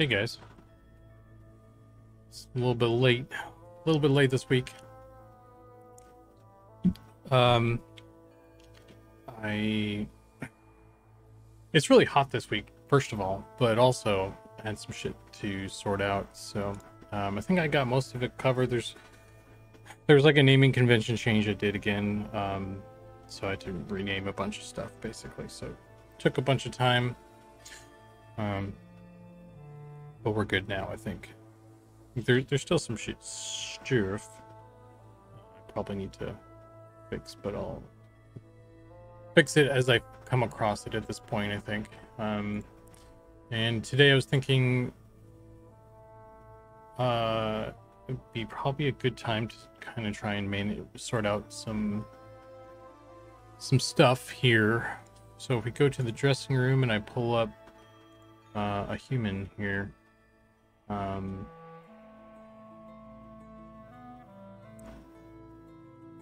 Hey guys, it's a little bit late this week. Um, I it's really hot this week, first of all, but also I had some shit to sort out. So I think I got most of it covered. There's like a naming convention change I did again. So I had to rename a bunch of stuff basically. So it took a bunch of time. But we're good now, I think. There's still some shit stuff I probably need to fix, but I'll fix it as I come across it at this point, I think. And today I was thinking it'd be probably a good time to kind of try and sort out some stuff here. So if we go to the dressing room and I pull up a human here,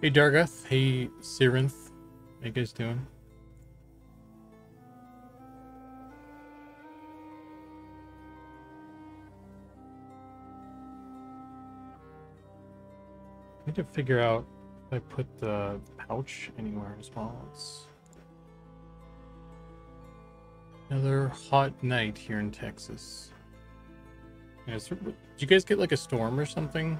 hey Dargath, hey Sirinth, how you guys doing? I need to figure out if I put the pouch anywhere as well. It's another hot night here in Texas. Yeah, did you guys get like a storm or something?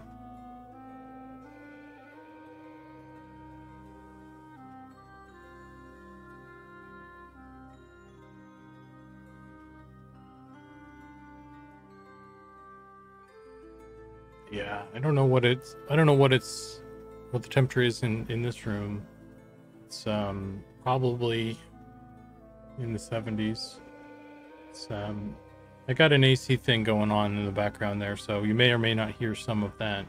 Yeah, I don't know what the temperature is in this room. It's probably in the 70s. It's I got an AC thing going on in the background there, so you may or may not hear some of that.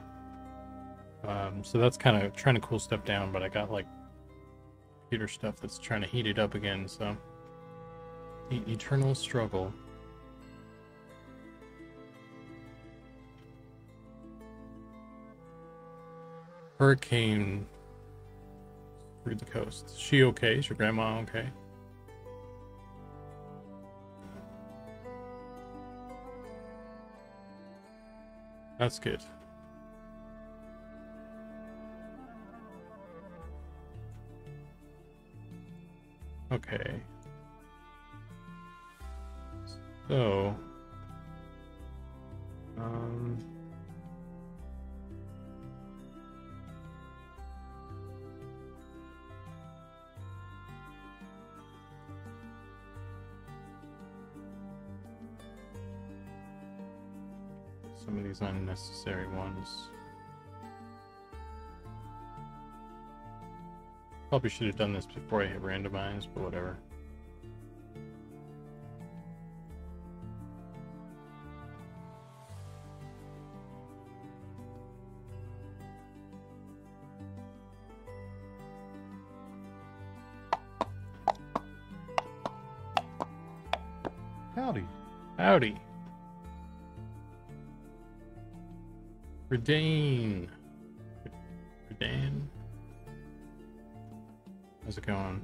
So that's kind of trying to cool stuff down, but I got like computer stuff that's trying to heat it up again, so the eternal struggle. Hurricane through the coast. Is she okay? Is your grandma okay? That's good. Okay. So, some of these unnecessary ones. Probably should have done this before I hit randomize, but whatever. Howdy. Howdy. Redane. How's it going?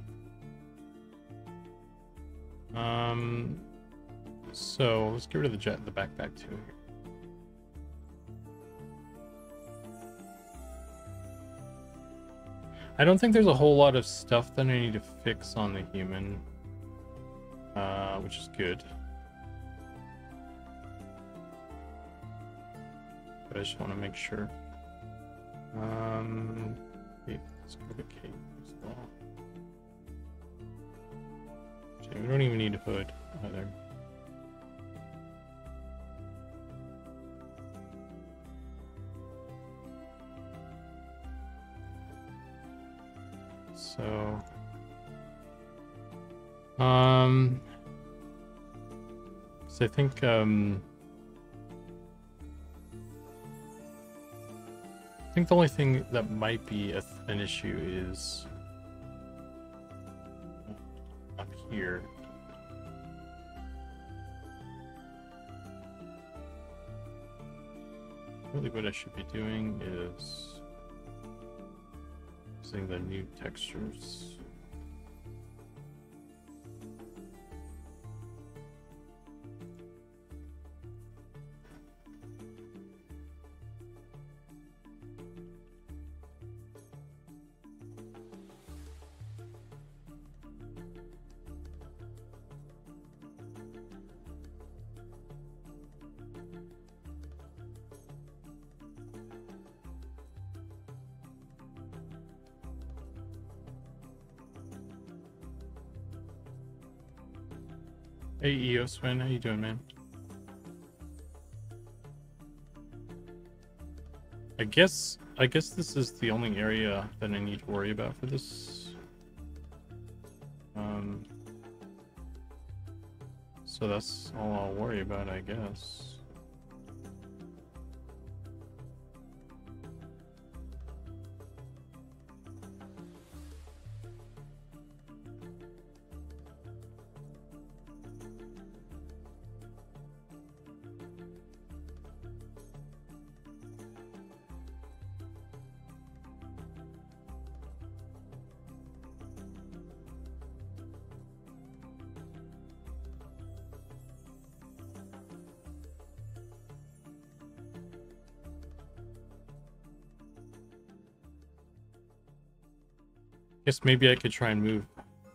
So let's get rid of the backpack too. I don't think there's a whole lot of stuff that I need to fix on the human, which is good. But I just want to make sure. Okay, let's go to Kate as well. Okay, we don't even need a hood either. So, so I think, the only thing that might be an issue is up here. Really what I should be doing is using the new textures. Hey Eoswin, how you doing, man? I guess this is the only area that I need to worry about for this. So that's all I'll worry about, I guess. Guess maybe I could try and move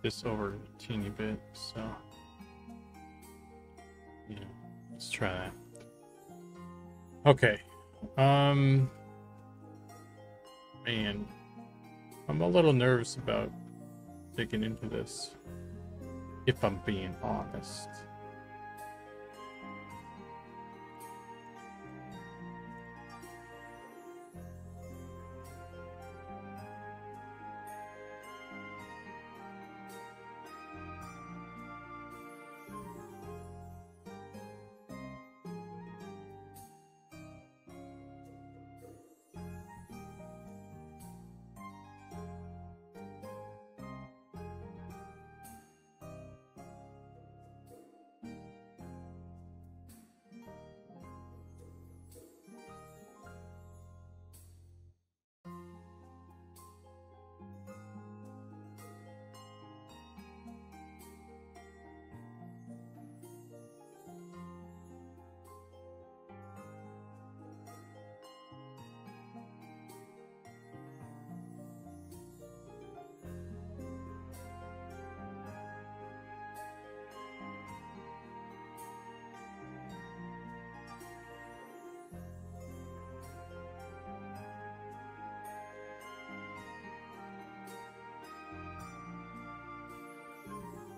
this over a teeny bit, so yeah, let's try that. Okay. Man, I'm a little nervous about digging into this, if I'm being honest.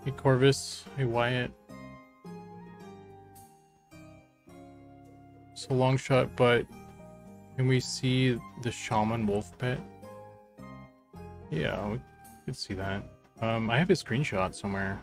Hey Corvus, hey Wyatt. It's a long shot, but can we see the shaman wolf pet? Yeah, we could see that. I have a screenshot somewhere.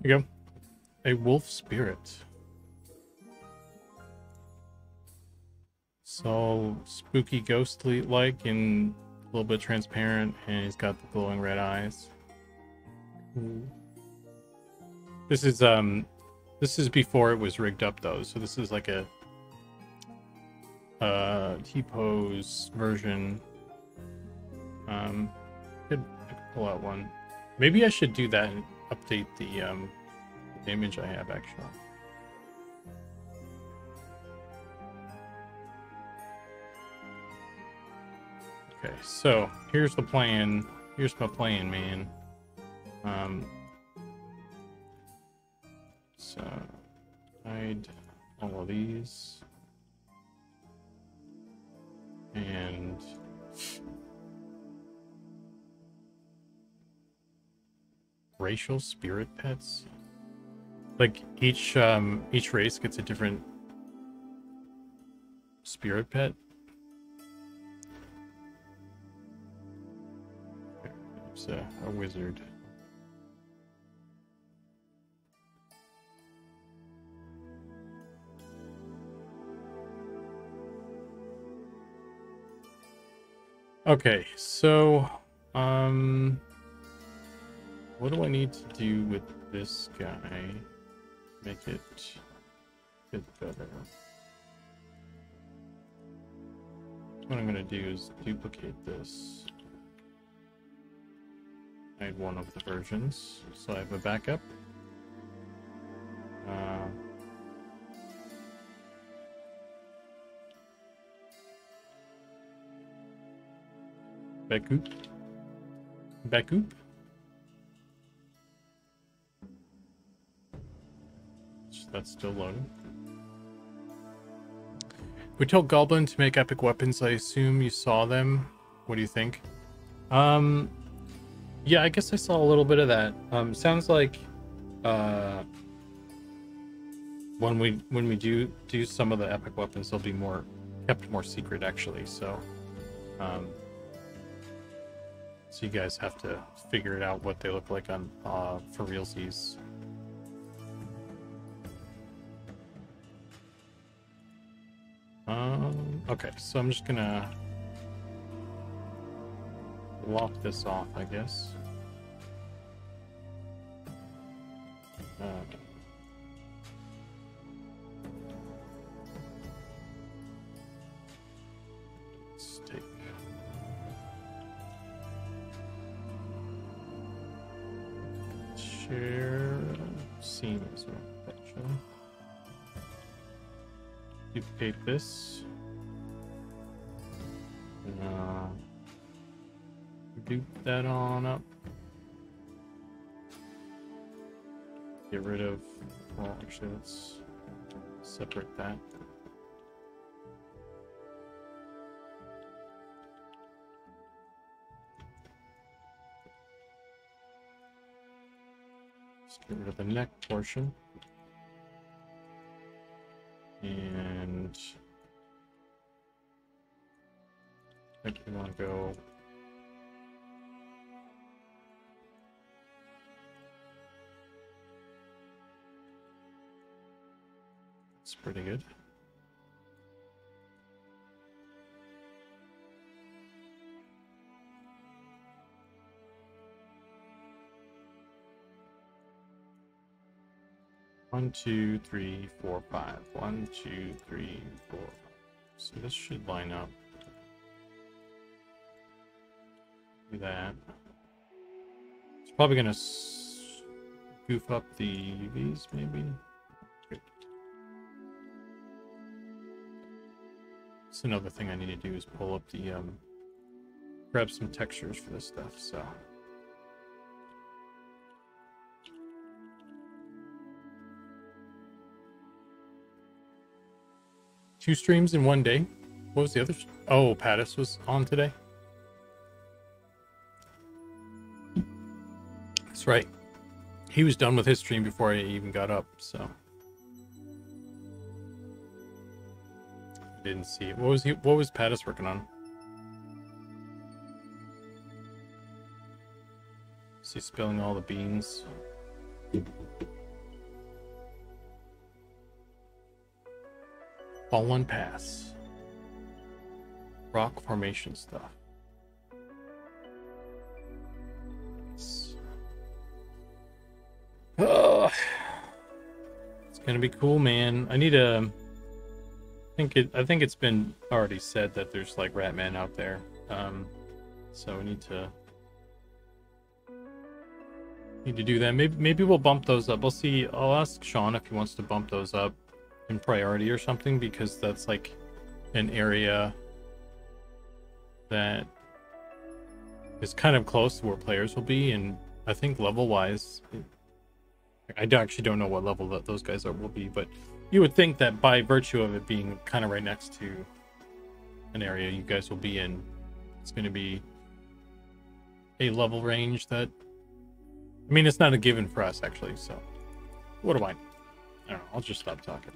Here you go. A wolf spirit. So spooky, ghostly like, and a little bit transparent, and he's got the glowing red eyes. This is before it was rigged up though, so this is like a T-pose version. I could pull out one. Maybe I should do that and update the image I have actually. Okay, so here's the plan. Here's my plan, man. So hide all of these and racial spirit pets. Like each race gets a different spirit pet. There's a wizard. Okay, so what do I need to do with this guy? Make it fit better. What I'm gonna do is duplicate this. I had one of the versions, so I have a backup. Backup. That's still loading. We told Goblin to make epic weapons. I assume you saw them. What do you think? Yeah, I guess I saw a little bit of that. Sounds like when we do some of the epic weapons, they'll be kept more secret actually. So so you guys have to figure it out what they look like on for realsies. Okay, so I'm just gonna lock this off, I guess. Let's take share scene as well, actually. Duplicate this. Dupe that on up. Get rid of, well, actually, let's separate that. Let's get rid of the neck portion. And I think we want to go it's pretty good. One, 2, 3, 4, 5. 1, 2, 3, 4. So this should line up. Do that. It's probably gonna goof up the UVs, maybe. Good. That's another thing I need to do is pull up the grab some textures for this stuff. So. Two streams in one day. What was the other? Oh, Pattis was on today. That's right. He was done with his stream before I even got up, so I didn't see it. What was Pattis working on? Is he spilling all the beans? Fallen Pass. Rock formation stuff. Oh, it's gonna be cool, man. I need to. I think it's been already said that there's like Ratman out there. So we need to do that. Maybe we'll bump those up. We'll see. I'll ask Sean if he wants to bump those up in priority or something, because that's like an area that is kind of close to where players will be, and I think level wise, I actually don't know what level that those guys will be, but you would think that by virtue of it being kind of right next to an area you guys will be in, it's going to be a level range that, I mean, it's not a given for us actually, so what do I don't know, I'll just stop talking.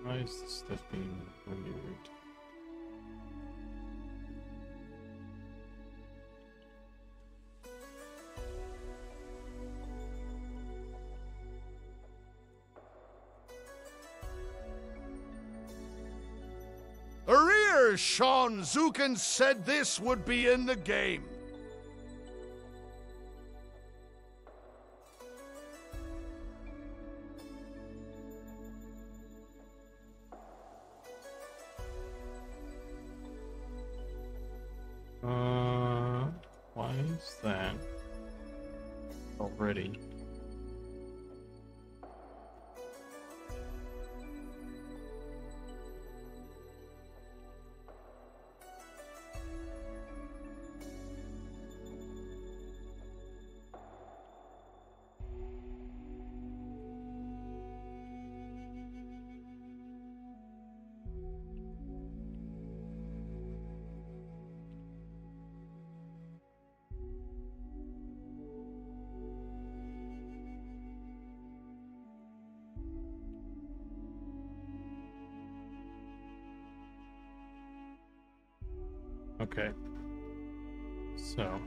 Why is this stuff being weird? Arrears, Sean! Zukan said this would be in the game. Why is that already? Okay. So.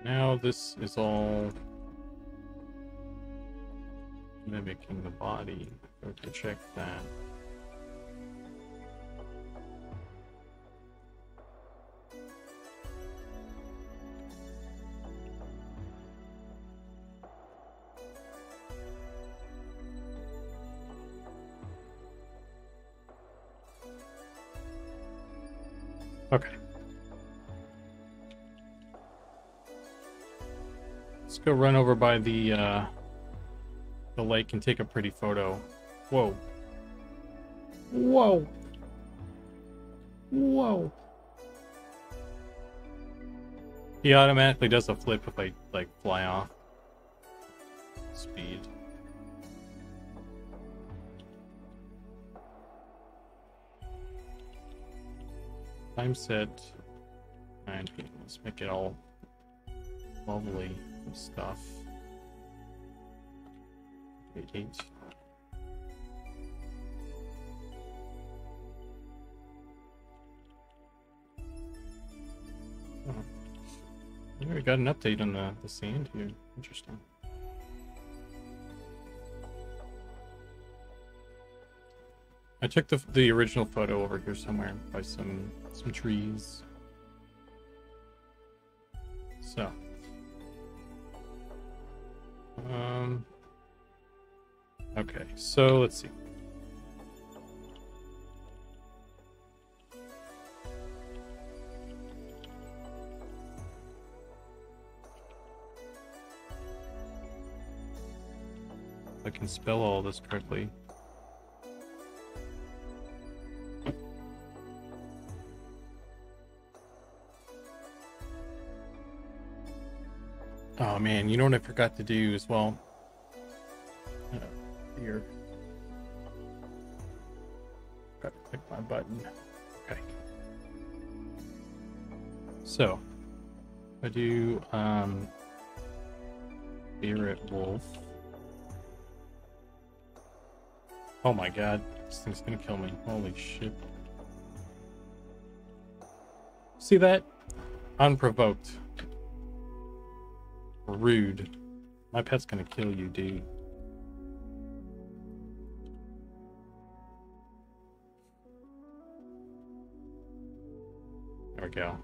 Now this is all mimicking the body. Go to check that. Okay. Let's go run over by the lake and take a pretty photo. Whoa. Whoa. Whoa. He automatically does a flip if I, like, fly off. Speed. Time set 19. Let's make it all lovely and stuff. 8. Oh. We got an update on the sand here. Interesting. I took the original photo over here somewhere by some trees. So. Okay, so let's see. I can spell all this correctly. Oh man, you know what I forgot to do as well? Here. Got to click my button. Okay. So, I do Spirit Wolf. Oh my god, this thing's gonna kill me. Holy shit. See that? Unprovoked. Rude. My pet's gonna kill you, dude. There we go.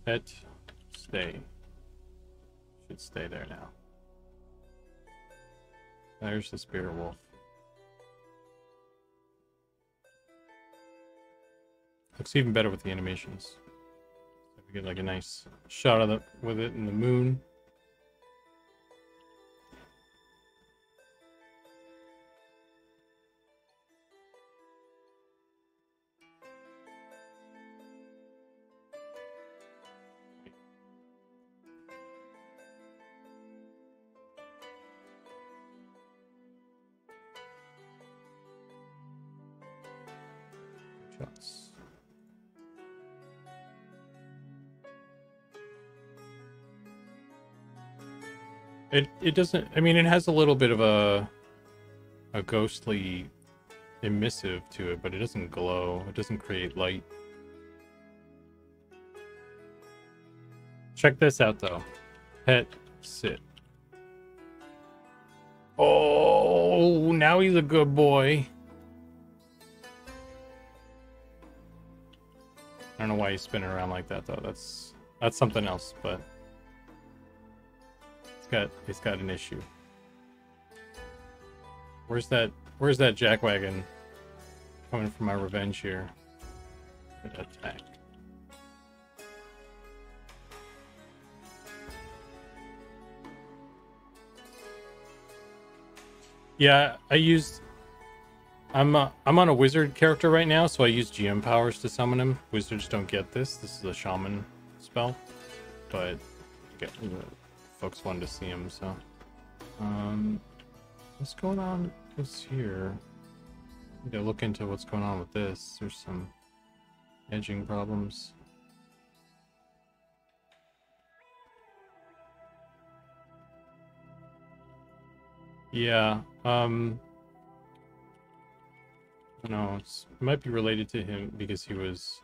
Pet, stay. Should stay there now. There's the Spirit Wolf. Looks even better with the animations. So we get like a nice shot of it with it in the moon. Shots. It doesn't, I mean, it has a little bit of a ghostly emissive to it, but it doesn't glow. It doesn't create light. Check this out though. Pet sit. Oh, now he's a good boy. I don't know why he's spinning around like that though. That's something else, but it's got an issue. Where's that jackwagon coming for my revenge here? Attack. Yeah, I'm on a wizard character right now, so I use GM powers to summon him. Wizards don't get this. This is a shaman spell, but folks wanted to see him, so what's going on is here. Need to look into what's going on with this. There's some edging problems. Yeah, no, it might be related to him because he was.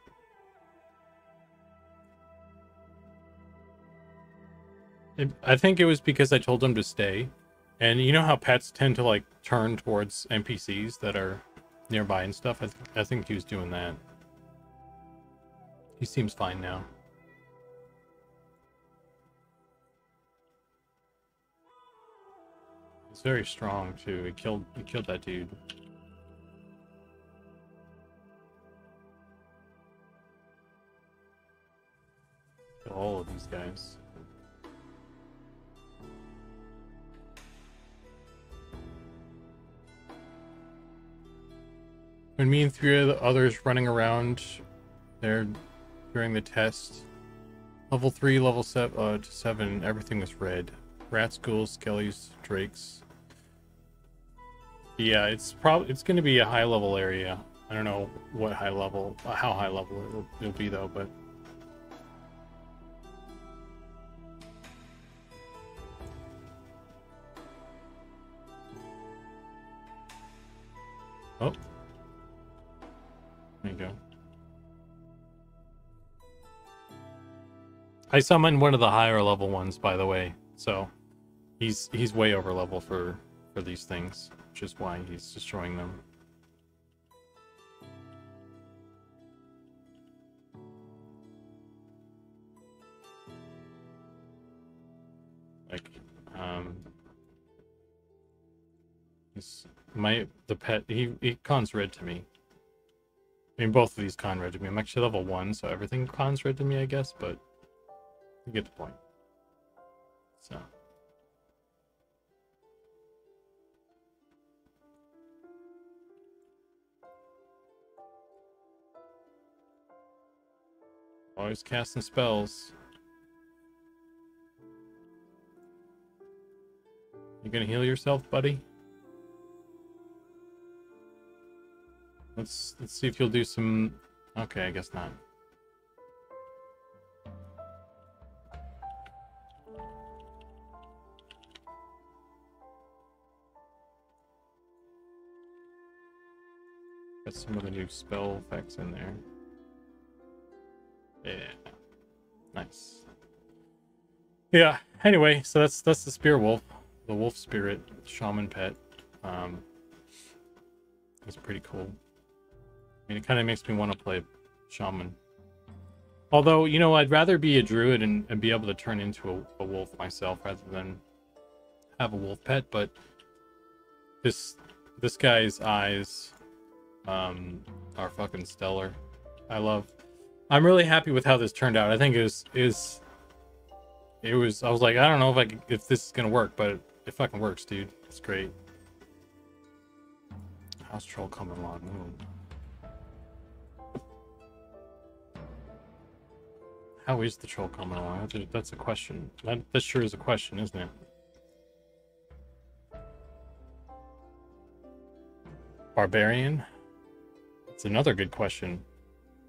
I think it was because I told him to stay, and you know how pets tend to like turn towards NPCs that are nearby and stuff. I think he was doing that. He seems fine now. He's very strong too. He killed that dude. Kill all of these guys. When me and 3 of the others running around there during the test, level 3, level 7, everything was red. Rats, ghouls, skellies, drakes. Yeah, it's going to be a high level area. I don't know what how high level it'll be though, but oh, there you go. I summoned one of the higher level ones, by the way, so he's way over level for these things, which is why he's destroying them. Like, the pet, he cons red to me. I mean, both of these con red to me. I'm actually level 1, so everything cons red to me, I guess, but you get the point. So. Always casting spells. You gonna heal yourself, buddy? Let's see if you'll do some. Okay, I guess not. Got some of the new spell effects in there. Yeah, nice. Yeah. Anyway, so that's the spear wolf, the wolf spirit shaman pet. It's pretty cool. I mean, it kind of makes me want to play shaman. Although, you know, I'd rather be a druid and be able to turn into a wolf myself rather than have a wolf pet. But this guy's eyes are fucking stellar. I'm really happy with how this turned out. I think it was I was like, I don't know if this is gonna work, but it fucking works, dude. It's great. How's troll coming along? Ooh. How is the troll coming along? That's a question. That sure is a question, isn't it? Barbarian. It's another good question.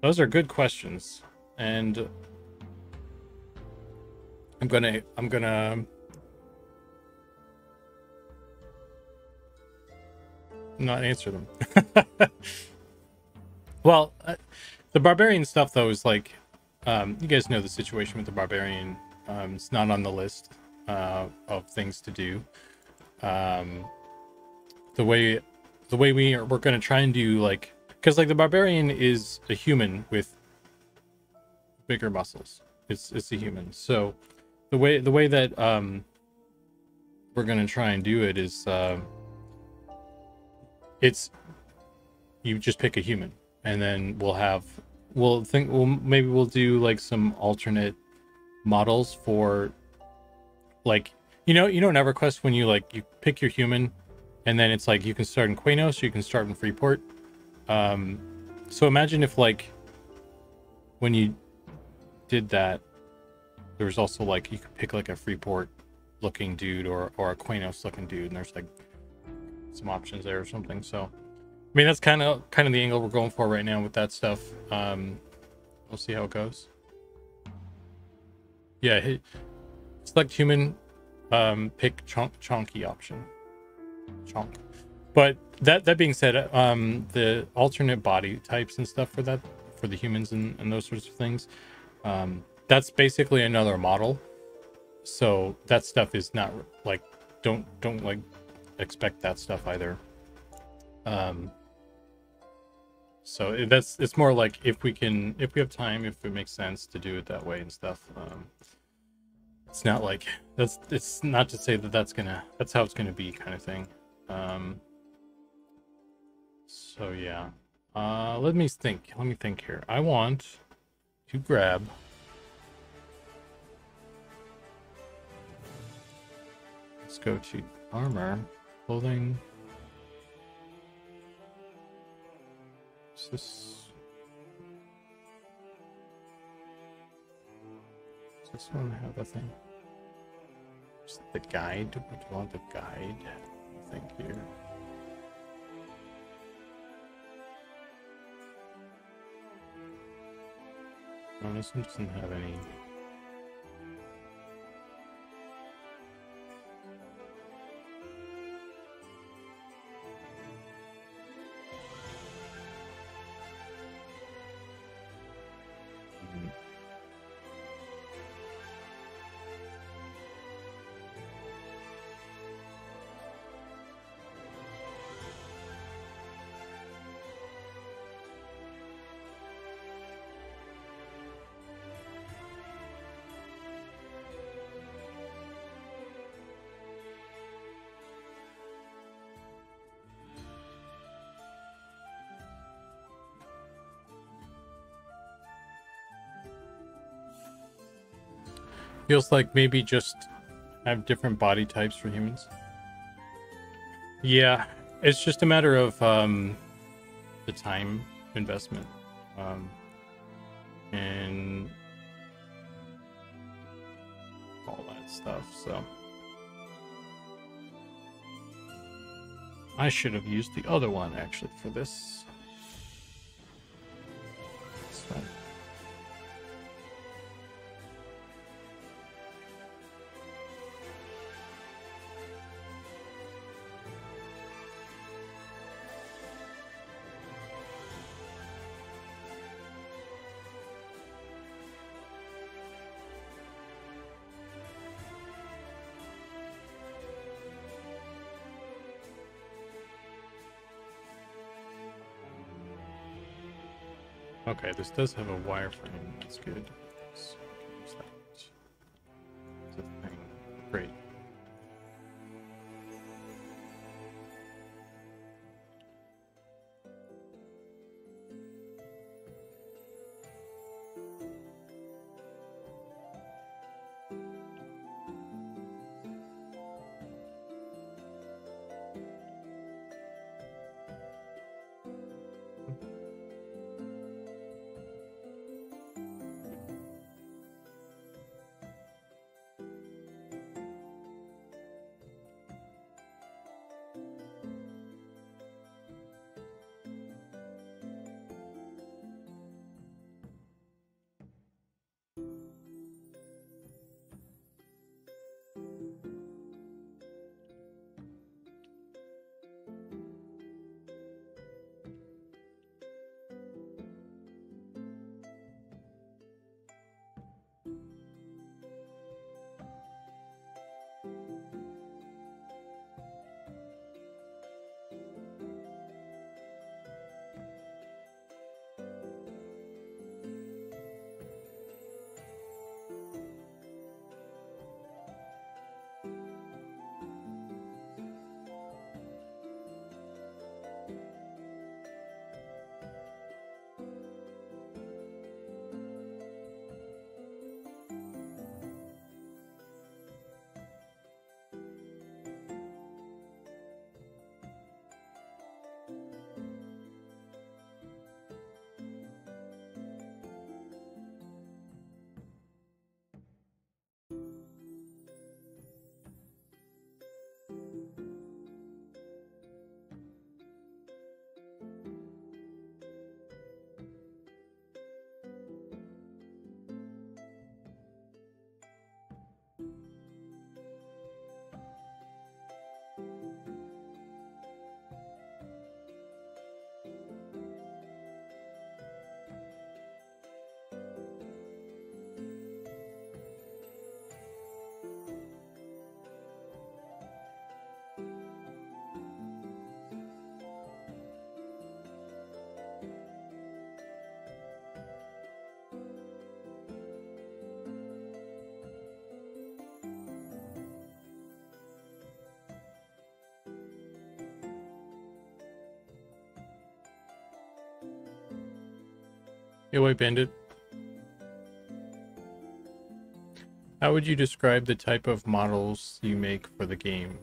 Those are good questions, and I'm gonna not answer them. Well, the barbarian stuff though is like, you guys know the situation with the barbarian. It's not on the list of things to do. The way we're going to try and do, like, because like the barbarian is a human with bigger muscles. It's a human. So the way that we're going to try and do it is it's you just pick a human, and then maybe we'll do like some alternate models for, like, in EverQuest when you pick your human, and then it's like you can start in Quanos, you can start in Freeport. So imagine if, like, when you did that, there was also like you could pick like a Freeport looking dude or a Quanos looking dude, and there's like some options there or something. So I mean, that's kind of the angle we're going for right now with that stuff. We'll see how it goes. Yeah, select human, pick chonky option. Chonk. But that being said, the alternate body types and stuff for the humans and those sorts of things, that's basically another model. So that stuff is not like, don't like expect that stuff either. So it's more like if we have time, if it makes sense to do it that way and stuff. It's not like it's not to say that's how it's gonna be, kind of thing. So yeah, let me think here. I want to grab, let's go to armor, clothing. Does this one have a thing? Just the guide. Would you want the guide? I think here. No, this one doesn't have any. Feels like maybe just have different body types for humans. Yeah, it's just a matter of the time investment, and all that stuff. So I should have used the other one actually for this. That's fine. Okay, this does have a wireframe. That's good. So use that. That's a thing. Great. Hey, White Bandit. How would you describe the type of models you make for the game?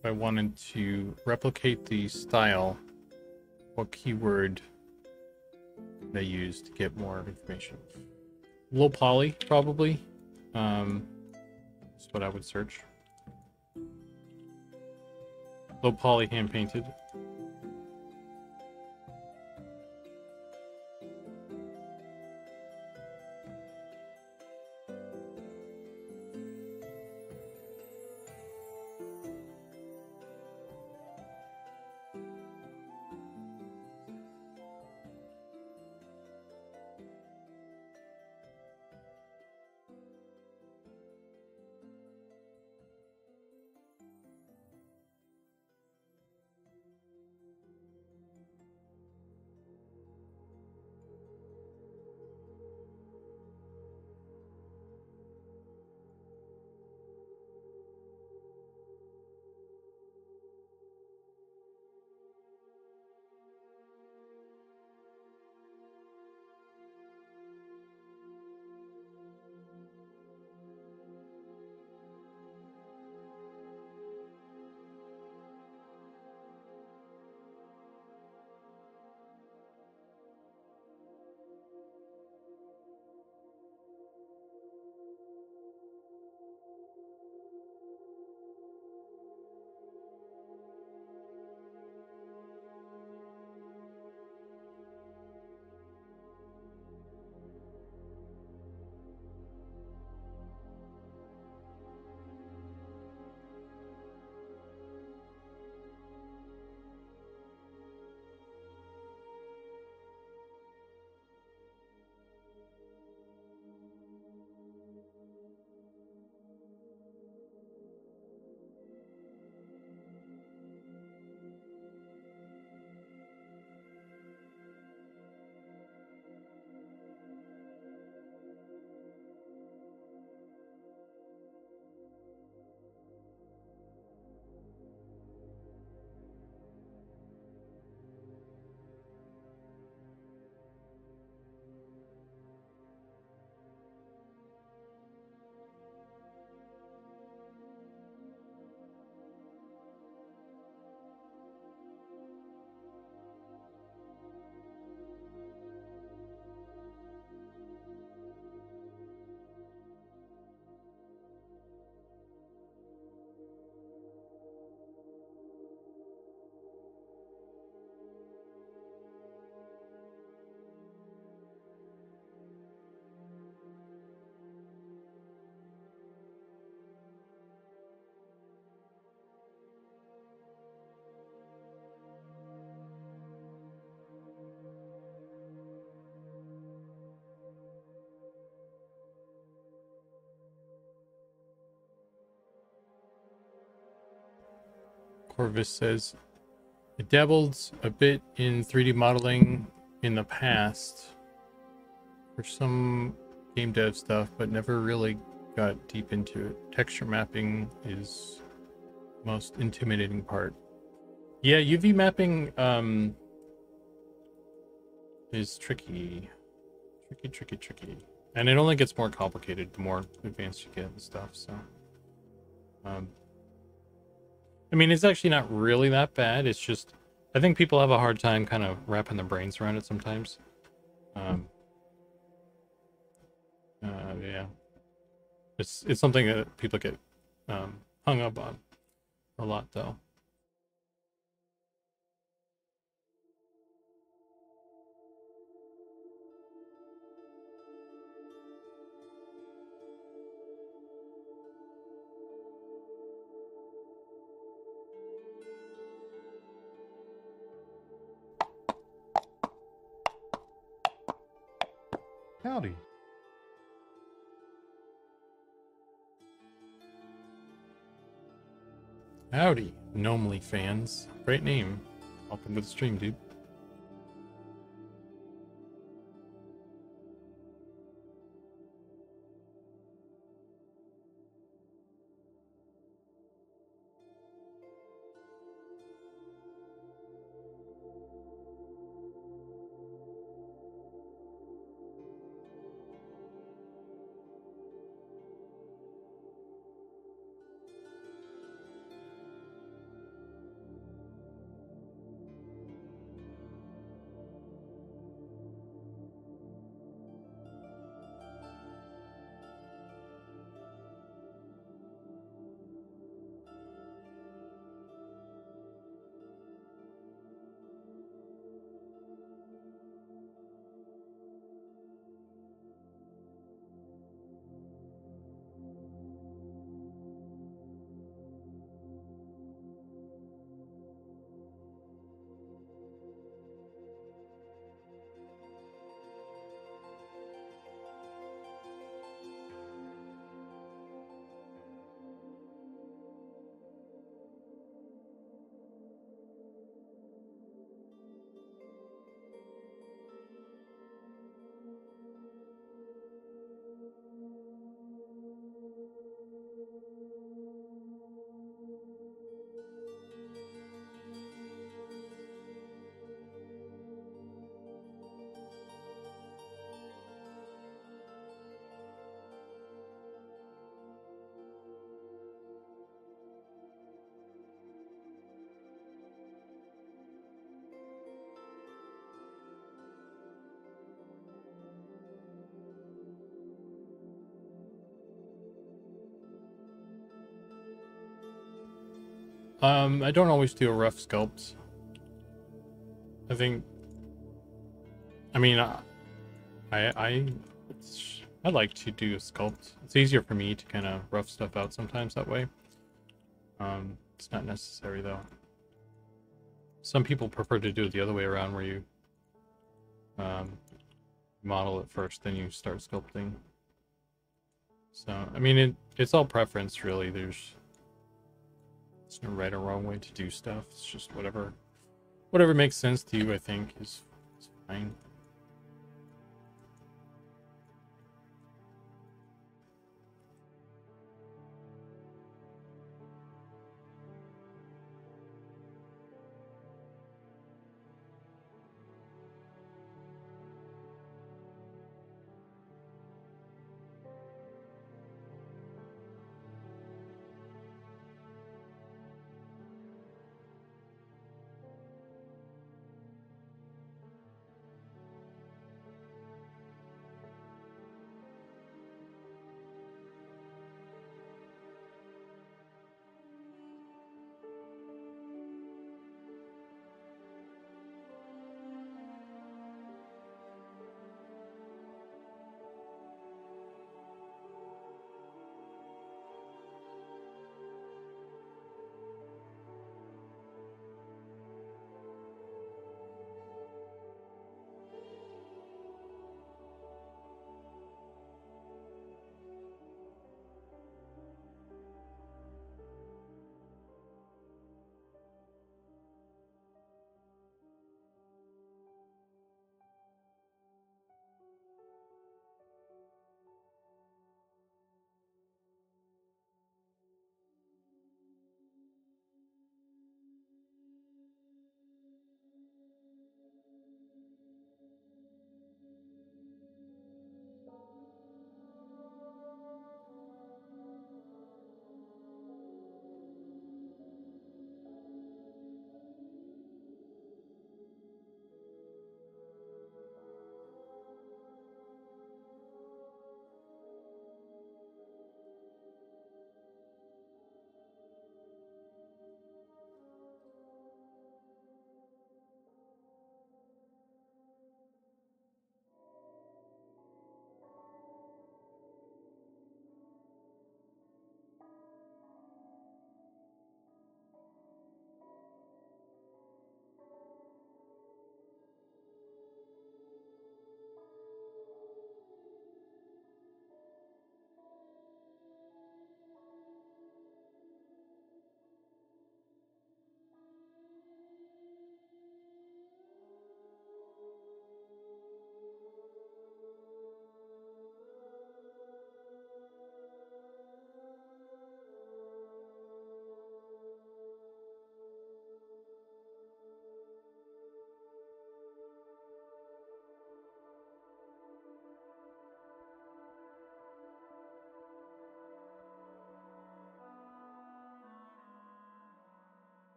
If I wanted to replicate the style, what keyword would I use to get more information? Low poly, probably. That's what I would search. Low poly hand painted. Corvus says, I dabbled a bit in 3D modeling in the past for some game dev stuff, but never really got deep into it. Texture mapping is the most intimidating part. Yeah, UV mapping is tricky. Tricky. And it only gets more complicated the more advanced you get and stuff, so I mean, it's actually not really that bad. It's just, I think people have a hard time kind of wrapping their brains around it sometimes. Yeah. It's something that people get hung up on a lot, though. Howdy. Howdy, Gnomely fans. Great name. Welcome to the stream, dude. I don't always do a rough sculpt. I think. I mean, I like to do a sculpt. It's easier for me to kind of rough stuff out sometimes that way. It's not necessary though. Some people prefer to do it the other way around, where you model it first, then you start sculpting. So I mean, it's all preference really. There's no right or wrong way to do stuff. It's just whatever makes sense to you. I think is fine.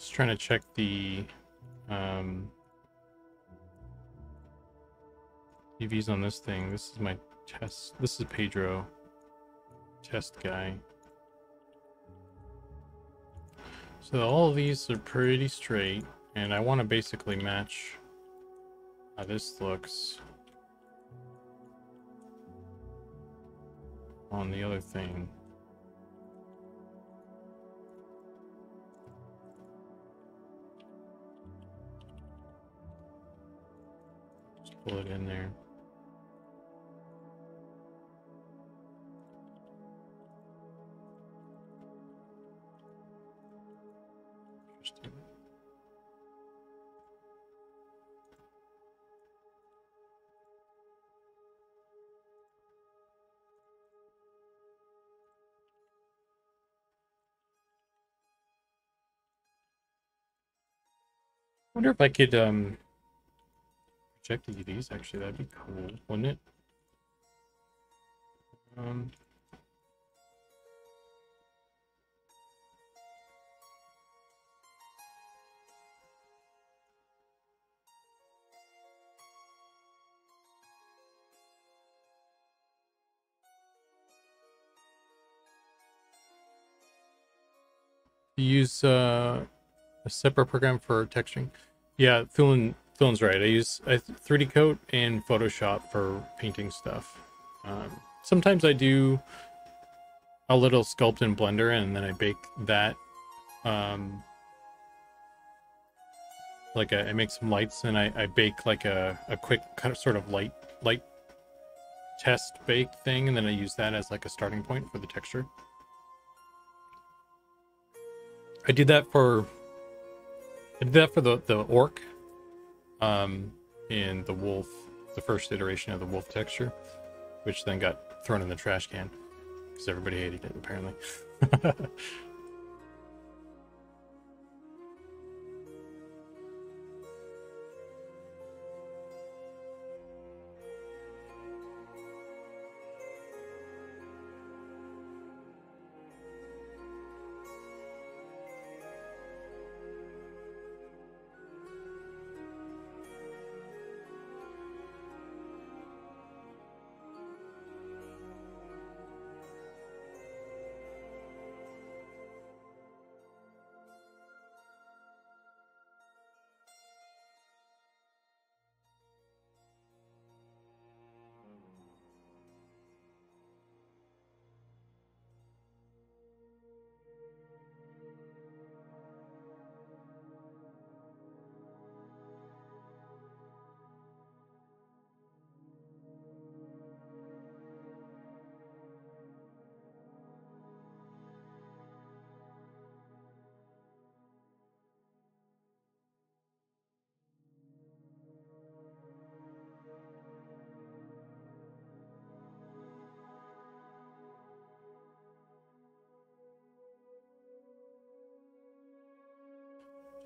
Just trying to check the UVs on this thing. This is my test. This is Pedro, test guy. So all of these are pretty straight, and I want to basically match how this looks on the other thing. Just pull it in there. Interesting. I wonder if I could project the UVs. Actually, that'd be cool, wouldn't it? You use a separate program for texturing. Yeah, Thulin's right. I use 3D Coat and Photoshop for painting stuff. Sometimes I do a little sculpt in Blender, and then I bake that. Like I make some lights, and I bake like a quick kind of sort of light test bake thing, and then I use that as like a starting point for the texture. I did that for the orc in the wolf, the first iteration of the wolf texture, which then got thrown in the trash can because everybody hated it apparently.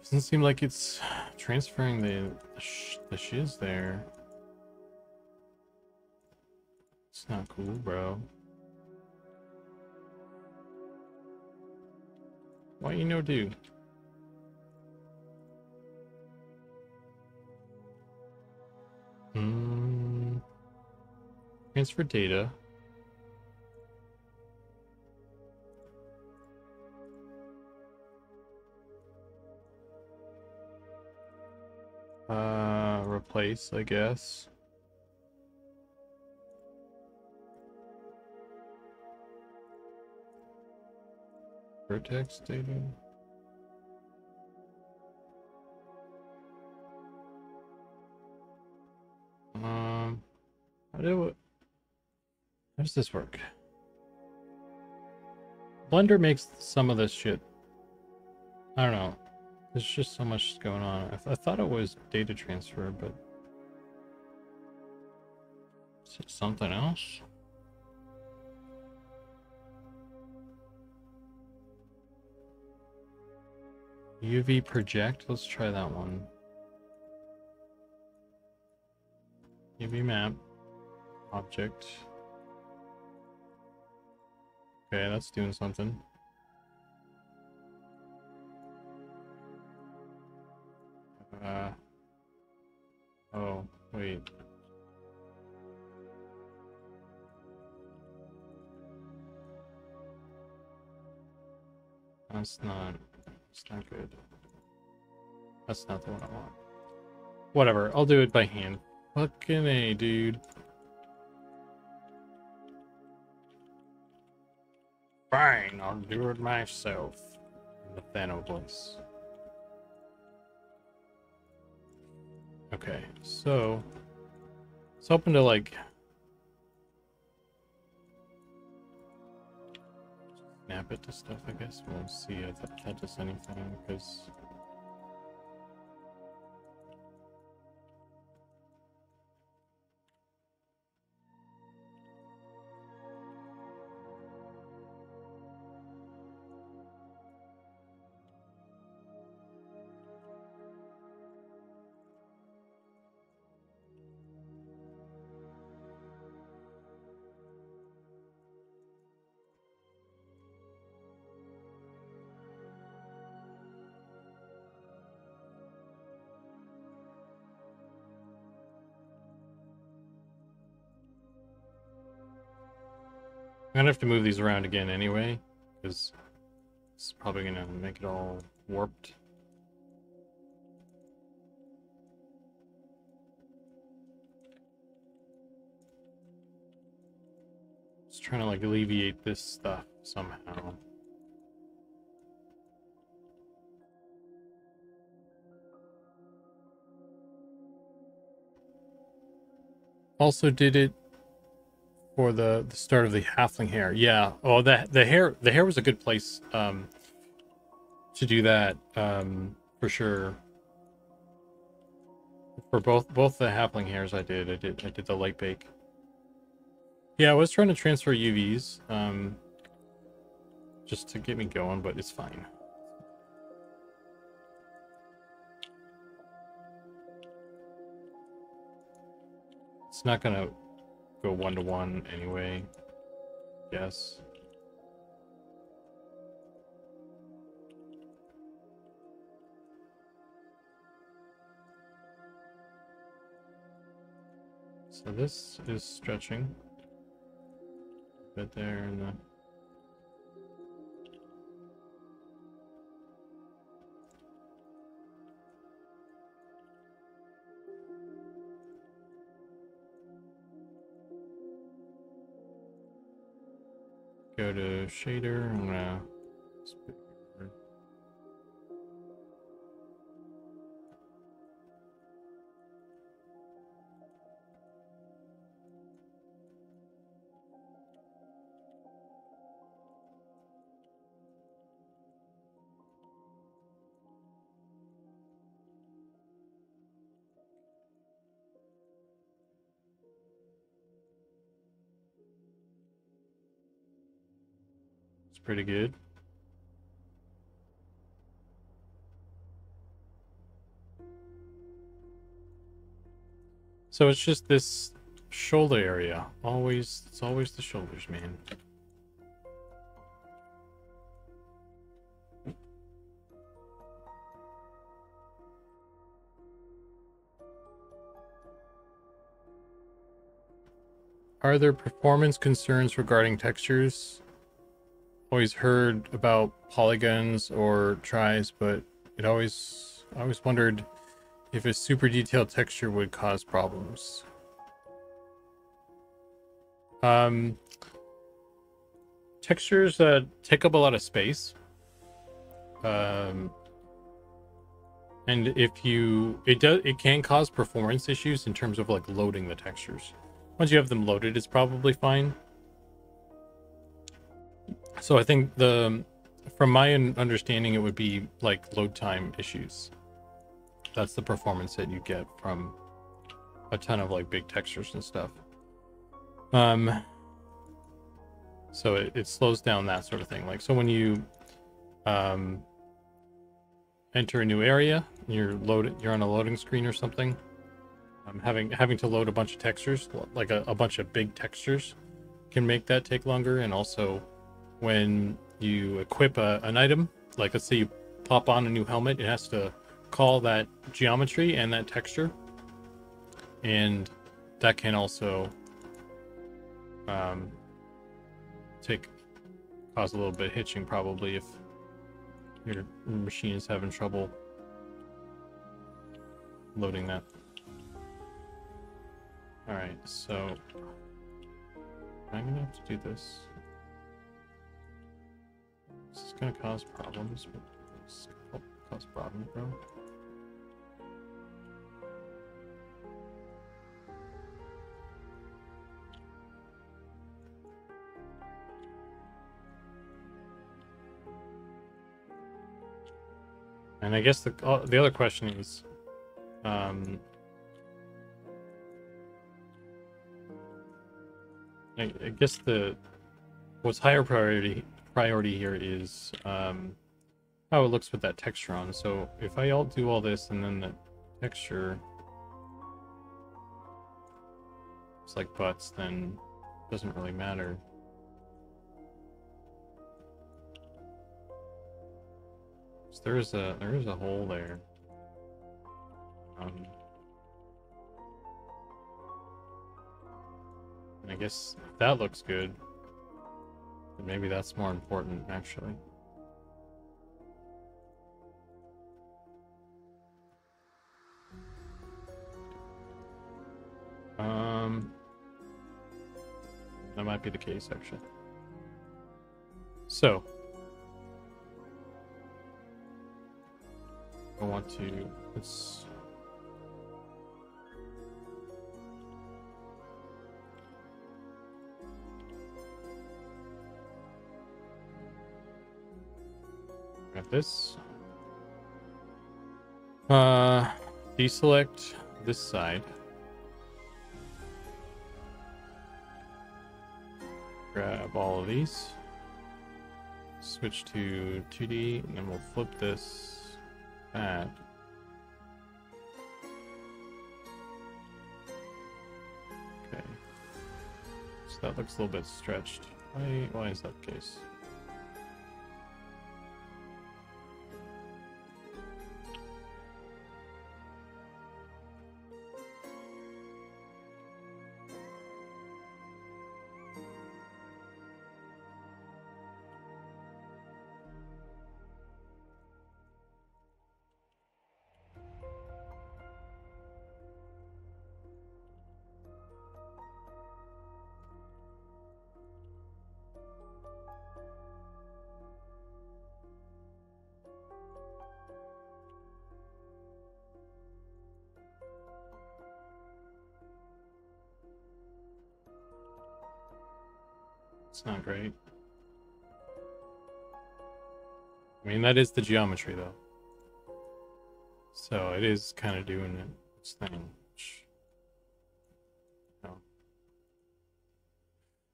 Doesn't seem like it's transferring the shiz there. It's not cool, bro. Why you no do? Transfer data. Replace, I guess. Vertex data. How does this work? Blender makes some of this shit. I don't know. There's just so much going on. I thought it was data transfer, but is it something else? UV project. Let's try that one. UV map. Object. Okay, that's doing something. Oh, wait. That's not good. That's not the one I want. Whatever, I'll do it by hand. Fucking A, dude. Fine, I'll do it myself. In the Thanos voice. Okay, so it's open to like snap it to stuff, I guess. We'll see if that does anything, because I'm gonna have to move these around again anyway, because it's probably gonna make it all warped. Just trying to like alleviate this stuff somehow. Also did it for the start of the halfling hair. Yeah. Oh, the hair was a good place to do that for sure. For both the halfling hairs I did the light bake. Yeah, I was trying to transfer UVs just to get me going, but it's fine. It's not gonna go 1-to-1 anyway. Yes. So this is stretching a bit there and the go to shader. I'm gonna pretty good. So it's just this shoulder area. It's always the shoulders, man. Are there performance concerns regarding textures? Always heard about polygons or tries, but I always wondered if a super detailed texture would cause problems. Textures take up a lot of space. And it can cause performance issues in terms of like loading the textures. Once you have them loaded, it's probably fine. So I think from my understanding, it would be like load time issues. That's the performance that you get from a ton of like big textures and stuff. So it slows down that sort of thing. Like, so when you enter a new area, you're on a loading screen or something, having to load a bunch of textures, like a bunch of big textures, can make that take longer. And also when you equip an item, like let's say you pop on a new helmet, it has to call that geometry and that texture, and that can also cause a little bit of hitching probably if your machine is having trouble loading that. Alright, so I'm gonna have to do this. This is gonna cause problems, but it's gonna cause problems, bro. And I guess the other question is, I guess what's higher priority here is how it looks with that texture on. So if I do all this and then the texture looks like butts, then it doesn't really matter. So there is a hole there. And I guess if that looks good, then maybe that's more important, actually. That might be the case, actually. So I want to, let's grab this. Deselect this side. Grab all of these. Switch to 2D, and then we'll flip this back. Okay. So that looks a little bit stretched. Why is that the case? It's not great. I mean, that is the geometry, though. So it is kind of doing its thing. Which, you know,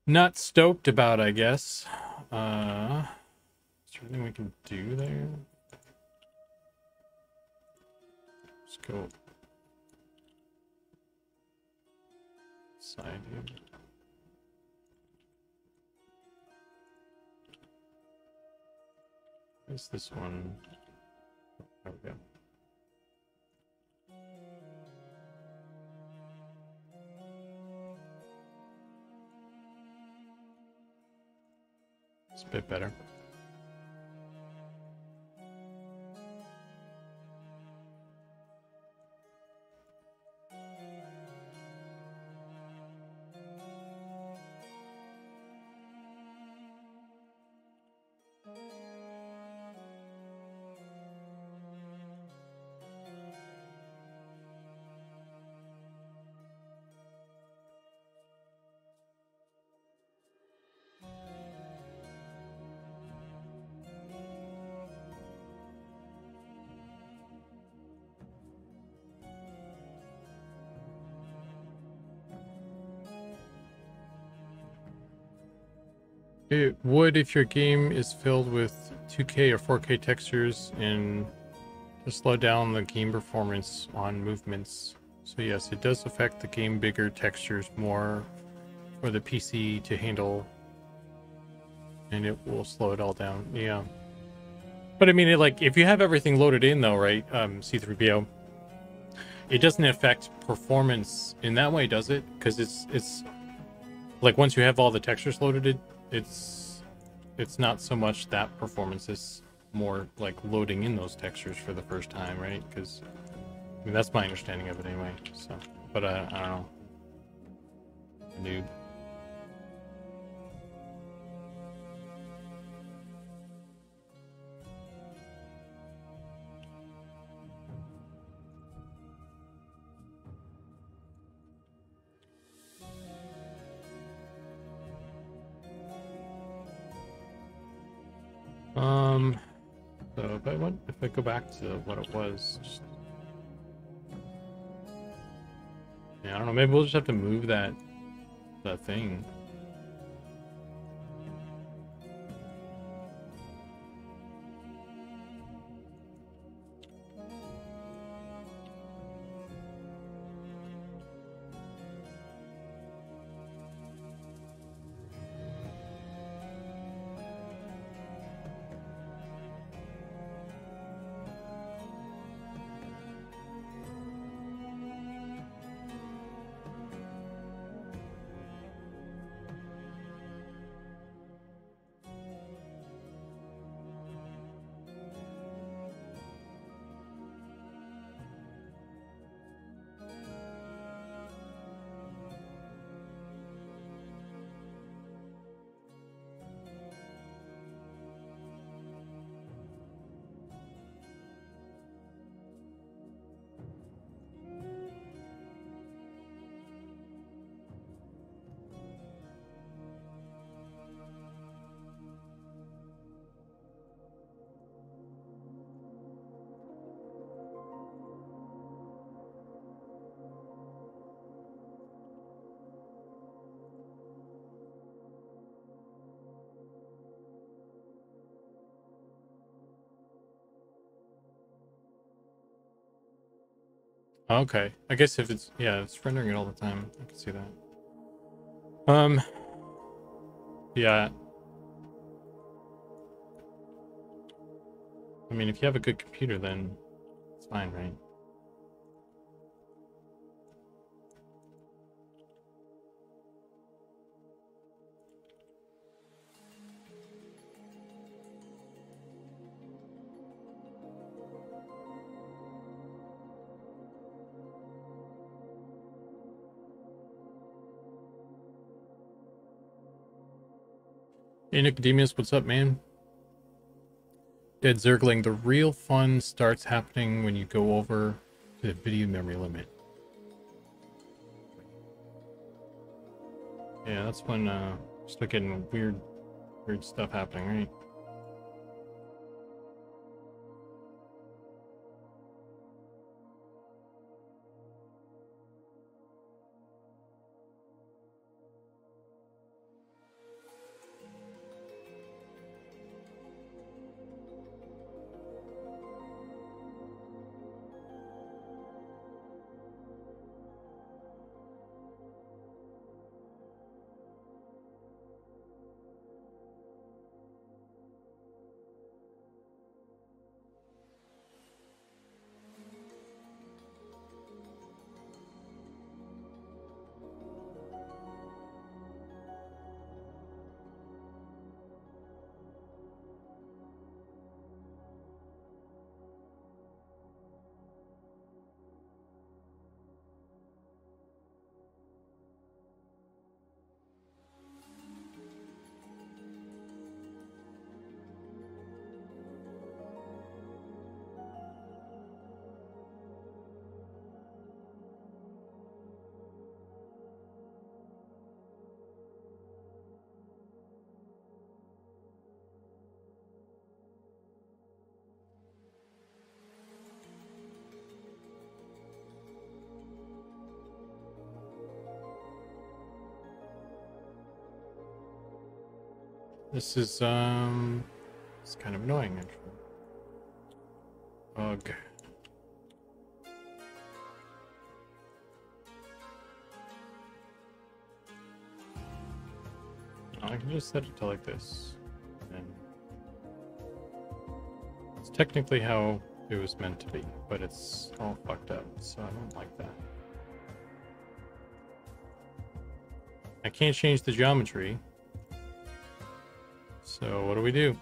not stoked about, I guess. Is there anything we can do there? Let's go side here. Where's this one? There we go. It's a bit better. It would if your game is filled with 2K or 4K textures and to slow down the game performance on movements. So yes, it does affect the game bigger textures more for the PC to handle, and it will slow it all down. Yeah. But I mean, like, if you have everything loaded in, though, right? C3PO, it doesn't affect performance in that way, does it? Because it's like once you have all the textures loaded, it's not so much that performance. It's more like loading in those textures for the first time, right? Because I mean, that's my understanding of it anyway. So, but I don't know. Noob. So if I go back to what it was, just, yeah, I don't know. Maybe we'll just have to move that thing. Okay, I guess if it's, yeah, it's rendering it all the time. I can see that. Yeah. I mean, if you have a good computer, then it's fine, right? Hey, Nicodemus, what's up, man? Dead Zergling, the real fun starts happening when you go over to the video memory limit. Yeah, that's when start getting weird stuff happening, right? This is it's kind of annoying actually. Ugh. I can just set it to like this. And technically how it was meant to be, but it's all fucked up, so I don't like that. I can't change the geometry. So what do we do?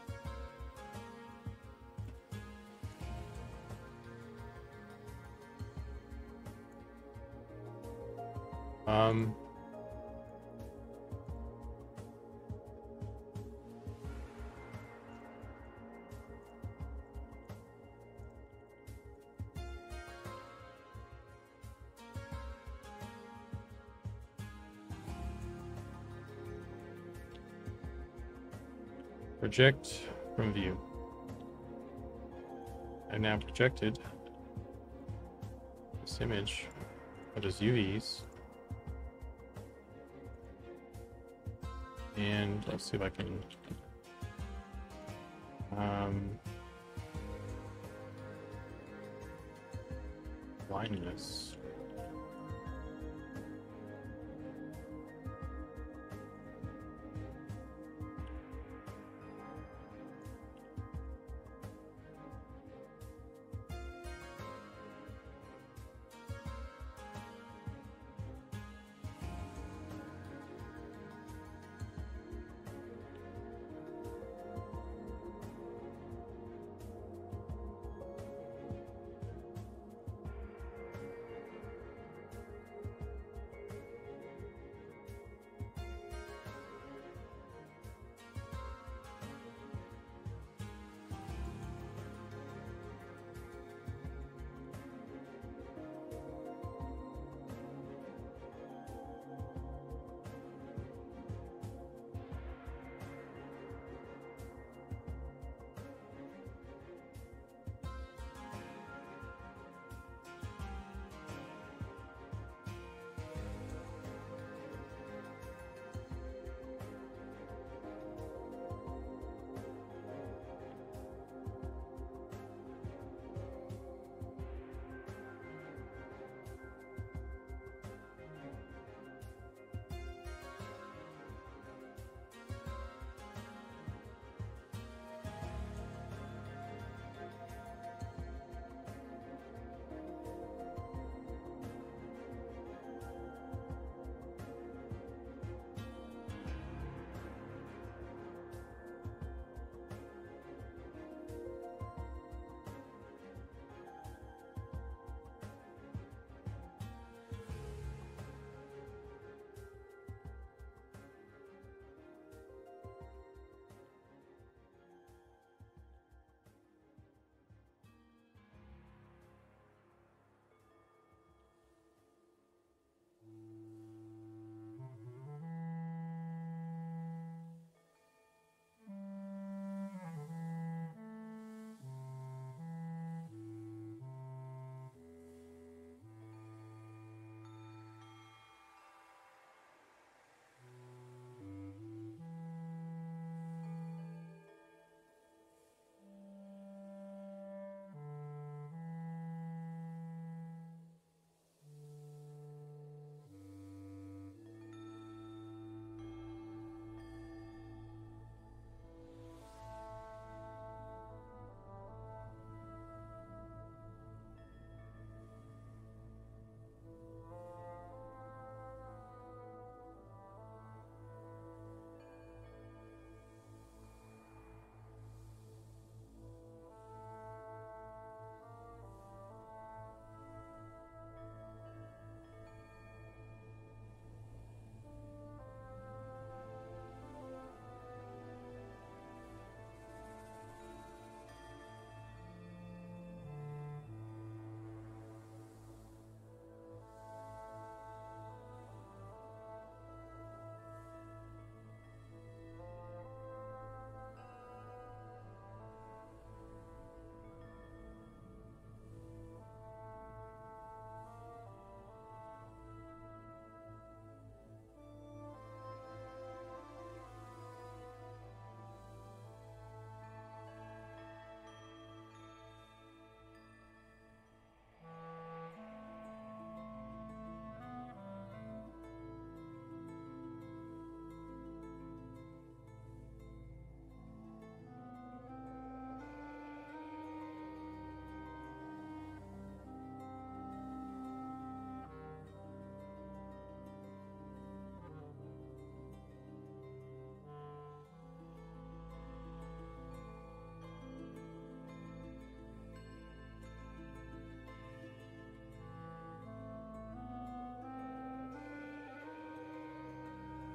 Project from view. I've now projected this image of just UVs. And let's see if I can line this.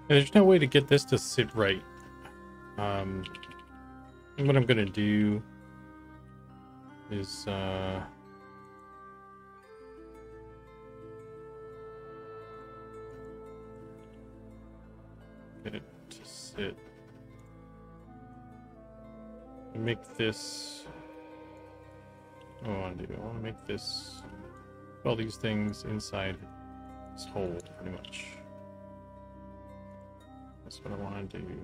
There's no way to get this to sit right. What I'm gonna do is get it to sit. Make this. What I want to do? I want to make this. All these things inside this hole, pretty much. That's what I want to do.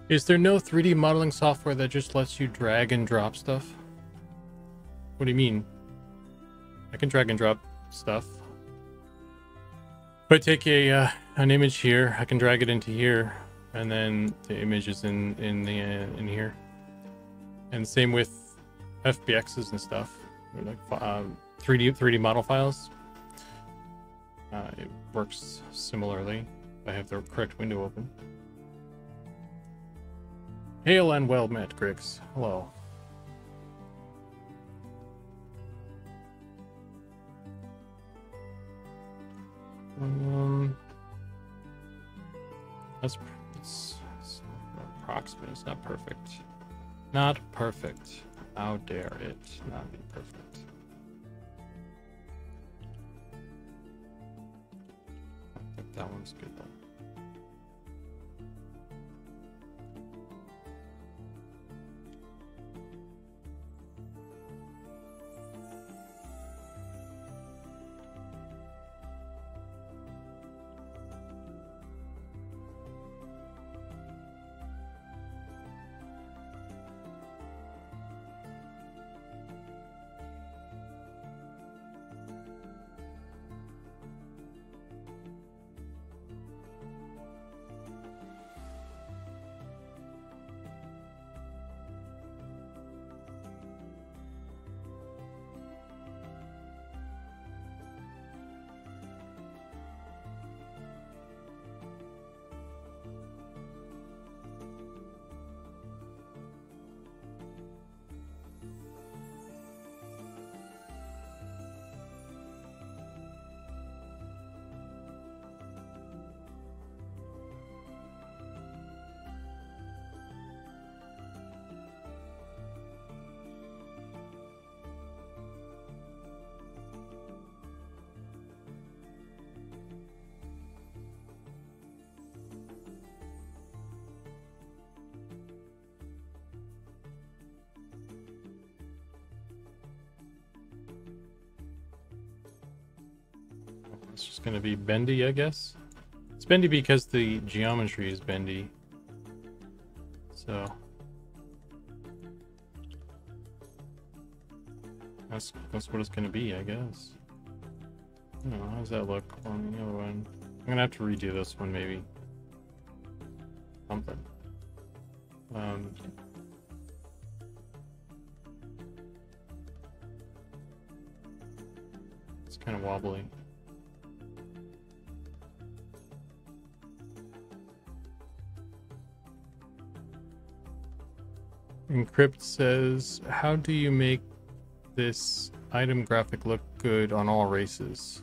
Is there no 3D modeling software that just lets you drag and drop stuff? What do you mean? I can drag and drop stuff. If I take a an image here, I can drag it into here, and then the image is in here. And same with FBXs and stuff, like 3D model files. It works similarly if I have the correct window open. Hail and well met, Griggs. Hello. That's approximate. It's not perfect. Not perfect. How dare it not be perfect? I think that one's good though. It's just going to be bendy, I guess. It's bendy because the geometry is bendy. So that's what it's going to be, I guess. I don't know, how does that look on the other one? I'm going to have to redo this one, maybe. Something. It's kind of wobbly. Encrypt says, how do you make this item graphic look good on all races?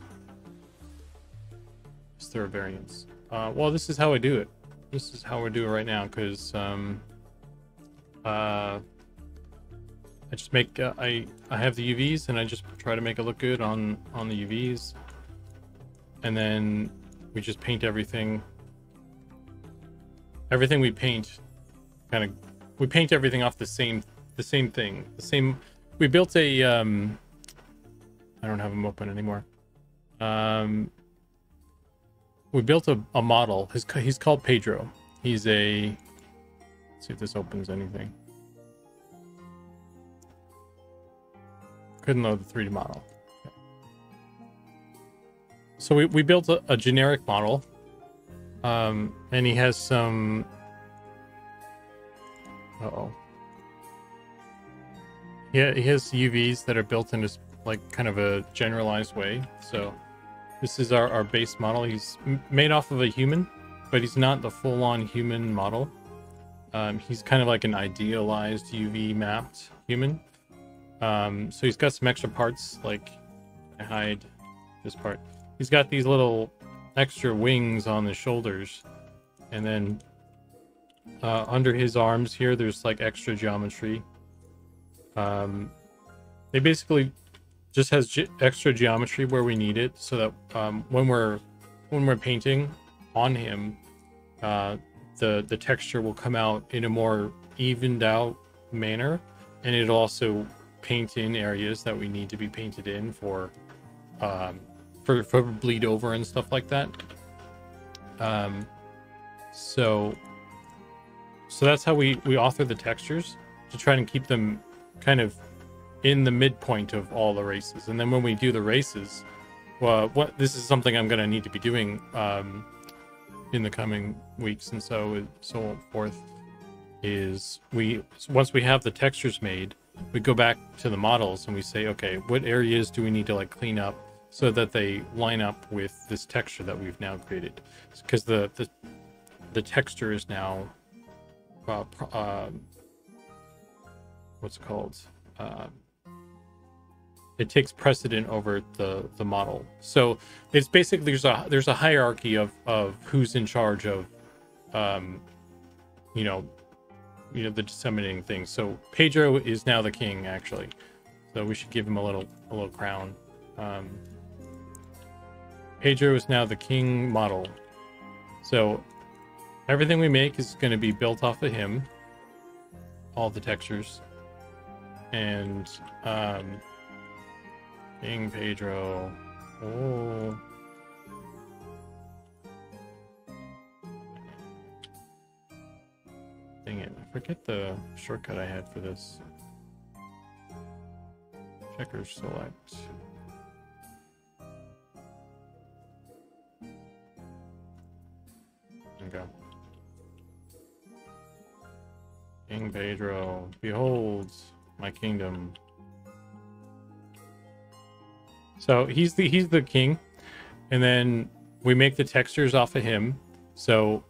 Is there a variance? Well, this is how I do it. This is how we do it right now, because I just make I have the UVs and I just try to make it look good on the UVs, and then we just paint everything. Everything we paint we paint everything off the same thing. We built a I don't have them open anymore. We built a model. He's called Pedro. He's a, let's see if this opens anything. Couldn't load the 3D model. So we built a generic model, and he has some. Yeah, he has UVs that are built in this like kind of a generalized way. So this is our base model. He's made off of a human, but he's not the full-on human model. He's kind of like an idealized UV mapped human. So he's got some extra parts, like I hide this part. He's got these little extra wings on the shoulders, and then under his arms here, there's like extra geometry. It basically just has extra geometry where we need it, so that when we're painting on him, the texture will come out in a more evened out manner, and it'll also paint in areas that we need to be painted in for bleed over and stuff like that. So that's how we author the textures, to try and keep them kind of in the midpoint of all the races. And then when we do the races, well, this is something I'm going to need to be doing in the coming weeks and so forth, is once we have the textures made, we go back to the models and we say, okay, what areas do we need to like clean up so that they line up with this texture that we've now created? Because the texture is now what's it called? It takes precedent over the model. So it's basically there's a hierarchy of who's in charge of the disseminating things. So Pedro is now the king, actually. So we should give him a little crown. Pedro is now the king model. So everything we make is going to be built off of him. All the textures. And King Pedro. Oh. Dang it, I forget the shortcut I had for this. Checkers select. There we go. King Pedro, behold my kingdom. So he's the king, and then we make the textures off of him. So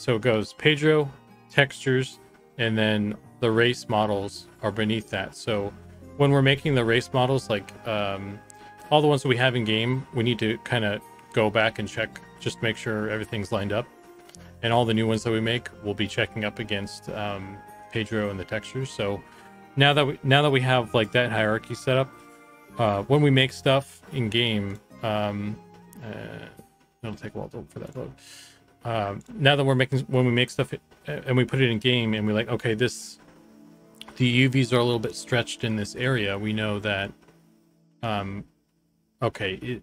it goes Pedro, textures, and then the race models are beneath that. So when we're making the race models, like all the ones that we have in game, we need to kind of go back and check, just make sure everything's lined up. And all the new ones that we make, we'll be checking up against Pedro and the textures. So now that we have like that hierarchy set up, when we make stuff in game, it'll take a while for that load. Now that when we make stuff and we put it in game and we're like, okay, the UVs are a little bit stretched in this area, we know that okay,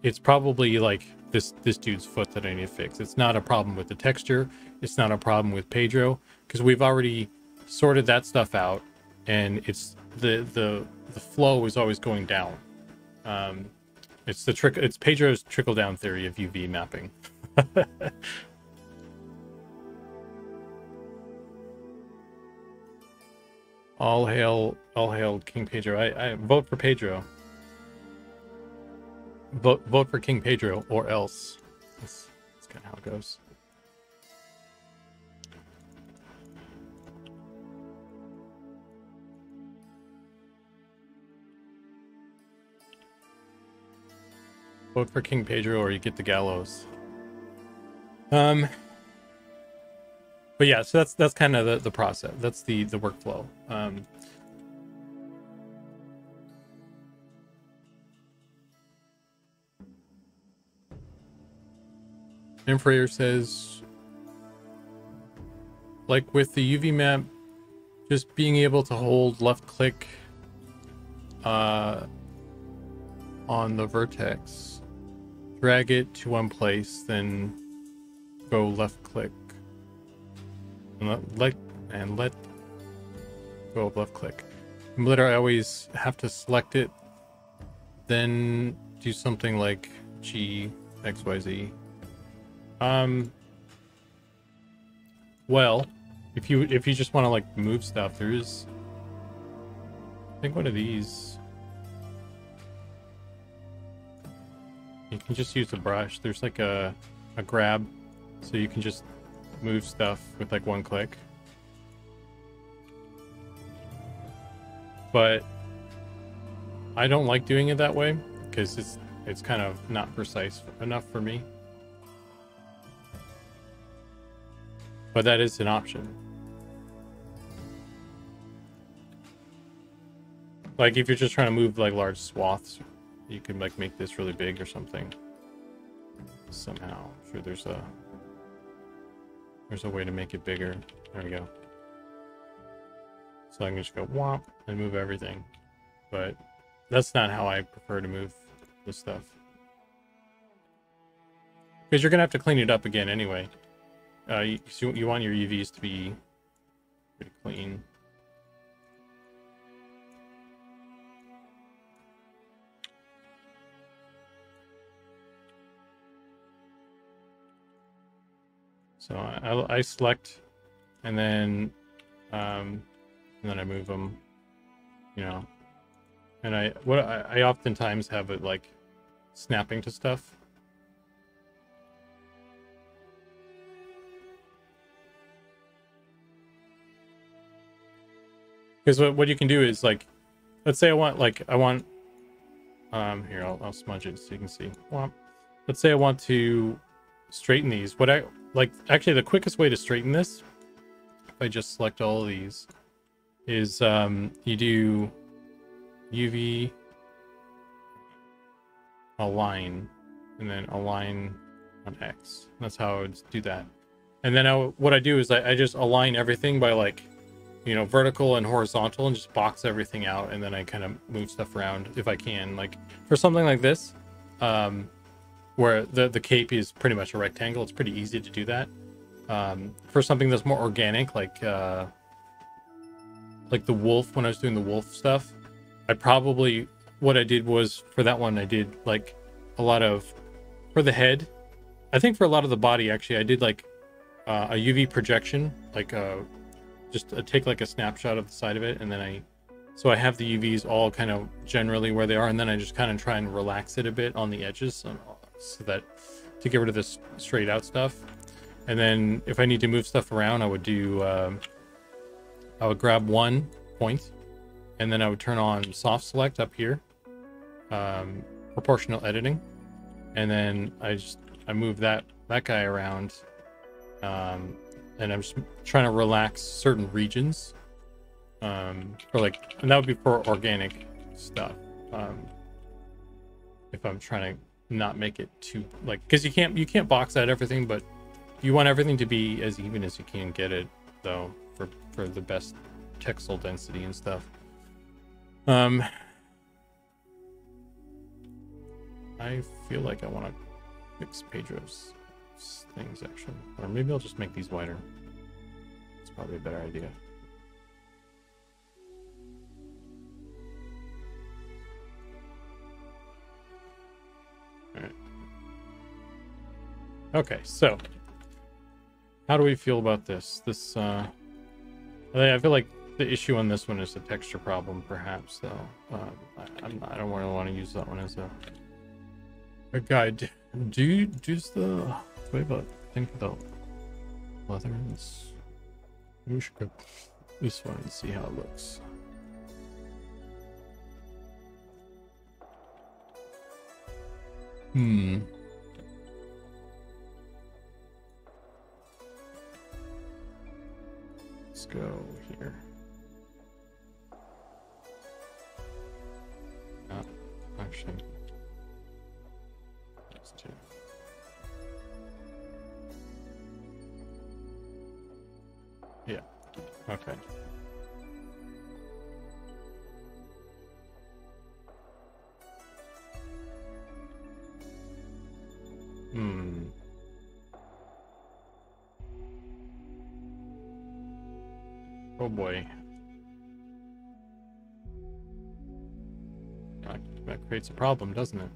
it's probably like this dude's foot that I need to fix. It's not a problem with the texture, it's not a problem with Pedro, because we've already sorted that stuff out, and it's the flow is always going down. It's Pedro's trickle down theory of UV mapping. all hail King Pedro. I vote for Pedro. Vote for King Pedro or else. That's kind of how it goes. Vote for King Pedro or you get the gallows. But yeah, so that's kind of the process. That's the workflow. Infrayer says, like with the UV map, just being able to hold left click on the vertex, drag it to one place, then go left click and let go of left click. I always have to select it then do something like G, XYZ. Well, if you just want to like move stuff, there is, I think, one of these. You can just use the brush. There's like a grab, so you can just move stuff with like one click. But I don't like doing it that way because it's kind of not precise enough for me. But that is an option. Like if you're just trying to move like large swaths, you can like make this really big or something. Somehow, I'm sure there's a way to make it bigger. There we go. So I can just go whomp and move everything. But that's not how I prefer to move this stuff. Because you're gonna have to clean it up again anyway. You want your UVs to be pretty clean. So I select, and then I move them, you know. And I oftentimes have it like snapping to stuff. Because what you can do is like, let's say I want here, I'll smudge it so you can see. Well, let's say I want to straighten these. Actually the quickest way to straighten this, if I just select all of these, is you do UV align and then align on X. That's how I would do that. And then what I do is I just align everything by like, you know, vertical and horizontal, and just box everything out, and then I kind of move stuff around if I can. Like for something like this, where the cape is pretty much a rectangle, it's pretty easy to do that. For something that's more organic, like the wolf, when I was doing the wolf stuff, what I did was, for that one, I did like a lot of, for the head, I think for a lot of the body, actually, I did like a UV projection, like just take like a snapshot of the side of it, and then so I have the UVs all kind of generally where they are, and then I just kind of try and relax it a bit on the edges, so that to get rid of this straight out stuff. And then if I need to move stuff around, I would grab one point, and then I would turn on soft select up here, proportional editing, and then I move that guy around, and I'm just trying to relax certain regions, and that would be for organic stuff. If I'm trying to not make it too because you can't box out everything, but you want everything to be as even as you can get it, though, for the best pixel density and stuff. I feel like I want to fix Pedro's things, actually, or maybe I'll just make these wider. It's probably a better idea. All right. Okay, so how do we feel about this? I feel like the issue on this one is a texture problem, perhaps, though. I don't really want to use that one as a guide. Does the way about think about leather? Maybe we should go this one and see how it looks. Let's go here. Actually, let's do. Yeah. Okay. Oh boy. That creates a problem, doesn't it?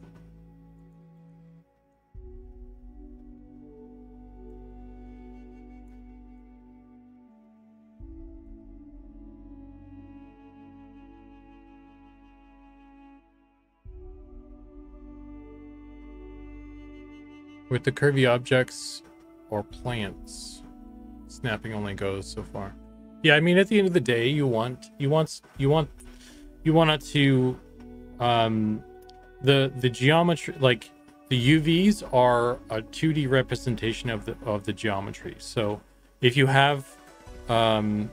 With the curvy objects or plants, snapping only goes so far. Yeah, I mean, at the end of the day, you want it to the geometry, like the UVs are a 2D representation of the geometry. So if you have the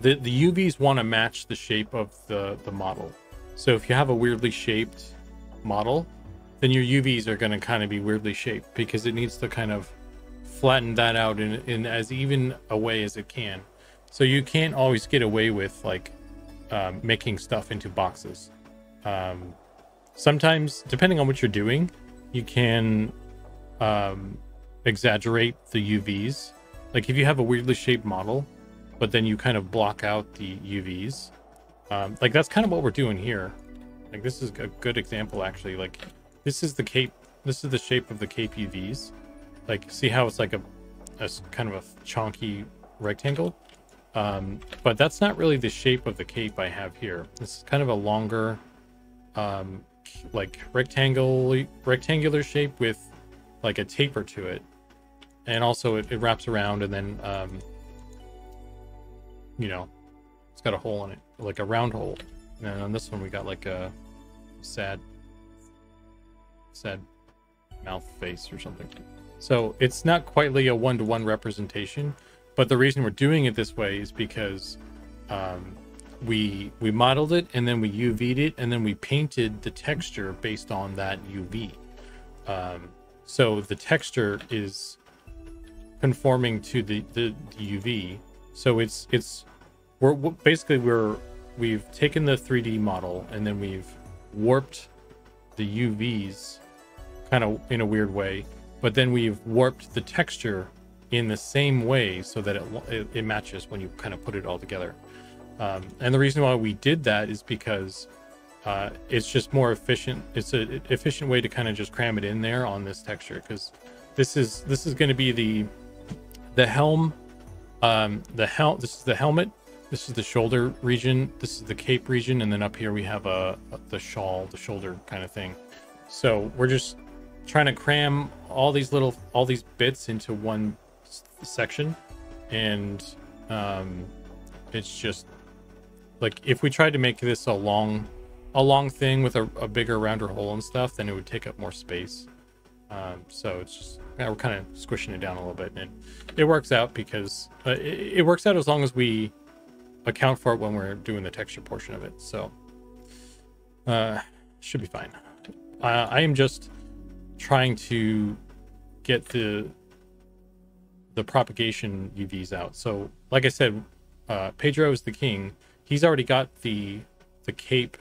UVs want to match the shape of the model. So if you have a weirdly shaped model, then your UVs are going to kind of be weirdly shaped because it needs to kind of flatten that out in as even a way as it can. So you can't always get away with like making stuff into boxes. Sometimes, depending on what you're doing, you can exaggerate the UVs. Like if you have a weirdly shaped model, but then you kind of block out the UVs. Like that's kind of what we're doing here. Like this is a good example, actually. Like this is the cape. This is the shape of the cape UVs. Like see how it's like a kind of a chunky rectangle. But that's not really the shape of the cape I have here. This is kind of a longer, like rectangular shape with like a taper to it, and also it wraps around, and then you know, it's got a hole in it, like a round hole. And on this one we got like a sad mouth face or something. So it's not quite like a one-to-one representation, but the reason we're doing it this way is because we modeled it, and then we UV'd it, and then we painted the texture based on that UV. So the texture is conforming to the UV. So we've taken the 3D model, and then we've warped the UVs kind of in a weird way, but then we've warped the texture in the same way so that it matches when you kind of put it all together. And the reason why we did that is because it's just more efficient. It's an efficient way to kind of just cram it in there on this texture, because this is going to be the helm. This is the helmet. This is the shoulder region. This is the cape region, and then up here we have the shawl, the shoulder kind of thing. So we're just trying to cram all these bits into one section, and it's just like if we tried to make this a long thing with a bigger, rounder hole and stuff, then it would take up more space. So it's just we're kind of squishing it down a little bit, and it works out because it works out as long as we account for it when we're doing the texture portion of it. So should be fine. I am just trying to get the propagation UVs out. So like I said, Pedro is the king. He's already got the cape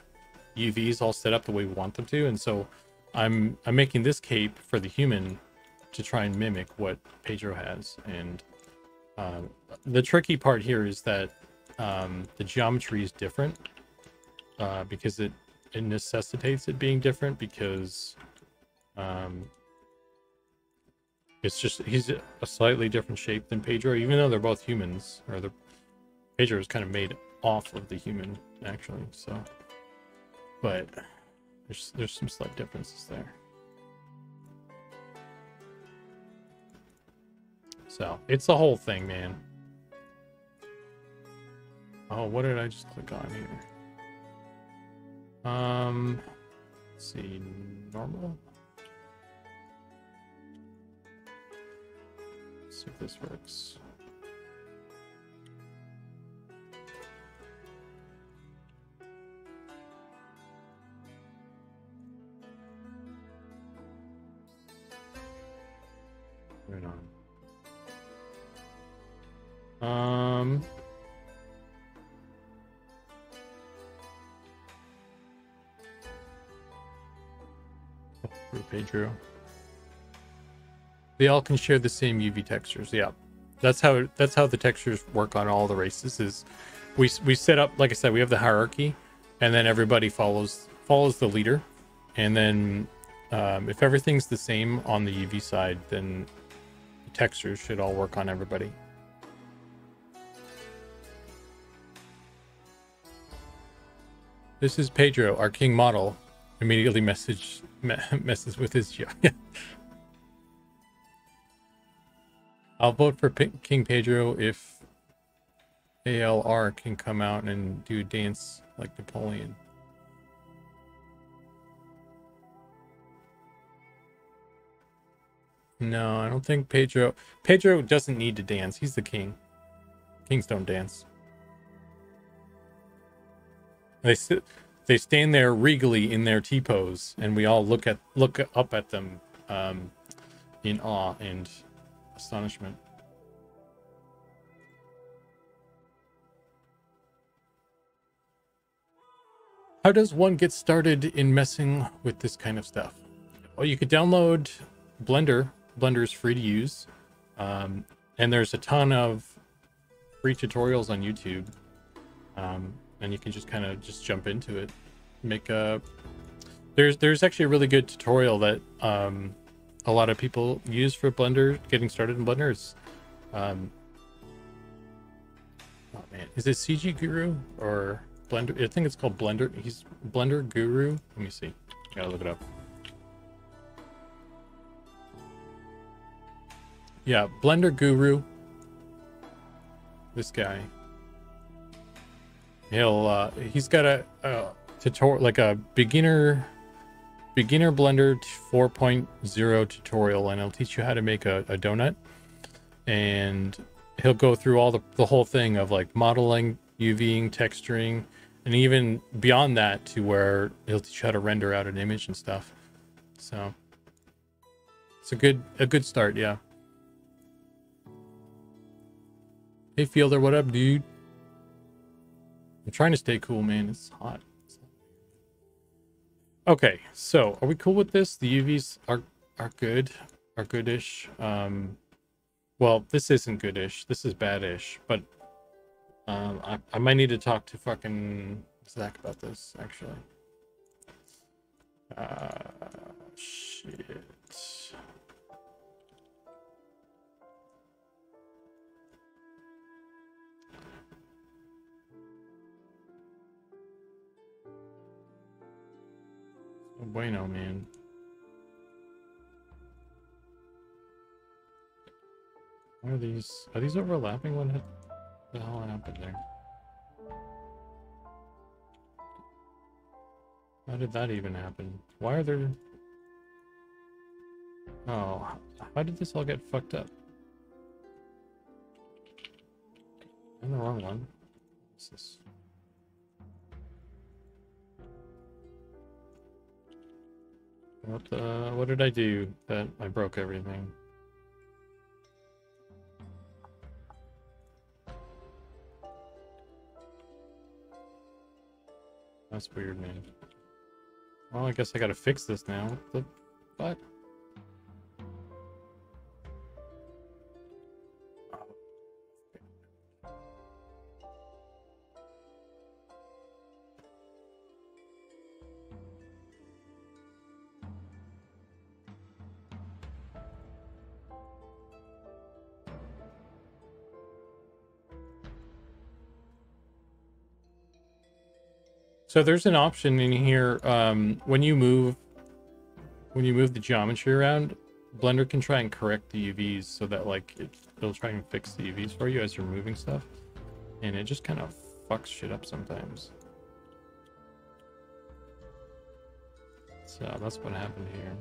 UVs all set up the way we want them to, and so I'm making this cape for the human to try and mimic what Pedro has. And the tricky part here is that the geometry is different because it necessitates it being different, because it's just he's a slightly different shape than Pedro, even though they're both humans. Or Pedro is kind of made off of the human, actually. So, but there's some slight differences there. So it's the whole thing, man. Oh, what did I just click on here? Let's see, normal. Let's see if this works. Right on. Pedro. They all can share the same UV textures. Yeah, that's how the textures work on all the races. Is we set up, like I said, we have the hierarchy, and then everybody follows follows the leader, and then if everything's the same on the UV side, then the textures should all work on everybody. This is Pedro, our king model. Immediately messes with his job. I'll vote for King Pedro if ALR can come out and do a dance like Napoleon. No, I don't think Pedro doesn't need to dance. He's the king. Kings don't dance. They stand there regally in their T-pose, and we all look up at them in awe and astonishment. How does one get started in messing with this kind of stuff? Well, you could download Blender. Blender is free to use, and there's a ton of free tutorials on YouTube, and you can just kind of jump into it. There's actually a really good tutorial that a lot of people use for Blender, getting started in Blender. It's oh man, is it CG Guru or Blender? I think it's called Blender. He's Blender Guru. Let me see. Gotta look it up. Yeah, Blender Guru. This guy. He's got a tutorial, like a beginner Blender 4.0 tutorial, and he'll teach you how to make a donut, and he'll go through all the whole thing of like modeling, UVing, texturing, and even beyond that to where he'll teach you how to render out an image and stuff. So it's a good start. Yeah. Hey Fielder, what up, dude? I'm trying to stay cool, man. It's hot. Okay, so are we cool with this? The UVs are goodish. Well, this isn't goodish. This is badish. But I might need to talk to fucking Zach about this, actually. Shit. Bueno, man. Are these overlapping? What the hell happened there? How did that even happen? Why are there... Oh, how did this all get fucked up? I'm the wrong one. What's this? What did I do that I broke everything? That's weird, man. Well, I guess I gotta fix this now. What the fuck? So there's an option in here, when you move the geometry around, Blender can try and correct the UVs so that like it'll try and fix the UVs for you as you're moving stuff, and it just kind of fucks shit up sometimes. So that's what happened here.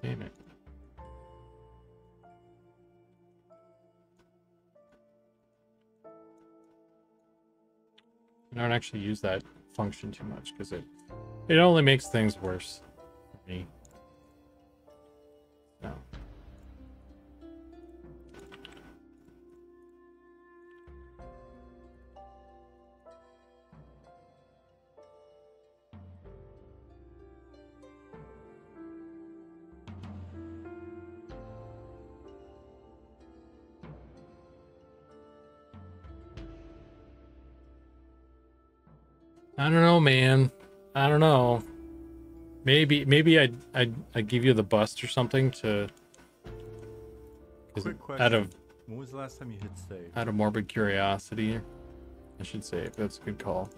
Damn it. I don't actually use that function too much because it only makes things worse for me. No. I don't know, man. I don't know. Maybe I'd give you the bust or something to. Quick question. Out of When was the last time you hit save? out of morbid curiosity, I should say that's a good call.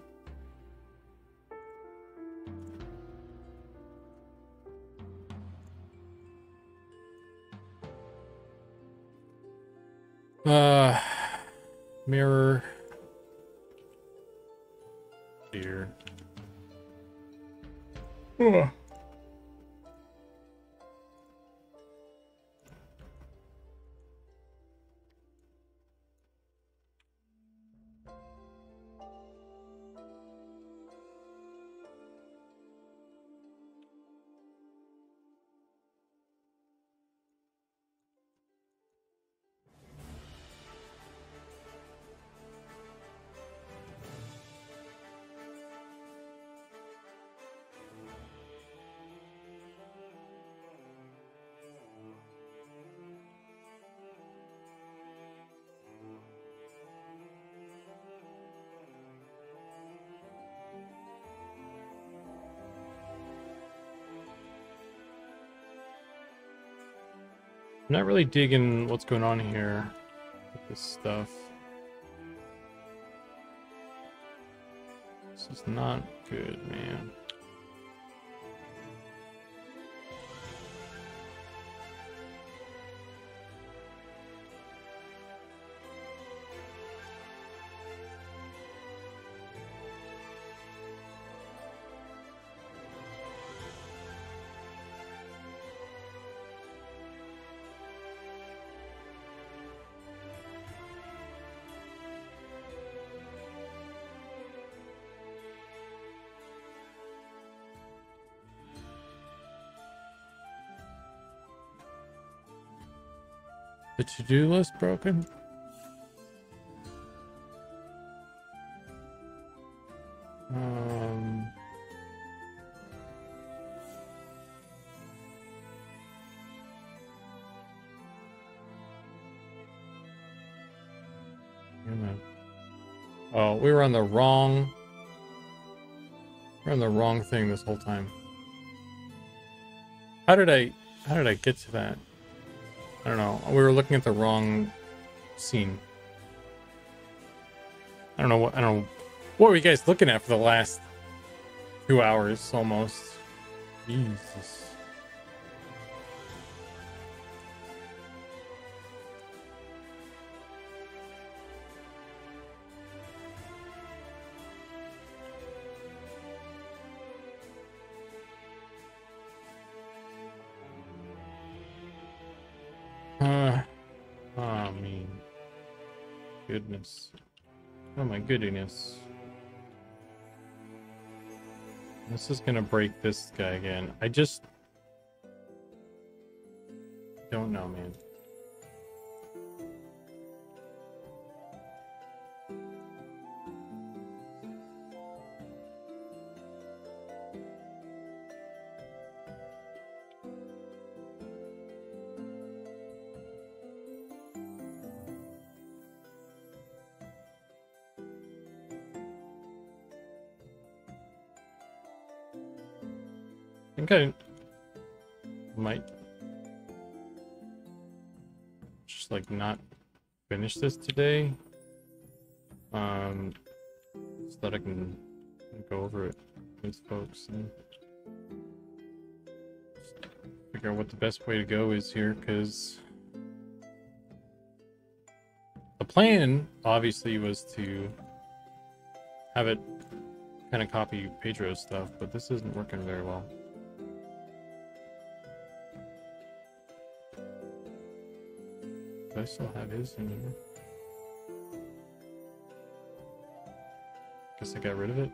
Mirror. Dear. Ugh. I'm not really digging what's going on here with this stuff. This is not good, man. The to-do list broken? Oh, we're on the wrong thing this whole time. How did I get to that? I don't know. We were looking at the wrong scene. I don't know what were you guys looking at for the last 2 hours almost? Jesus. Oh, mean. Goodness. Oh my goodness. This is gonna break this guy again. I just don't know, man. I think I might just like not finish this today, so that I can go over it with folks and figure out what the best way to go is here, because the plan obviously was to have it kind of copy Pedro's stuff, but this isn't working very well. Do I still have his in here? Guess I got rid of it.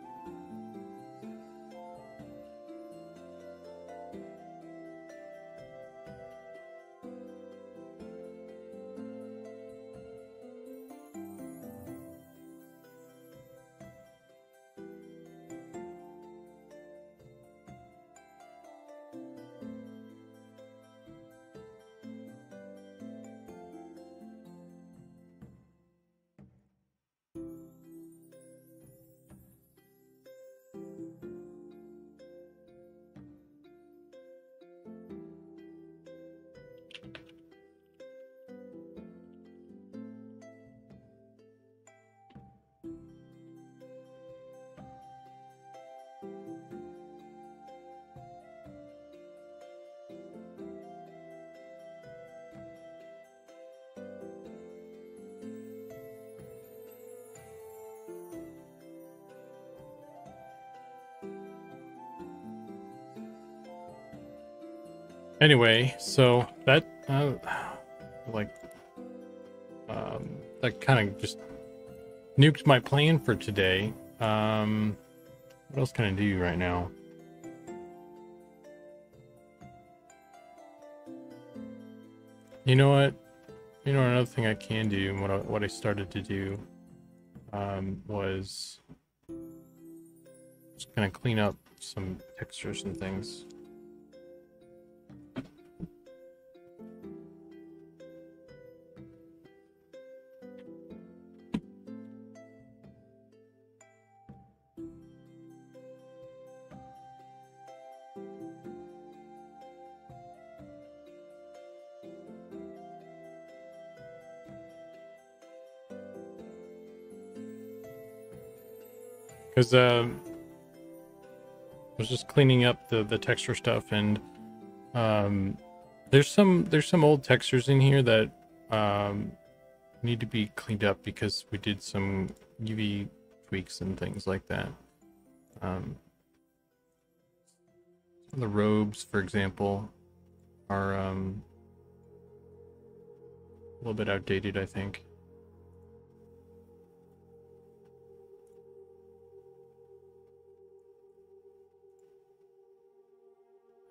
Anyway, so that that kind of just nuked my plan for today. What else can I do right now? You know what? You know, another thing I can do, and what I started to do, was just kind of clean up some textures and things. Because I was just cleaning up the texture stuff, and there's some old textures in here that need to be cleaned up because we did some UV tweaks and things like that. The robes, for example, are a little bit outdated, I think.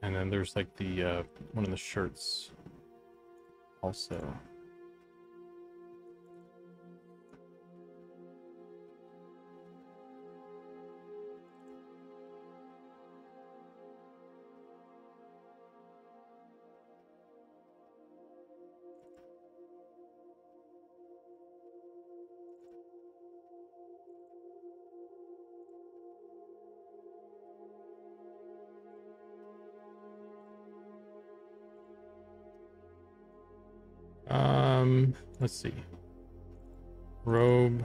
And then there's like the one of the shirts also. Let's see. Robe.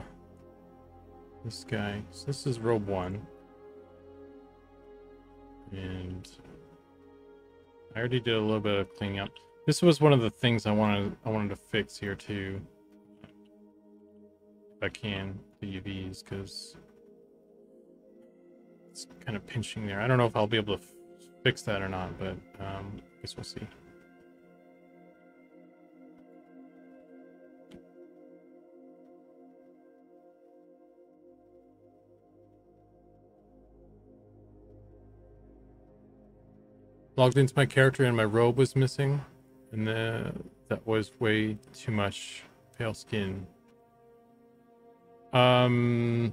This guy. So this is robe 1. And I already did a little bit of cleaning up. This was one of the things I wanted to fix here too. If I can, the UVs, because it's kind of pinching there. I don't know if I'll be able to fix that or not, but I guess we'll see. Logged into my character and my robe was missing, and that was way too much pale skin. It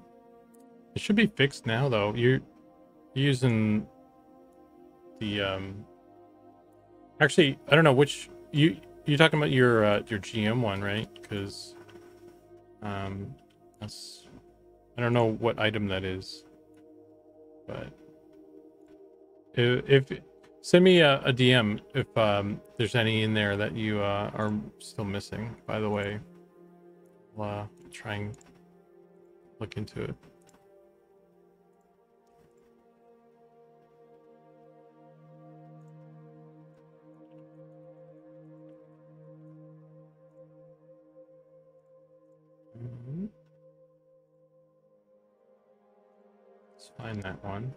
should be fixed now though. You're using the actually, I don't know which you're talking about your GM one, right? Because that's, I don't know what item that is, but if send me a DM if there's any in there that you are still missing, by the way. I'll try and look into it. Let's find that one.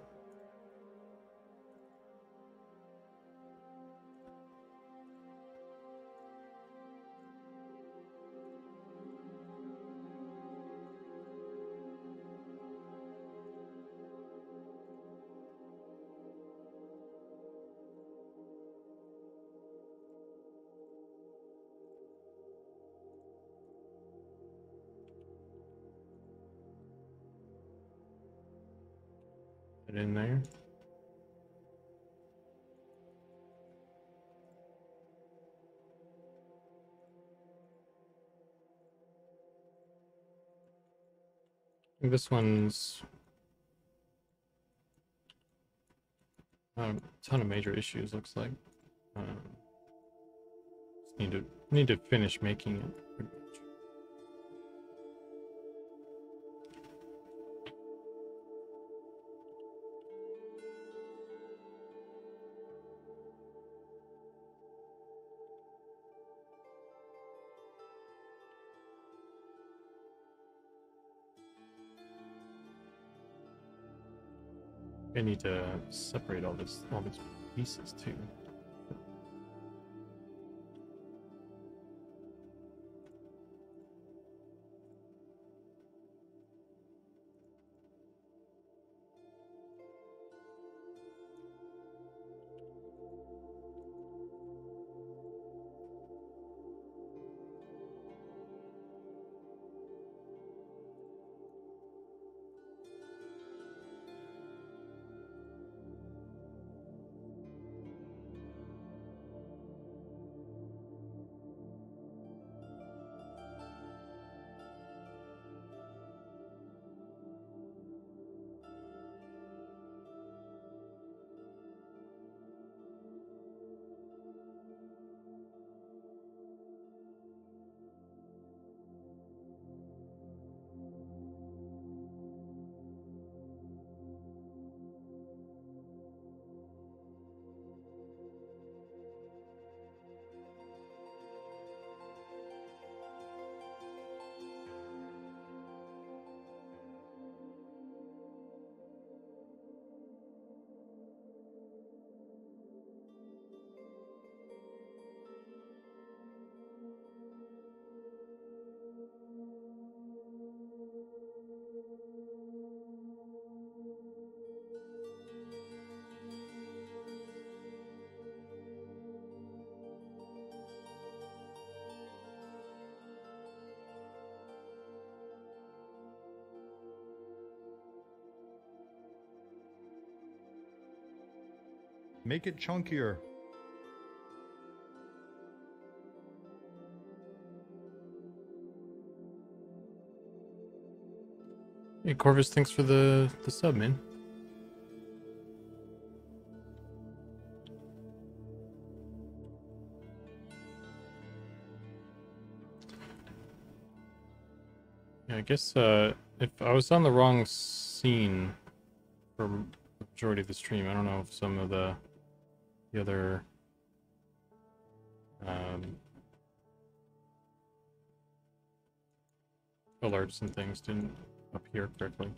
In there. I think this one's a ton of major issues, looks like. Just need to finish making it. Pretty much. I need to separate all these pieces too. Make it chunkier. Hey, Corvus, thanks for the sub, man. Yeah, I guess if I was on the wrong scene for the majority of the stream, I don't know if some of the other alerts and things didn't appear correctly.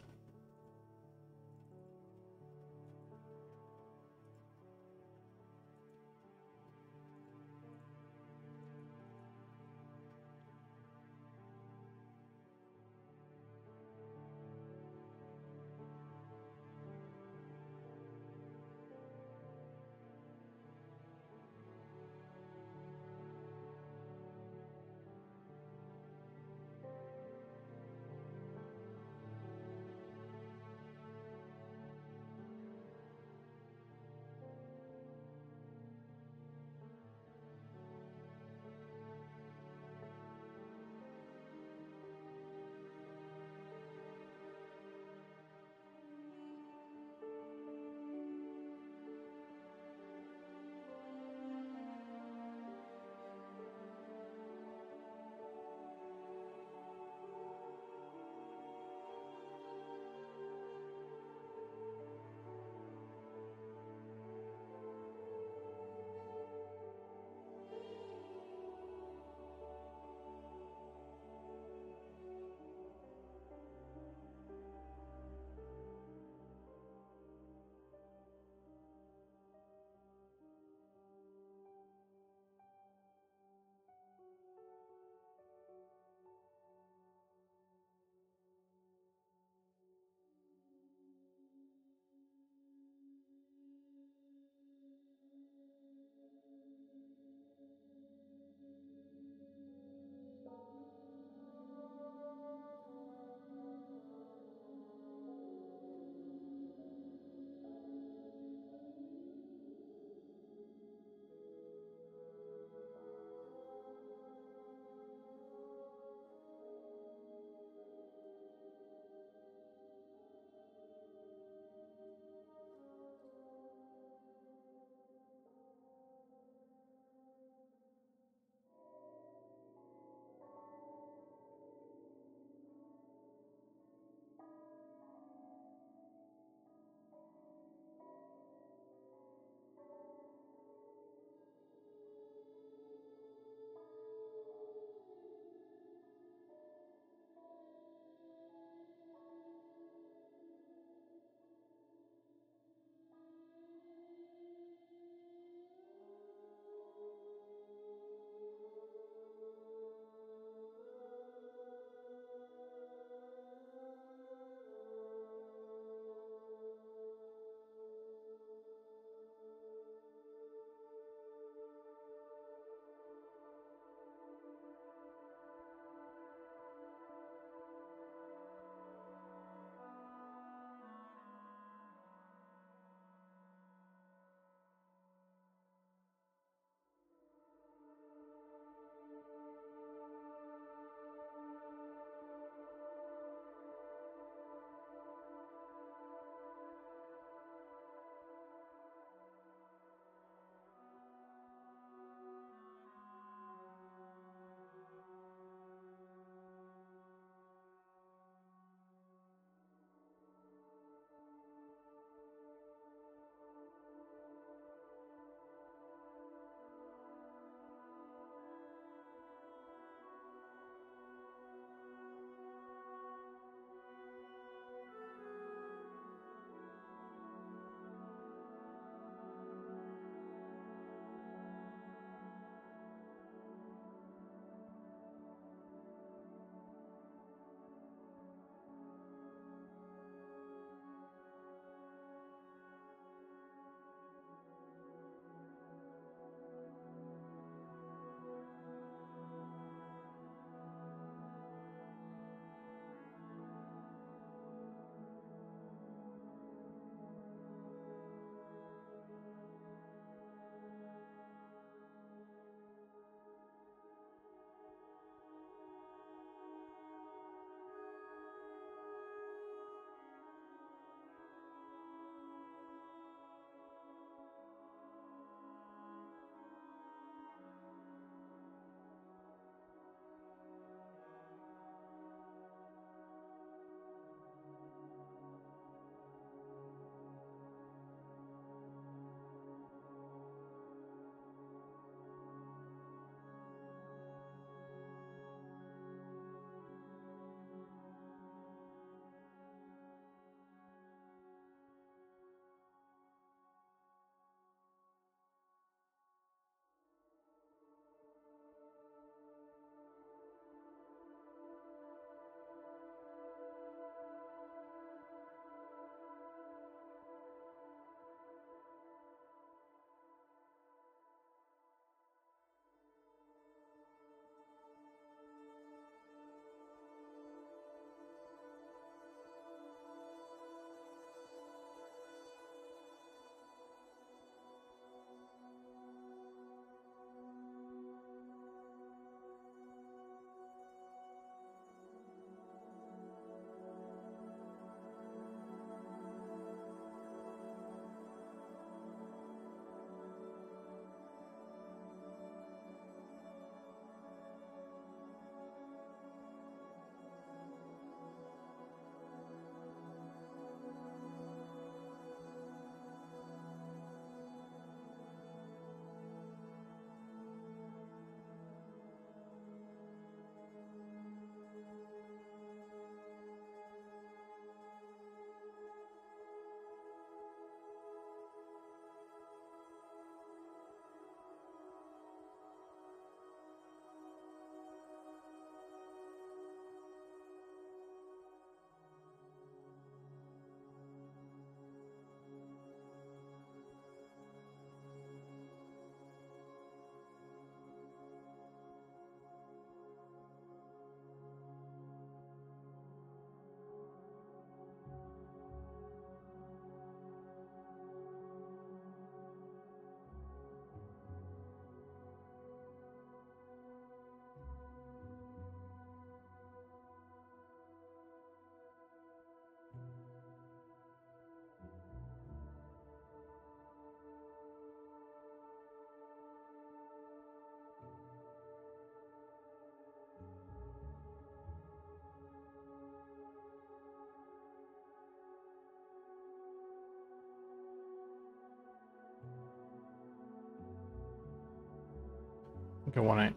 think I want to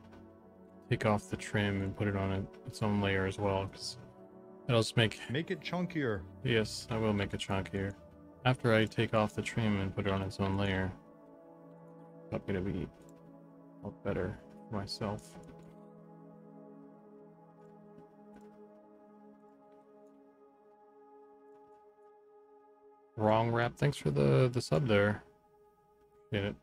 take off the trim and put it on its own layer as well, because it'll just make it chunkier. Yes, I will make it chunkier. After I take off the trim and put it on its own layer, it's going to be a lot better for myself. Wrong wrap. Thanks for the sub there. Get it.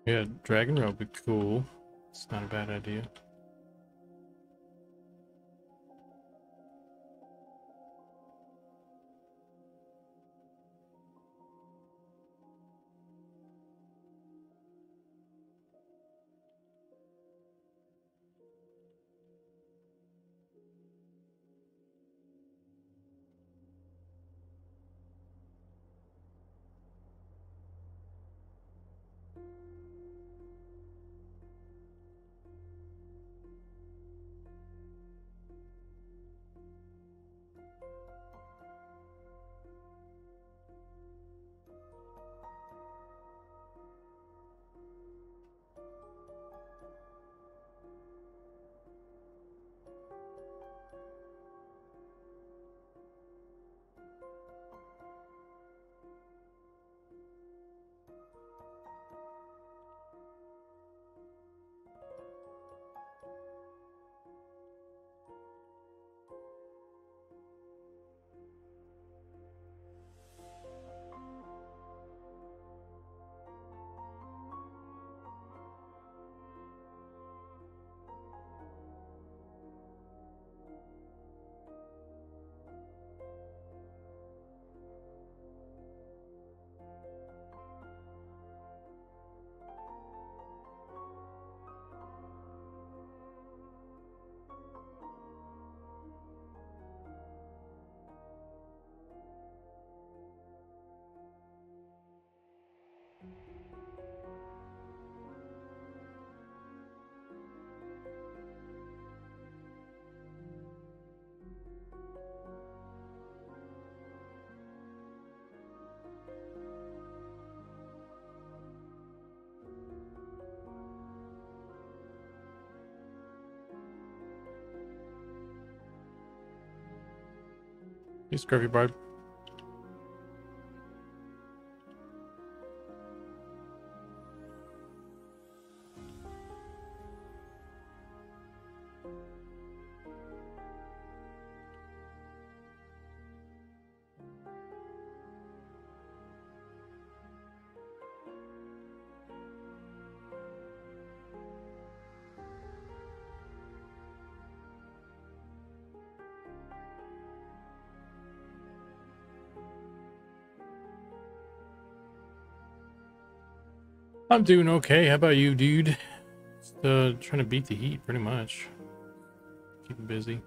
Yeah, dragon robe would be cool. It's not a bad idea. Hey, Scruffy Bard. I'm doing okay. How about you, dude? Just trying to beat the heat, pretty much. Keep busy,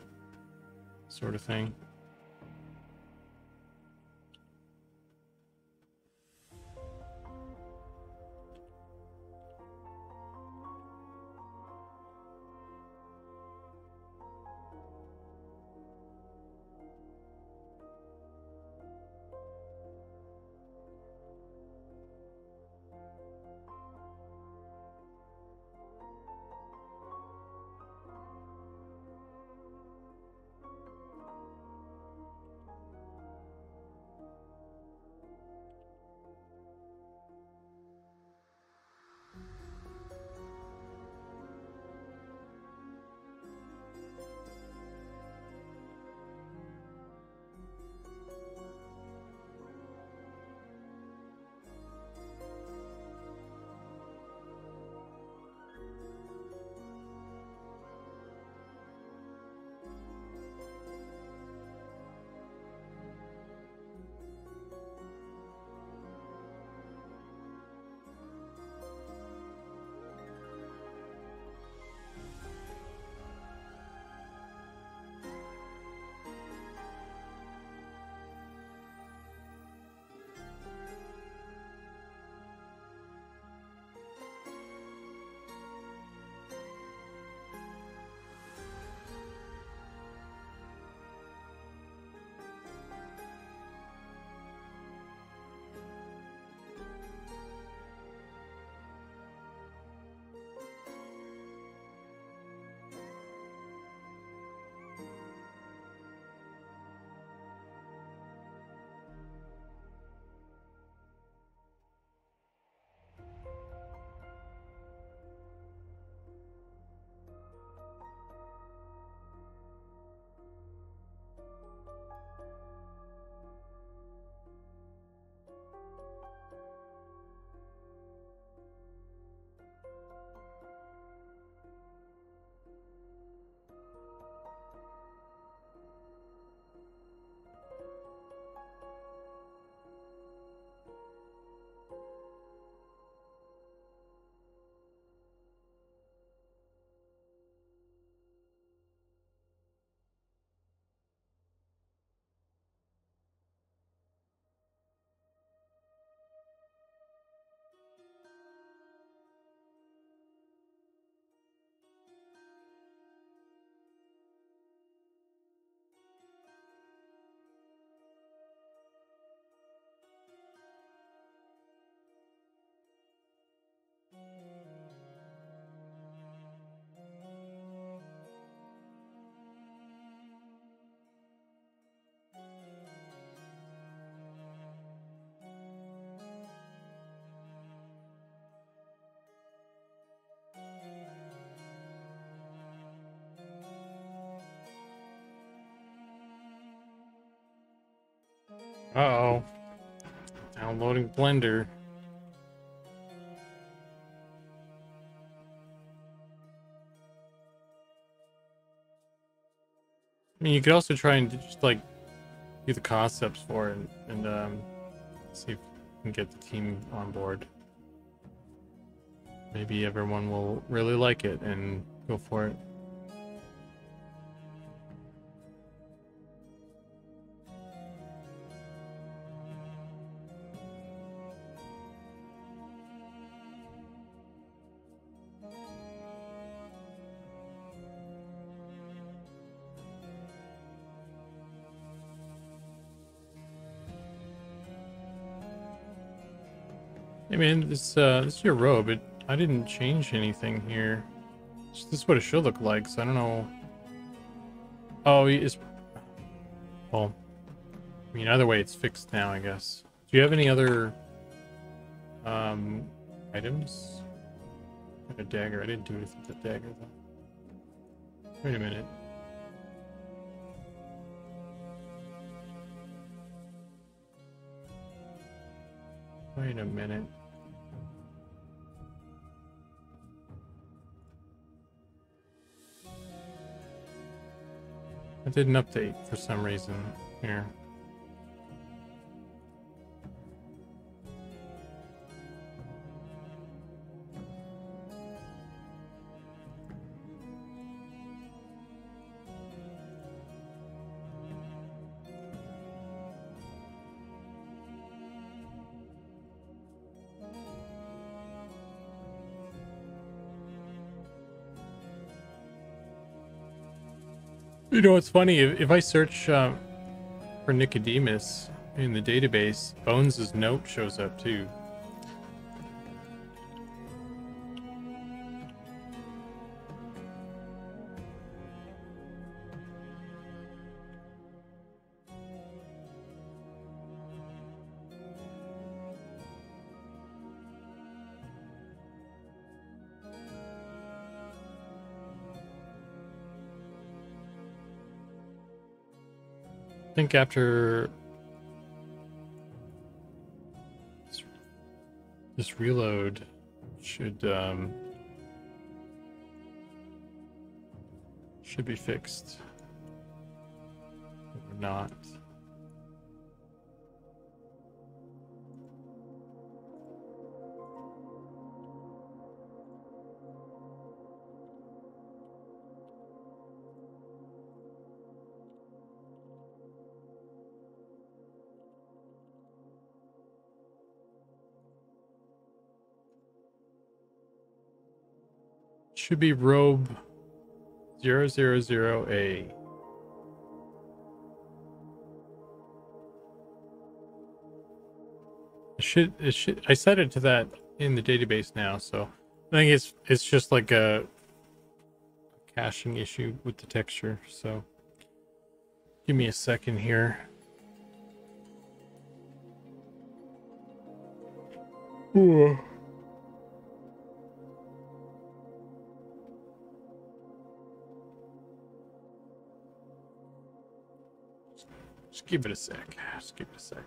sort of thing. Uh-oh. Downloading Blender. I mean, you could also try and just like do the concepts for it and see if you can get the team on board. Maybe everyone will really like it and go for it. Hey man, this is your robe. I didn't change anything here. This is what it should look like, so I don't know. Oh, it's... Well, I mean, either way, it's fixed now, I guess. Do you have any other items? Like a dagger. I didn't do anything with the dagger, though. Wait a minute. Wait a minute. I did an update for some reason here. You know, it's funny, if I search for Nicodemus in the database, Bones' note shows up too. I think after this reload should be fixed or not. Should be robe 000A. It should I set it to that in the database now, so I think it's just like a caching issue with the texture, so give me a second here. Ooh. Just give it a sec. Just give it a sec.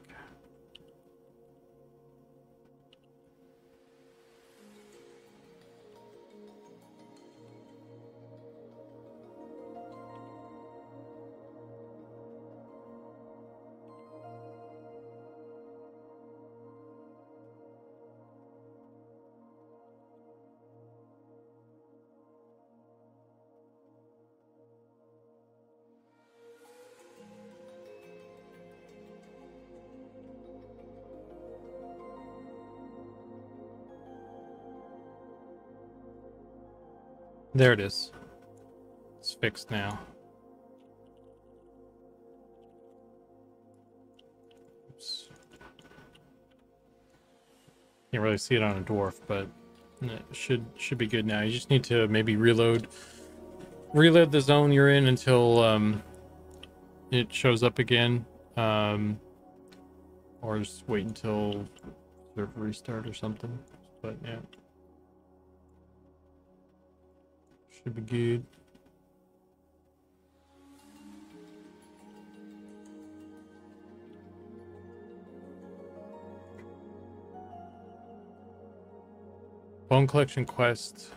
There it is. It's fixed now. Oops. Can't really see it on a dwarf, but it should be good now. You just need to maybe reload the zone you're in until it shows up again, or just wait until server restart or something. But yeah. Should be good. Bone collection quest.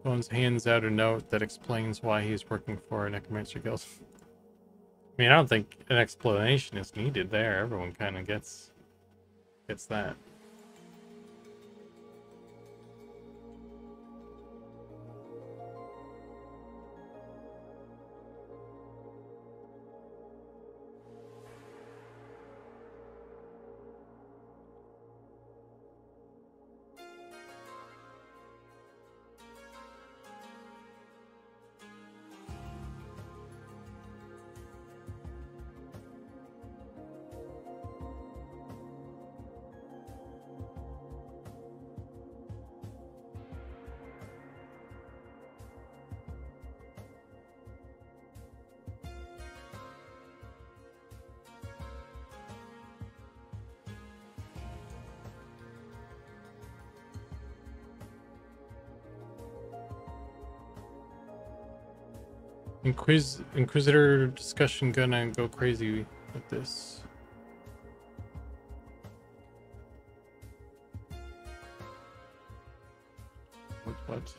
Bones hands out a note that explains why he's working for a necromancer guild. I mean, I don't think an explanation is needed there. Everyone kind of gets that. Inquisitor discussion gonna go crazy with this. With what?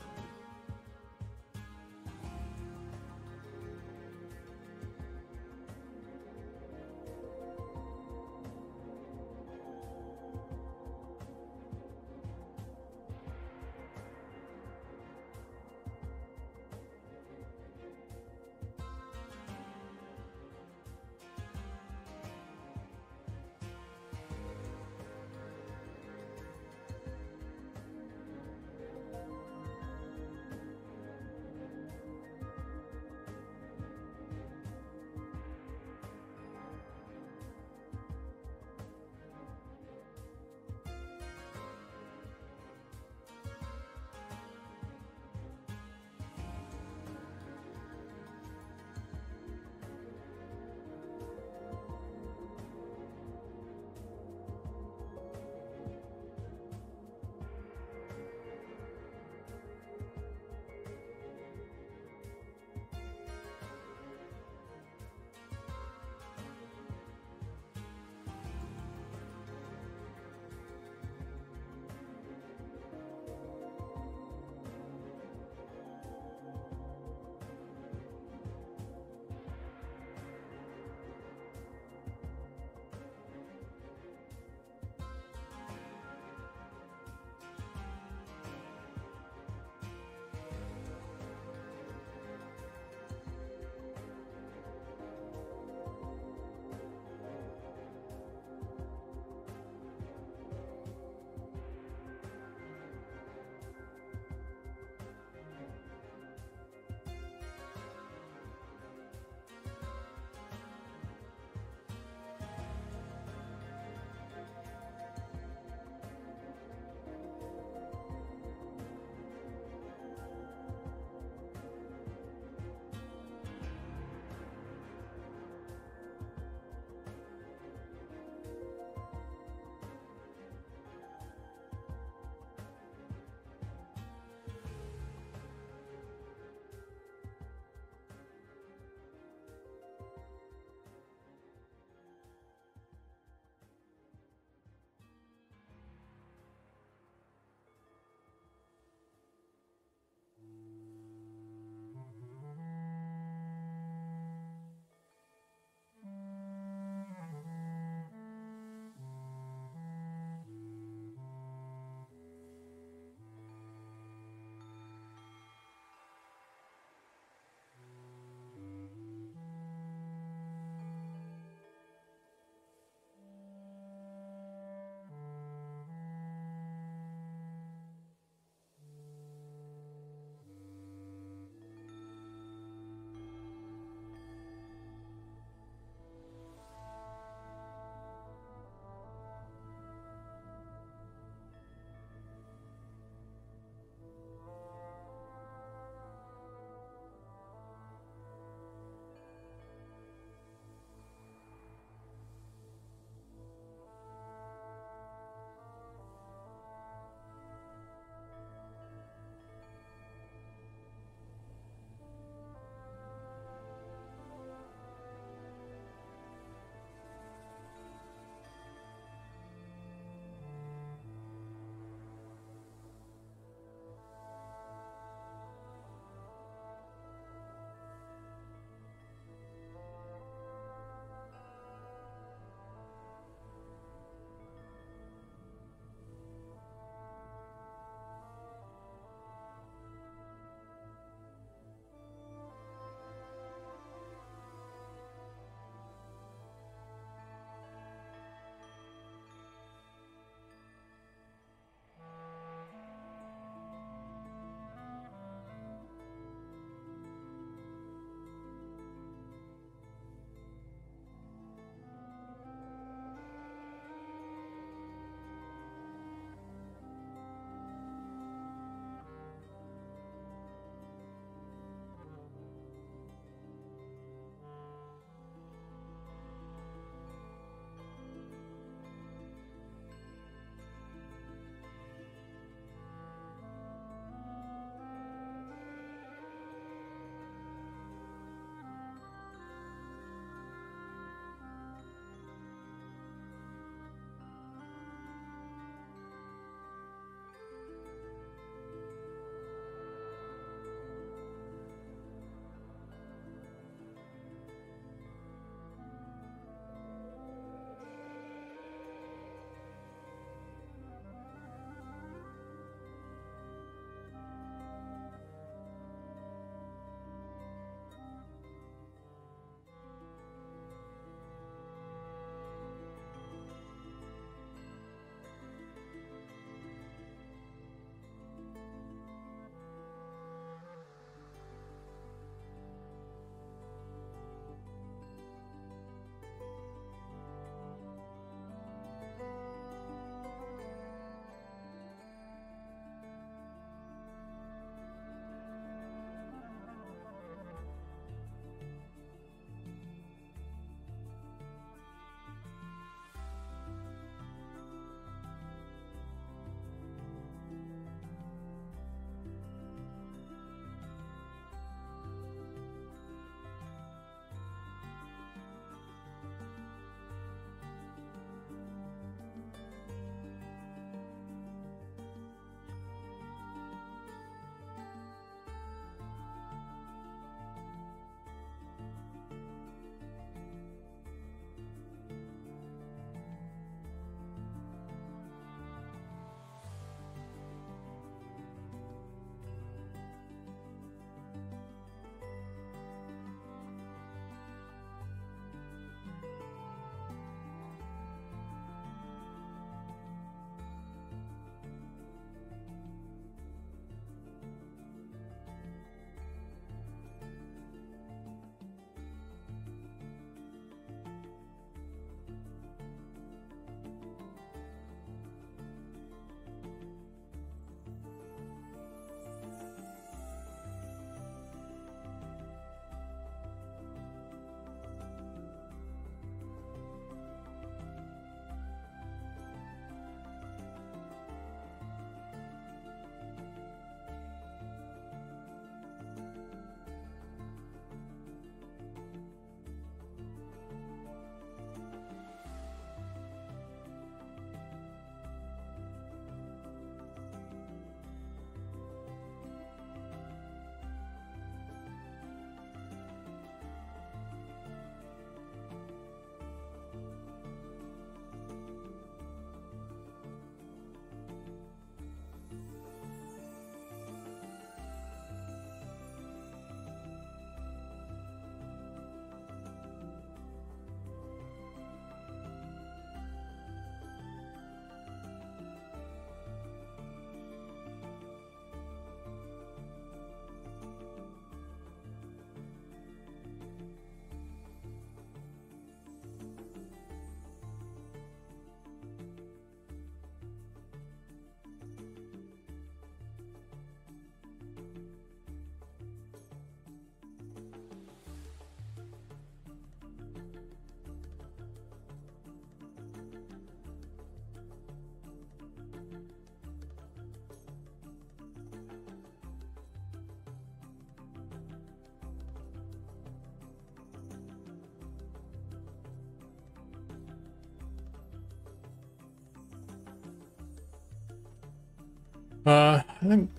I think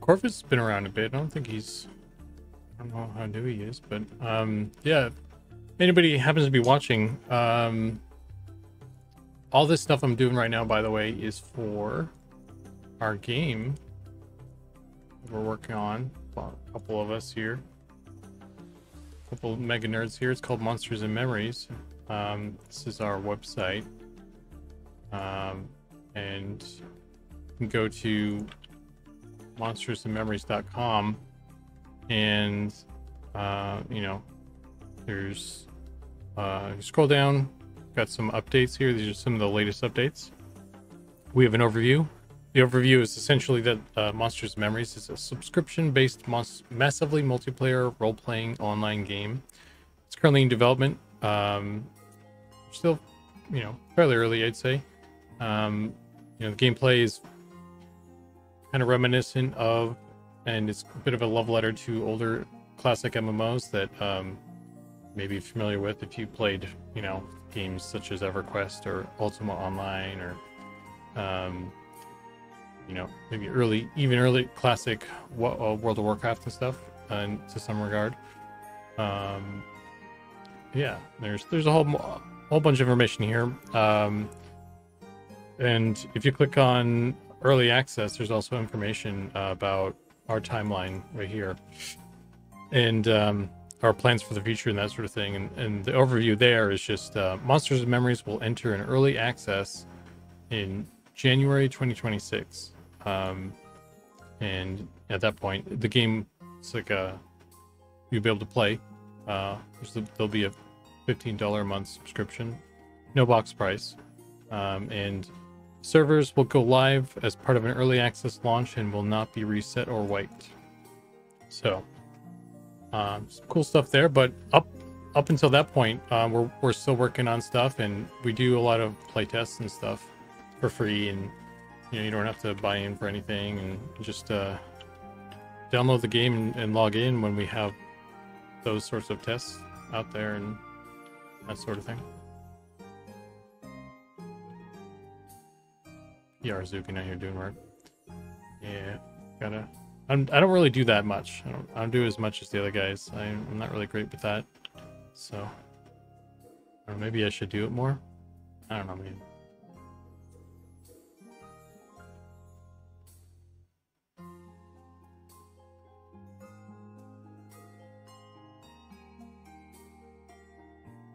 Corvus has been around a bit. I don't think he's. I don't know how new he is, but yeah. If anybody happens to be watching, all this stuff I'm doing right now, by the way, is for our game we're working on. Well, a couple of us here, a couple of mega nerds here. It's called Monsters and Memories. This is our website, and you can go to monstersandmemories.com, and you know, there's you scroll down, got some updates here. These are some of the latest updates. We have an overview. The overview is essentially that Monsters and Memories is a subscription-based, massively multiplayer role-playing online game. It's currently in development. Still, you know, fairly early, I'd say. You know, the gameplay is kind of reminiscent of, and it's a bit of a love letter to older classic MMOs that maybe you're familiar with if you played, you know, games such as EverQuest or Ultima Online, or you know, maybe even early classic World of Warcraft and stuff, to some regard. Yeah, there's a whole bunch of information here, and if you click on early access, there's also information about our timeline right here, and our plans for the future and that sort of thing. And the overview there is just Monsters and Memories will enter in early access in January 2026. And at that point, the game, it's like you'll be able to play. There'll be a $15 a month subscription, no box price, and servers will go live as part of an early access launch and will not be reset or wiped. So, some cool stuff there. But up until that point, we're still working on stuff, and we do a lot of playtests and stuff for free, and you know, you don't have to buy in for anything, and just download the game and log in when we have those sorts of tests out there and that sort of thing. Yeah, Zukan out here doing work. Yeah, I don't really do that much. I don't do as much as the other guys. I'm not really great with that. So, or maybe I should do it more. I don't know, man.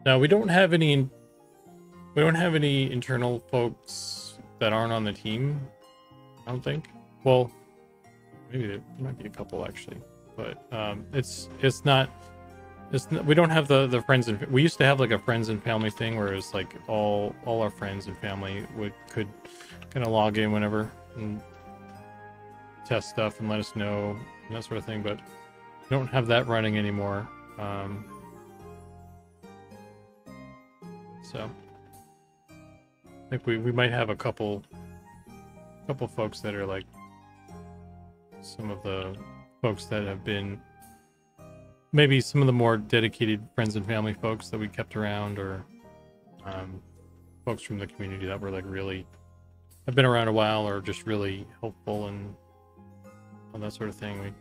Now we don't have any internal folks that aren't on the team, I don't think. Well, maybe there might be a couple actually, but it's not we don't have the friends, and we used to have like a friends and family thing where it's like all our friends and family could kind of log in whenever and test stuff and let us know and that sort of thing, but we don't have that running anymore. So I think we might have a couple folks that are like some of the folks that have been maybe some of the more dedicated friends and family folks that we kept around, or folks from the community that were like really have been around a while or just really helpful and all that sort of thing. We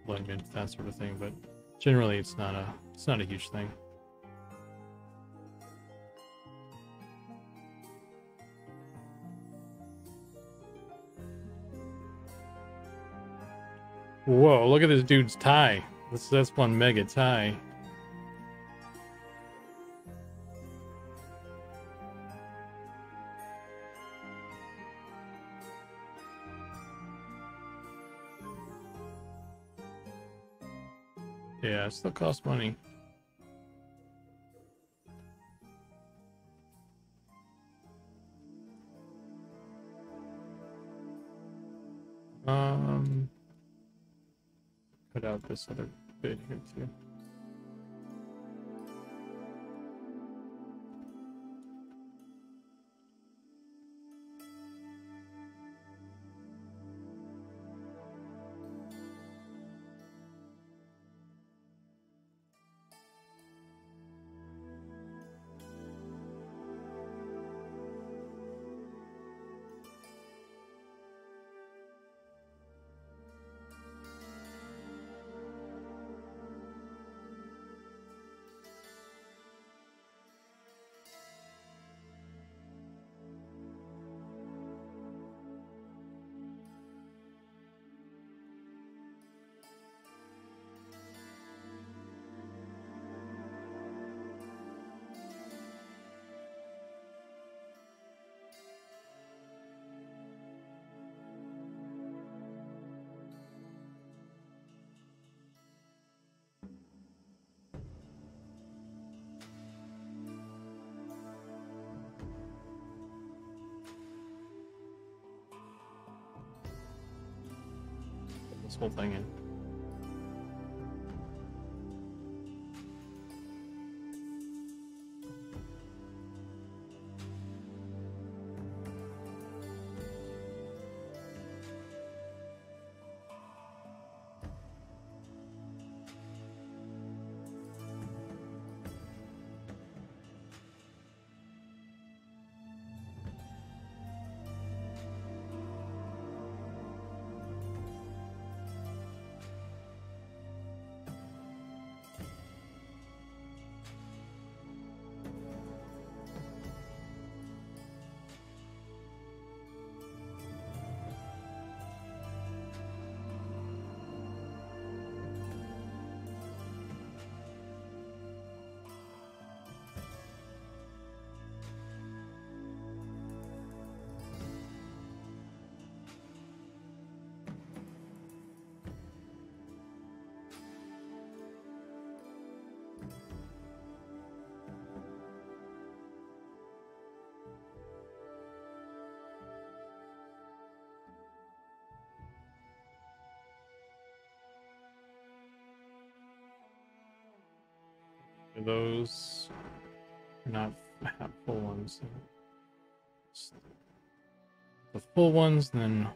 let them into that sort of thing, but generally it's not a huge thing. Whoa, look at this dude's tie. That's one mega tie. Yeah, it still costs money. Cut out this other bit here too. this whole thing in. Those are not full ones. The full ones, then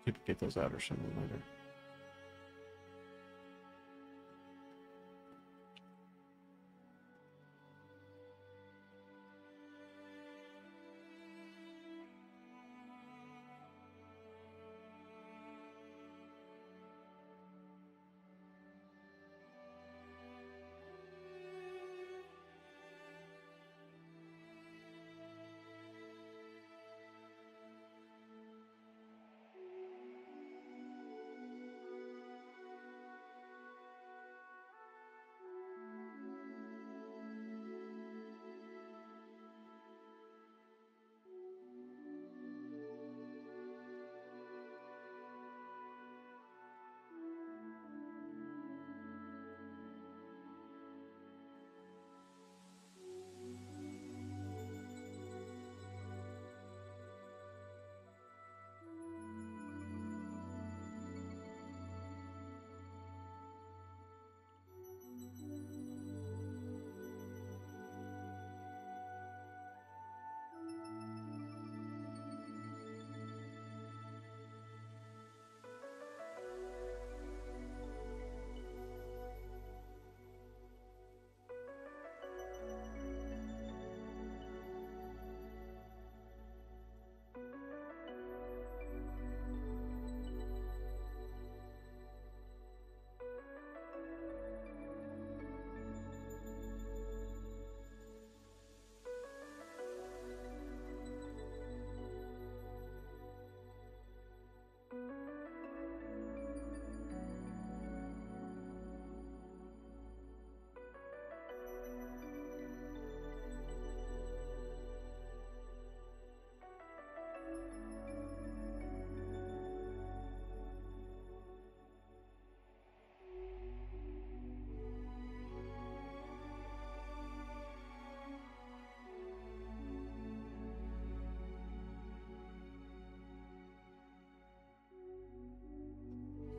duplicate those out or something later.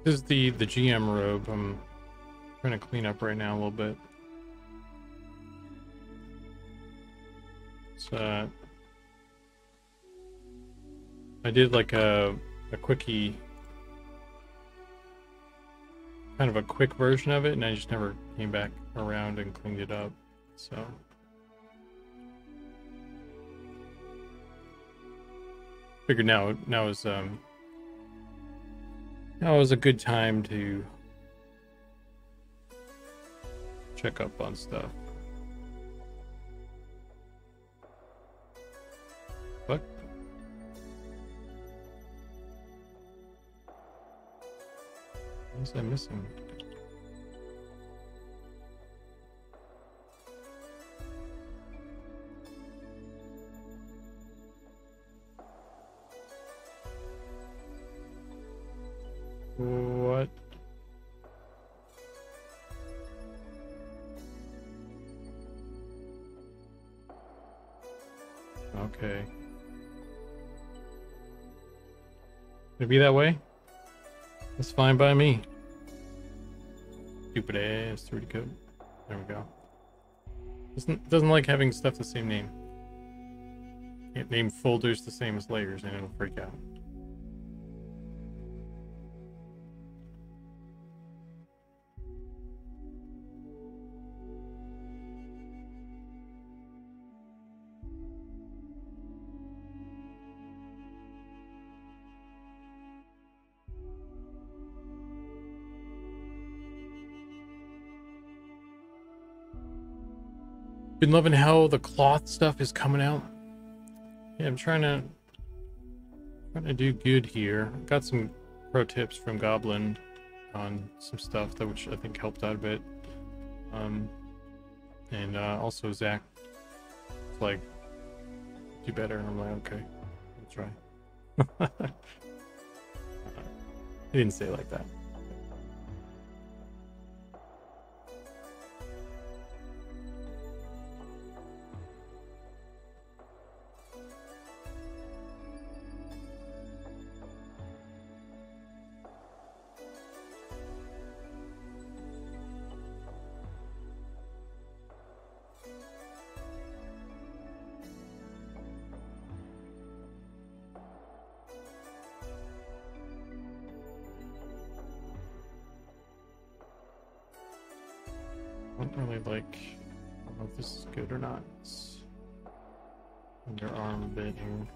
This is the GM robe. I'm trying to clean up right now a little bit. So I did like a quickie, kind of a quick version of it, and I just never came back around and cleaned it up. So figured now is a good time to check up on stuff. What? What was I missing? What? Okay. It'd be that way? That's fine by me. Stupid ass 3D code. There we go. Doesn't like having stuff the same name. Can't name folders the same as layers and it'll freak out. Been loving how the cloth stuff is coming out. Yeah, I'm trying to do good here. Got some pro tips from Goblin on some stuff that which I think helped out a bit. And also Zach was like, do better. And I'm like, okay, I'll try. He didn't say it like that. I don't really like, I don't know if this is good or not. It's underarm bedding.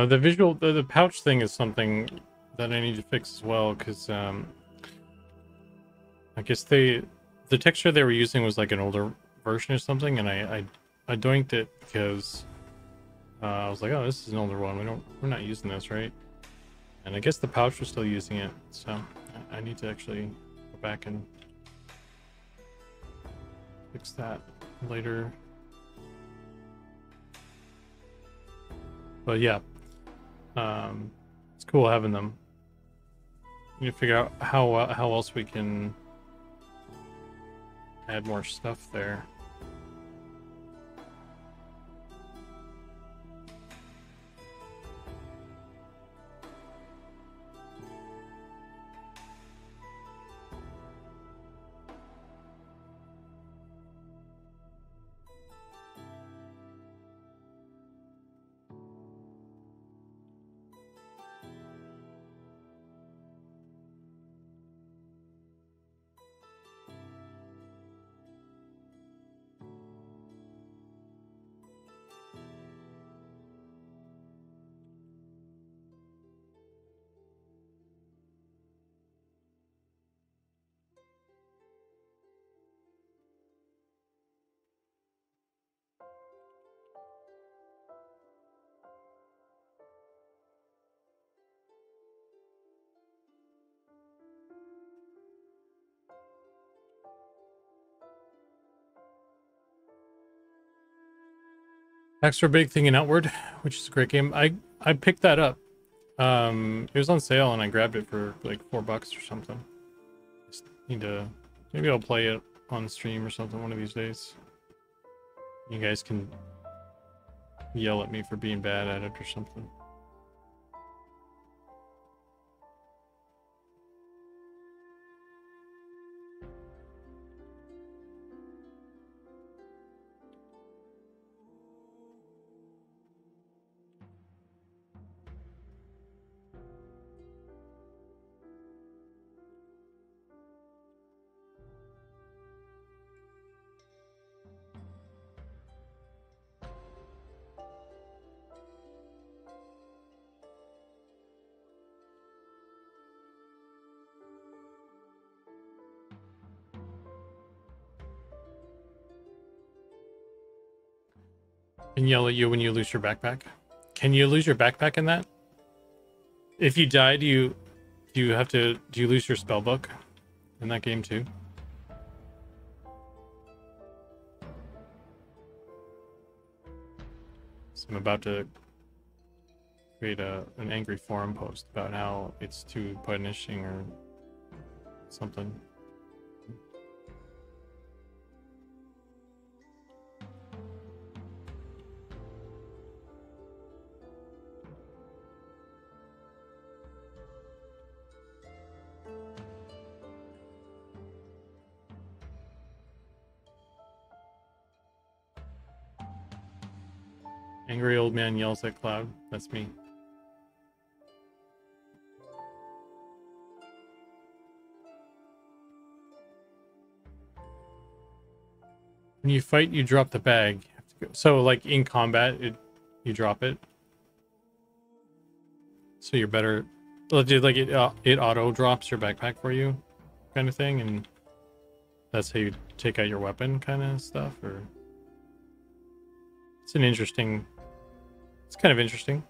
The pouch thing is something that I need to fix as well, because I guess the texture they were using was like an older version or something, and I doinked it because I was like, oh, this is an older one. We're not using this, right? And I guess the pouch was still using it, so I need to actually go back and fix that later. But yeah, it's cool having them. We need to figure out how else we can add more stuff there. Extra Big Thing in Outward, which is a great game. I picked that up. It was on sale and I grabbed it for like $4 or something. Just need to, maybe I'll play it on stream or something one of these days. You guys can yell at me for being bad at it or something. Can yell at you when you lose your backpack. Can you lose your backpack in that? If you die, do you lose your spell book in that game too? So I'm about to create an angry forum post about how it's too punishing or something. Angry old man yells at cloud. That's me. When you fight, you drop the bag. So, like in combat, you drop it. So you're better. Like it auto drops your backpack for you, kind of thing, and that's how you take out your weapon, kind of stuff. Or it's an interesting. It's kind of interesting.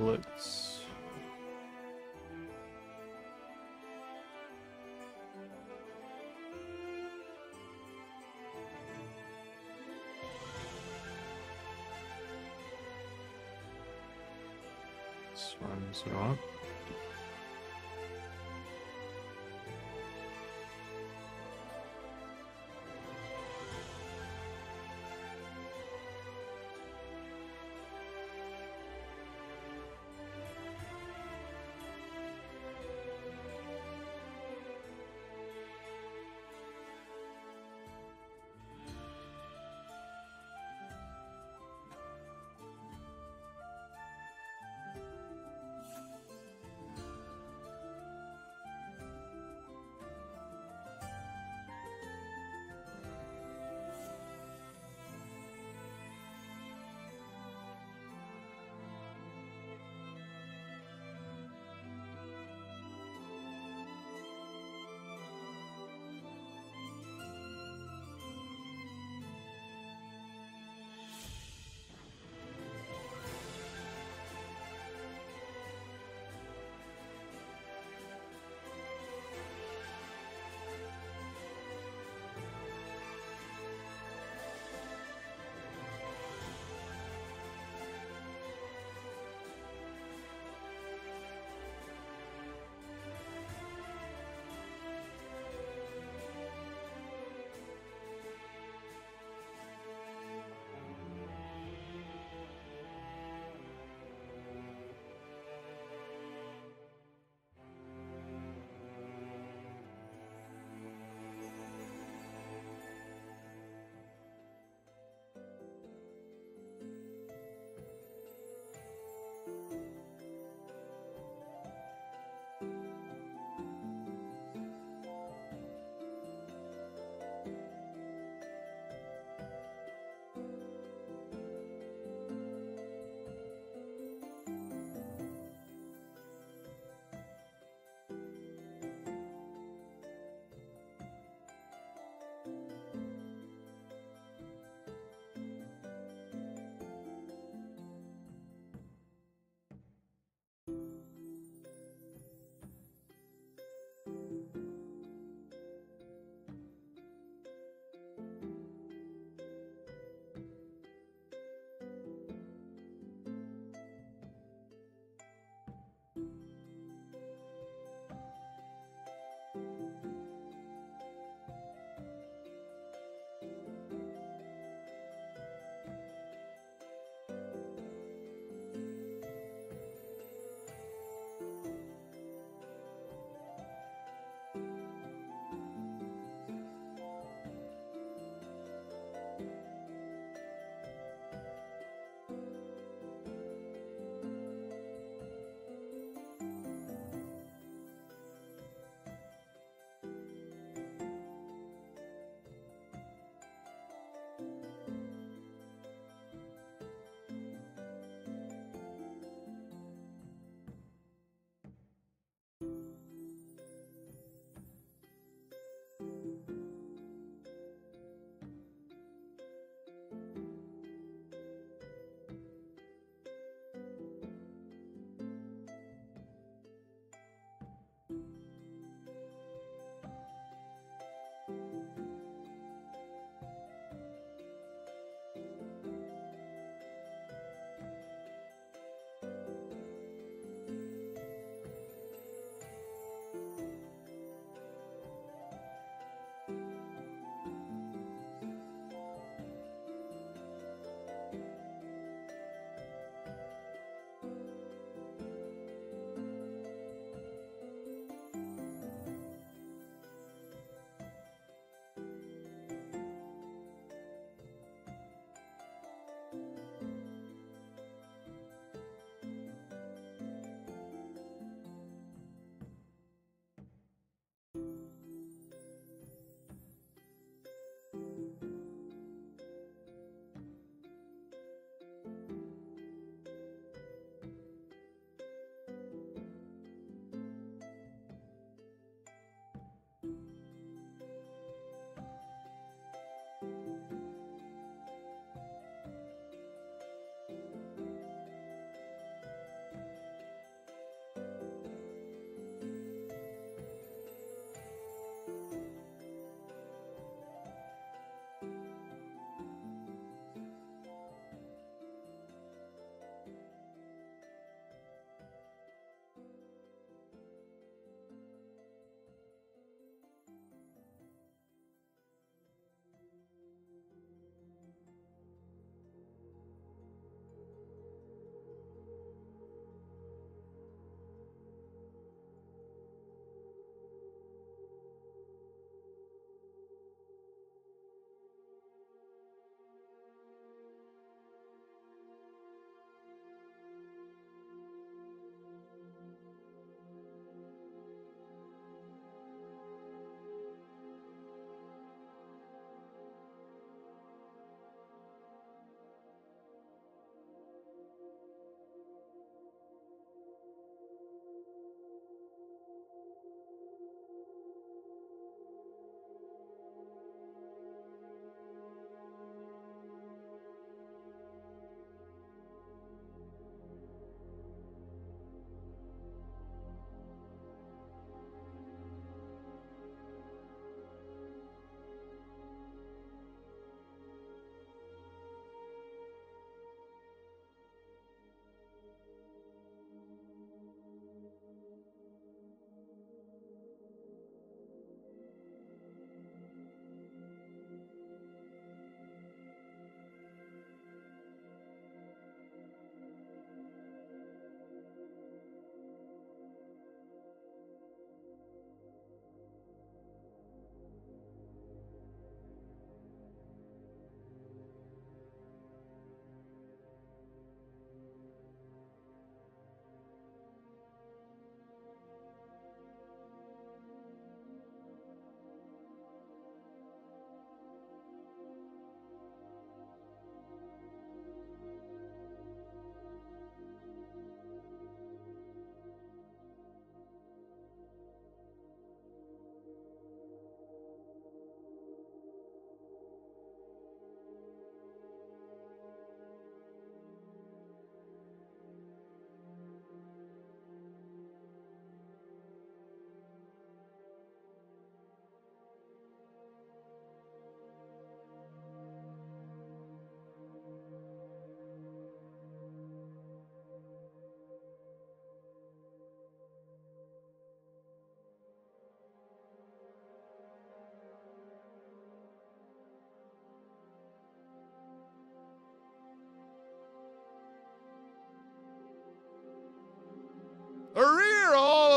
Blitz. Runs it on.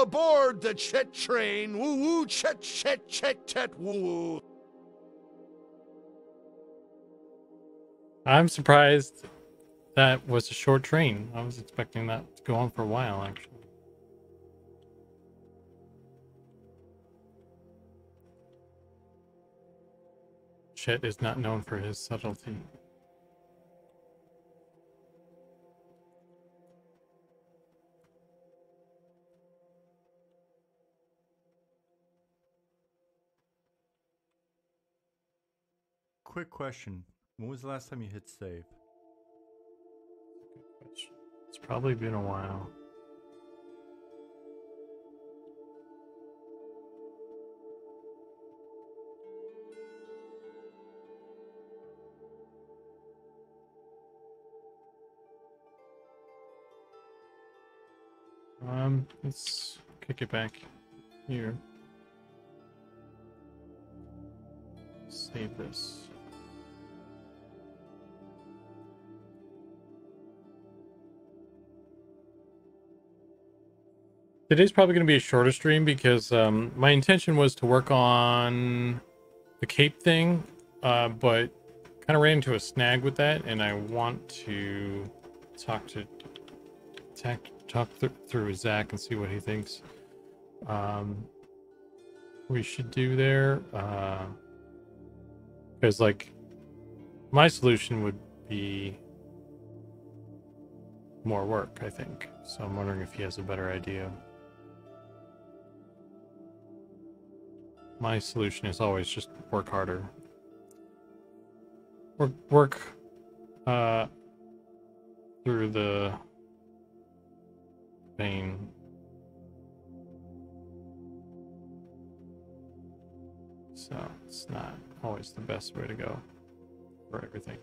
aboard the Chet train. Woo woo, Chet, Chet, Chet, Chet, woo woo. I'm surprised that was a short train. I was expecting that to go on for a while, actually. Chet is not known for his subtlety. Quick question. When was the last time you hit save? Good question. It's probably been a while. Let's kick it back here. Save this. Today's probably going to be a shorter stream because my intention was to work on the cape thing, but kind of ran into a snag with that, and I want to talk through with Zach and see what he thinks we should do there. Because like my solution would be more work, I think. So I'm wondering if he has a better idea. My solution is always just work harder. Work through the pain. So it's not always the best way to go for everything.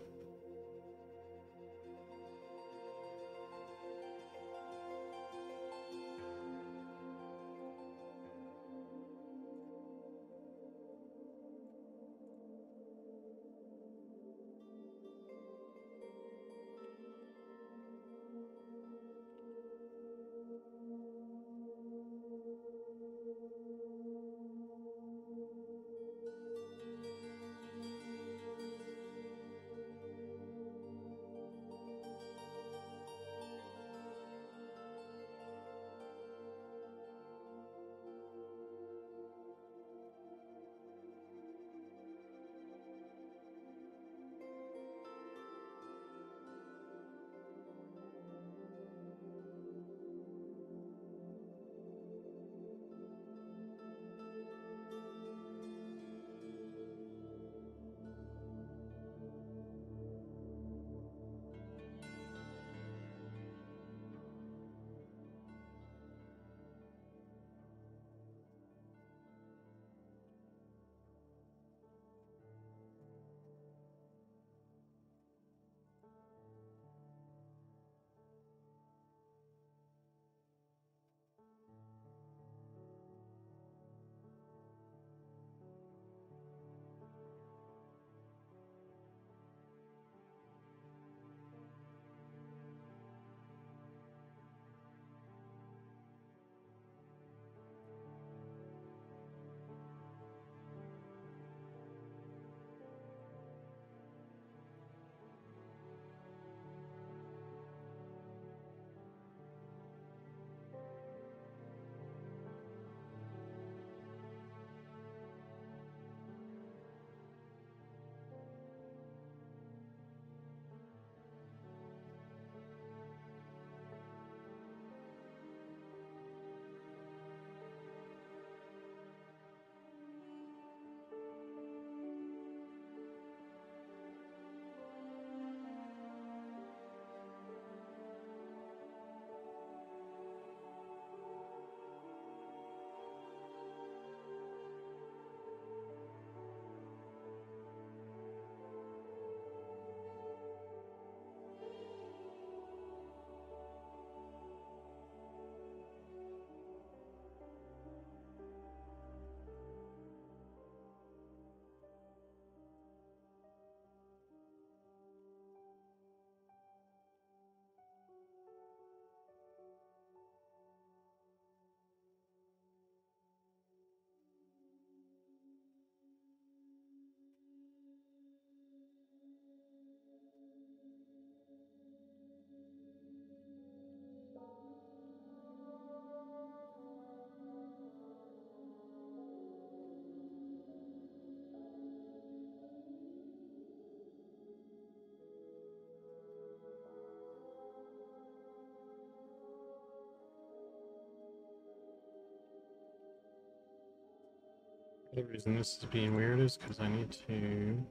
The reason this is being weird is because I need to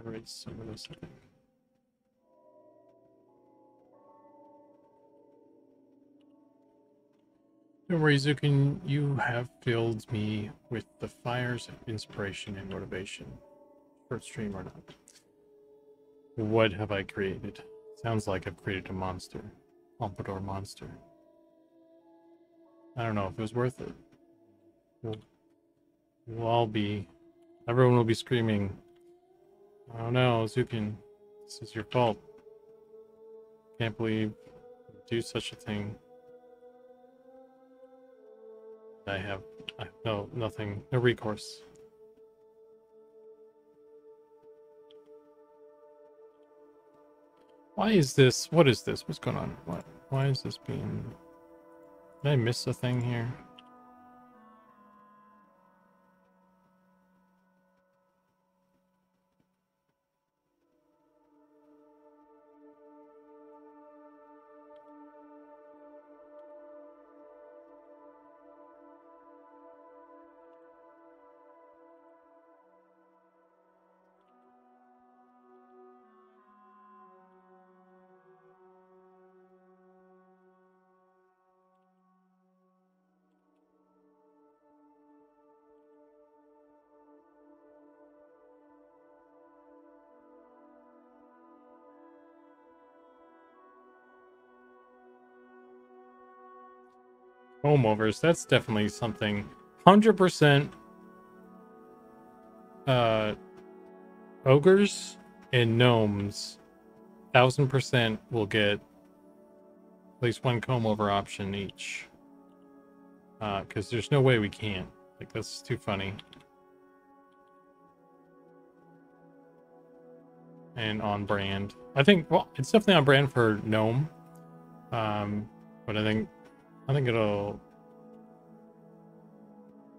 erase some of this, I think. Don't worry, Zukan, you have filled me with the fires of inspiration and motivation. Short stream or not. What have I created? Sounds like I've created a monster. Pompadour monster. I don't know if it was worth it. We'll all be... Everyone will be screaming, "Oh no, Zukan, this is your fault. Can't believe you do such a thing." I have nothing, no recourse. Why is this? What is this? What's going on? Why is this being... Did I miss a thing here? Home overs, that's definitely something. 100% ogres and gnomes 1000% will get at least one comb over option each. Because there's no way we can't. Like, that's too funny. And on brand. I think, well, it's definitely on brand for gnome. But I think it'll...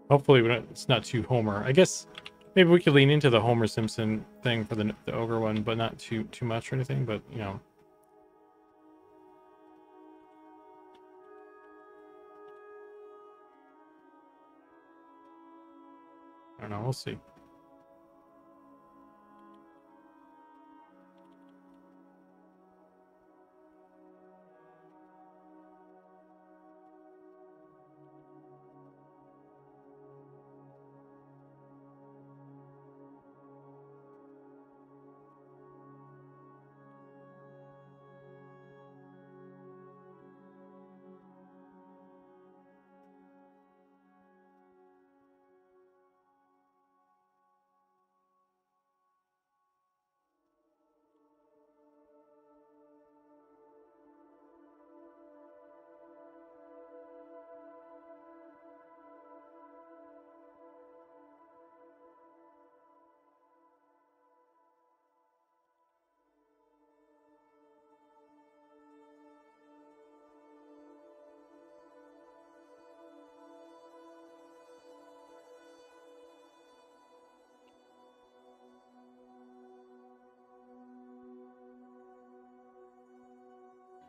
Hopefully it's not too Homer. I guess maybe we could lean into the Homer Simpson thing for the ogre one, but not too much or anything, but, you know. I don't know, we'll see.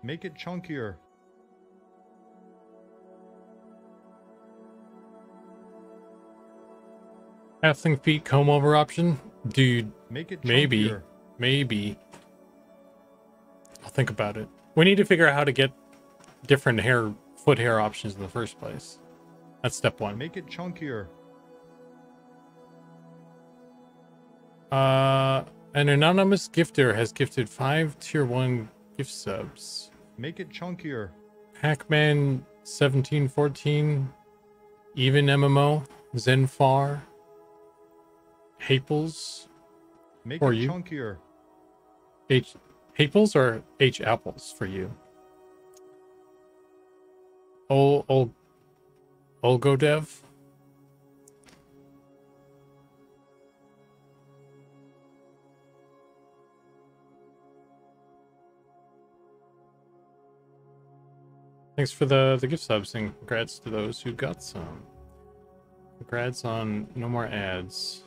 Make it chunkier. Halfling feet comb over option? Dude, Make it maybe. chunkier. Maybe. I'll think about it. We need to figure out how to get different foot hair options in the first place. That's step one. Make it chunkier. An anonymous gifter has gifted 5 tier 1 gift subs. Make it chunkier. Pac-Man 1714, Even MMO, Zenfar, Haples. Make For it you. chunkier. Haples or H apples for you? Olgodev. Thanks for the gift subs and congrats to those who got some. Congrats on no more ads.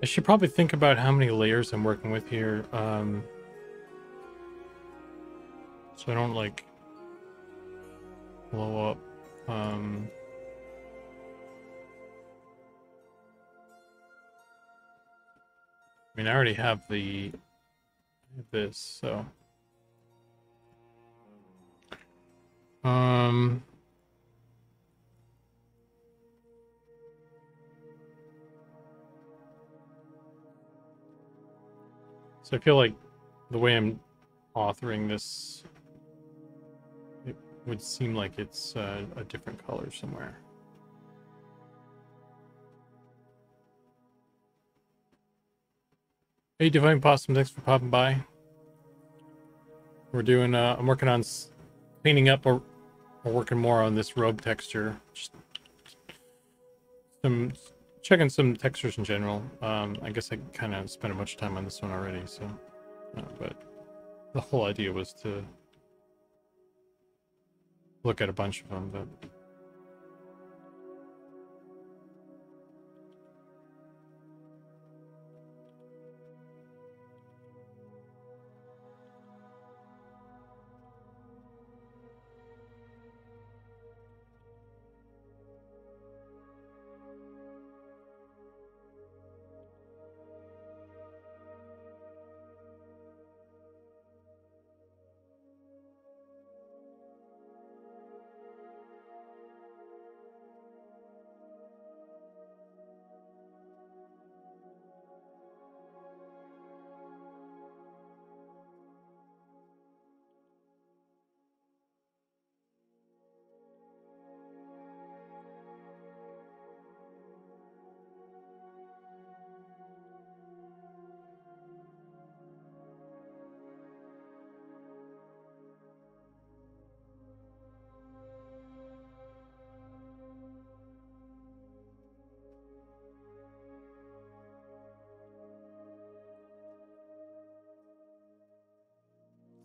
I should probably think about how many layers I'm working with here, so I don't like blow up. I mean, I already have this, so so I feel like the way I'm authoring this, it would seem like it's a different color somewhere. Hey, Divine Possum, thanks for popping by. We're doing, I'm working on cleaning up or working more on this robe texture. Just checking some textures in general. I guess I kind of spent a bunch of time on this one already, so, but the whole idea was to look at a bunch of them, but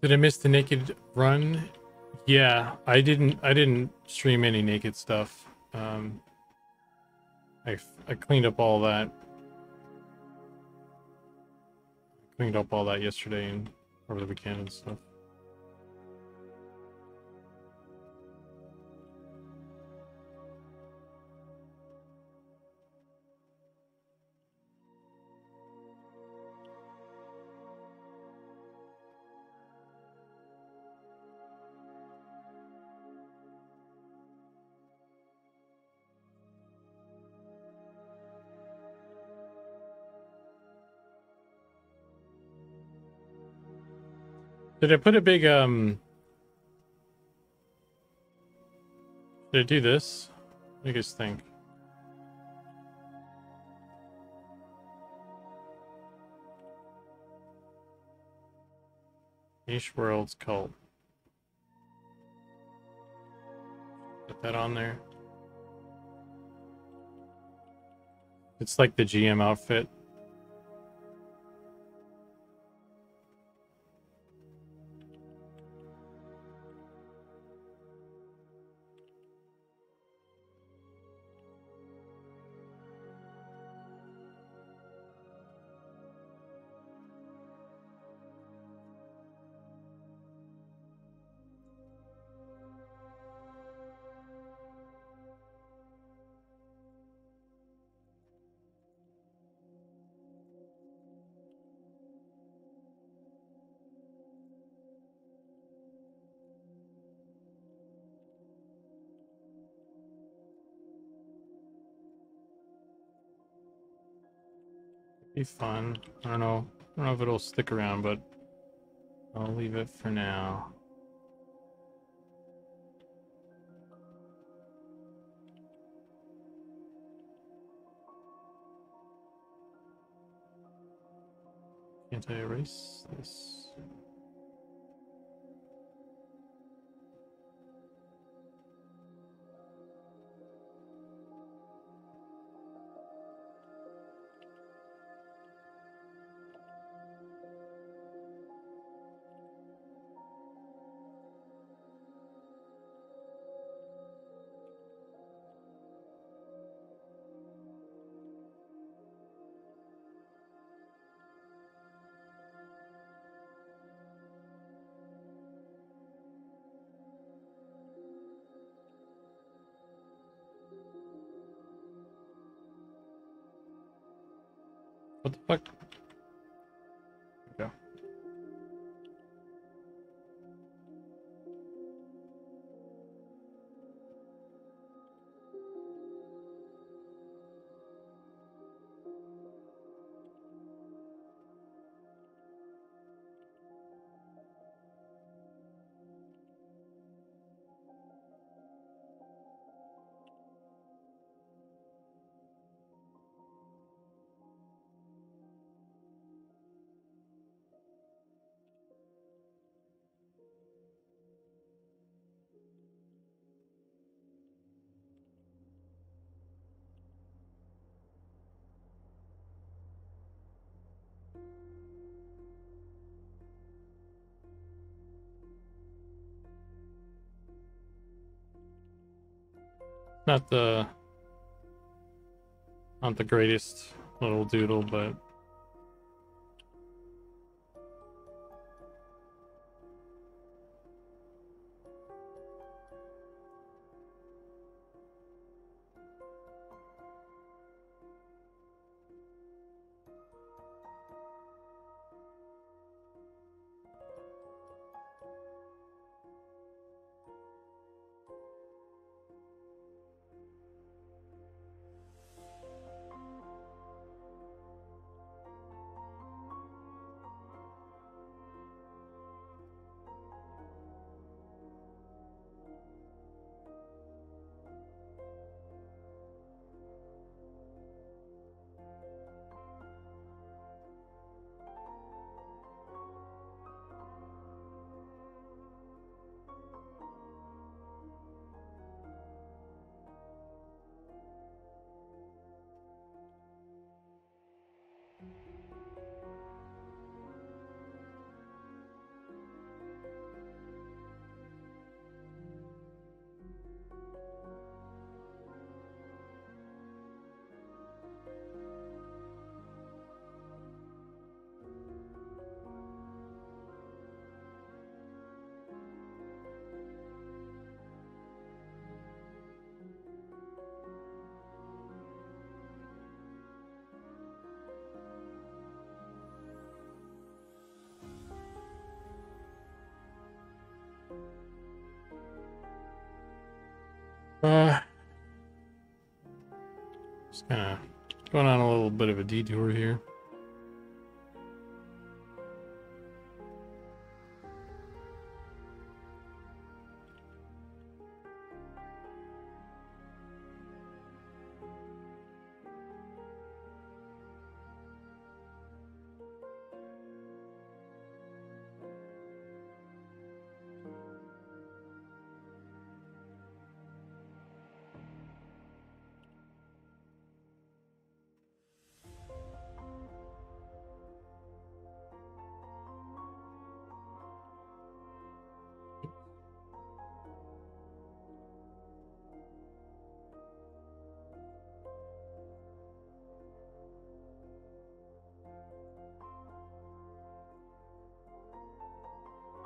did I miss the naked run? Yeah, I didn't stream any naked stuff. I cleaned up all that. Cleaned up all that yesterday and over the weekend and stuff. Did I put a big did I do this? What do you guys think? Niche Worlds Cult. Put that on there. It's like the GM outfit. Be fun. I don't know. I don't know if it'll stick around, but I'll leave it for now. Can't I erase this? What the fuck? Okay. Not the greatest little doodle, but just kind of going on a little bit of a detour here.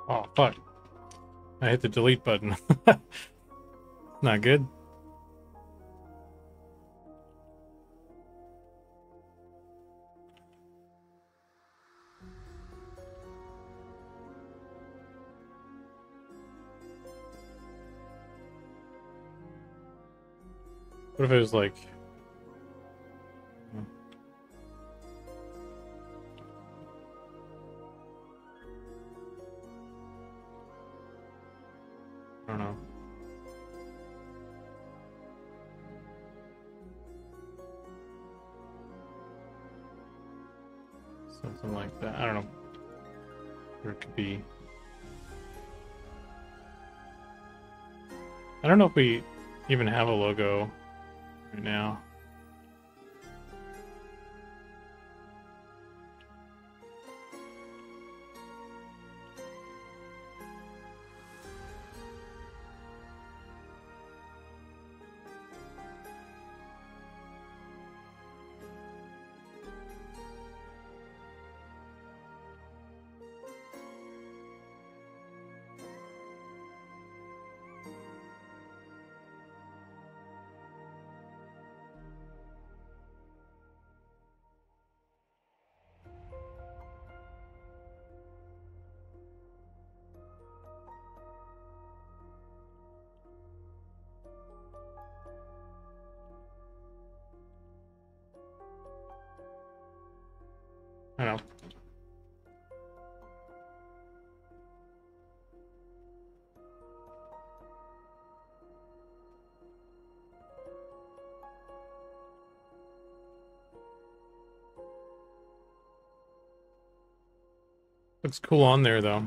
Oh, fuck. I hit the delete button. Not good. What if it was like... I don't know. Something like that. I don't know. Or it could be... I don't know if we even have a logo right now. I don't know. Looks cool on there, though.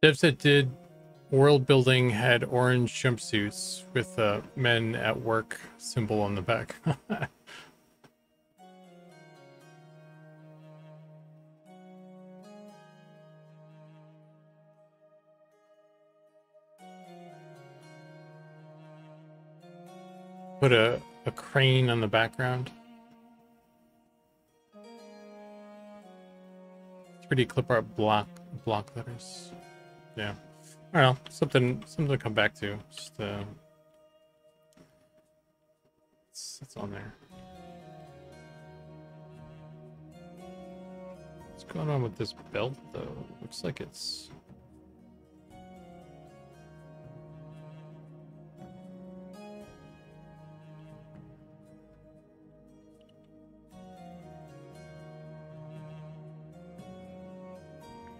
Devs that did world building had orange jumpsuits with men at work symbol on the back. Put a crane on the background. 3D clip art block letters. Yeah. I don't know. Something to come back to. Just it's on there. What's going on with this belt though? Looks like it's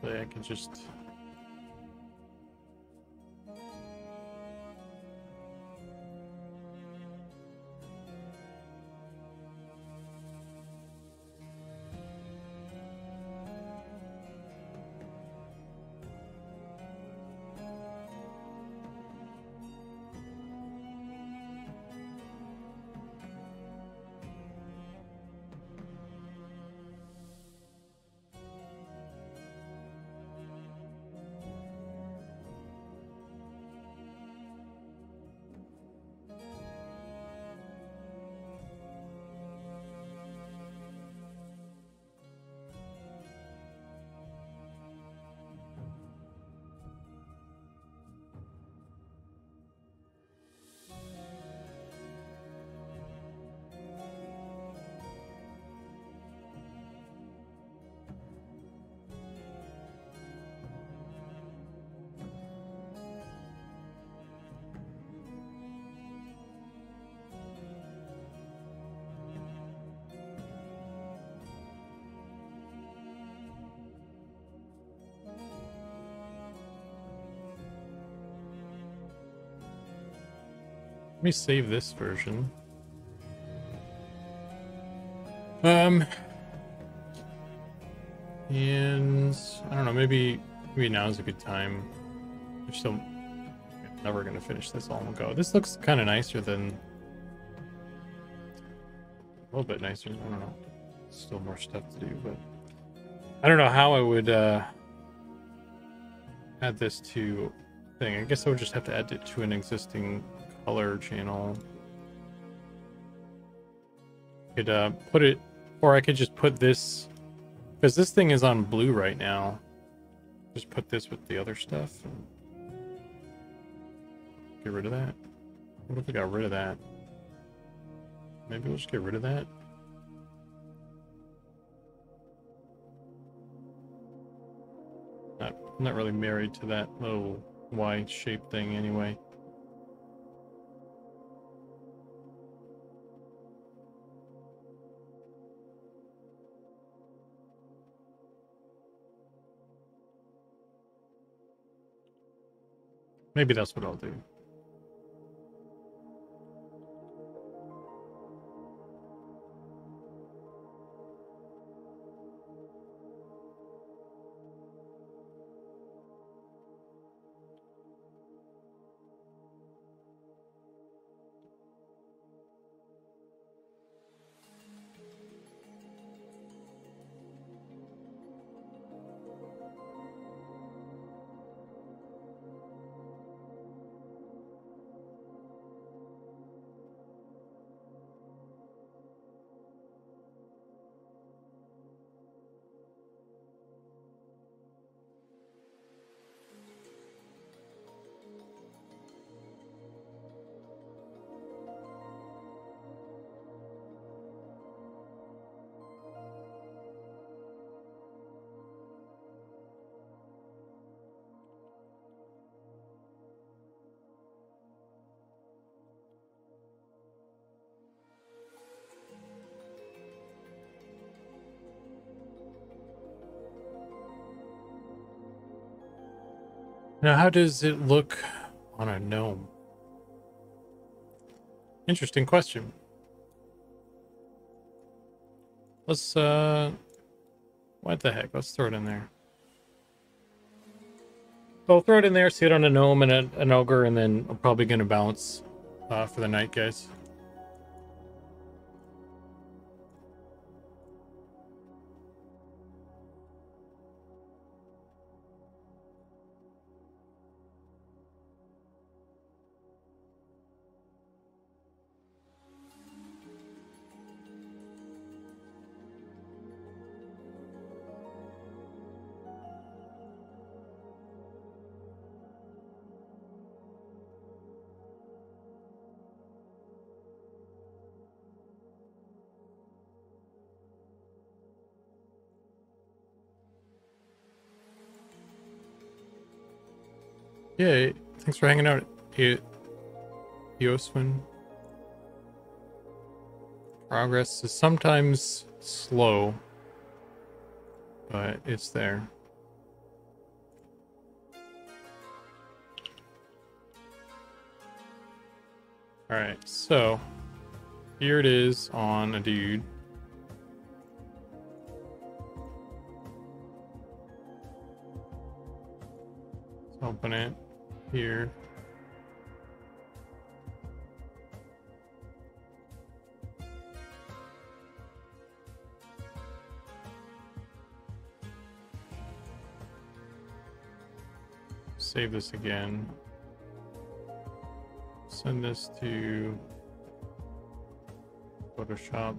I can just let me save this version. And I don't know, maybe now is a good time. We're still never gonna finish this all in one go. This looks kind of nicer than a little bit nicer. I don't know. Still more stuff to do, but I don't know how I would add this to thing. I guess I would just have to add it to an existing color channel. Could put it, or I could just put this, because this thing is on blue right now. Just put this with the other stuff and get rid of that. What if we got rid of that? Maybe we'll just get rid of that. I'm not really married to that little Y-shaped thing anyway. Maybe that's what I'll do. Now, how does it look on a gnome? Interesting question. Let's, what the heck? Let's throw it in there. I'll throw it in there, see it on a gnome and an ogre, and then I'm probably going to bounce for the night, guys. Yeah, thanks for hanging out, Eoswin. Progress is sometimes slow, but it's there. Alright, so here it is on a dude. Let's open it here. Save this again. Send this to Photoshop.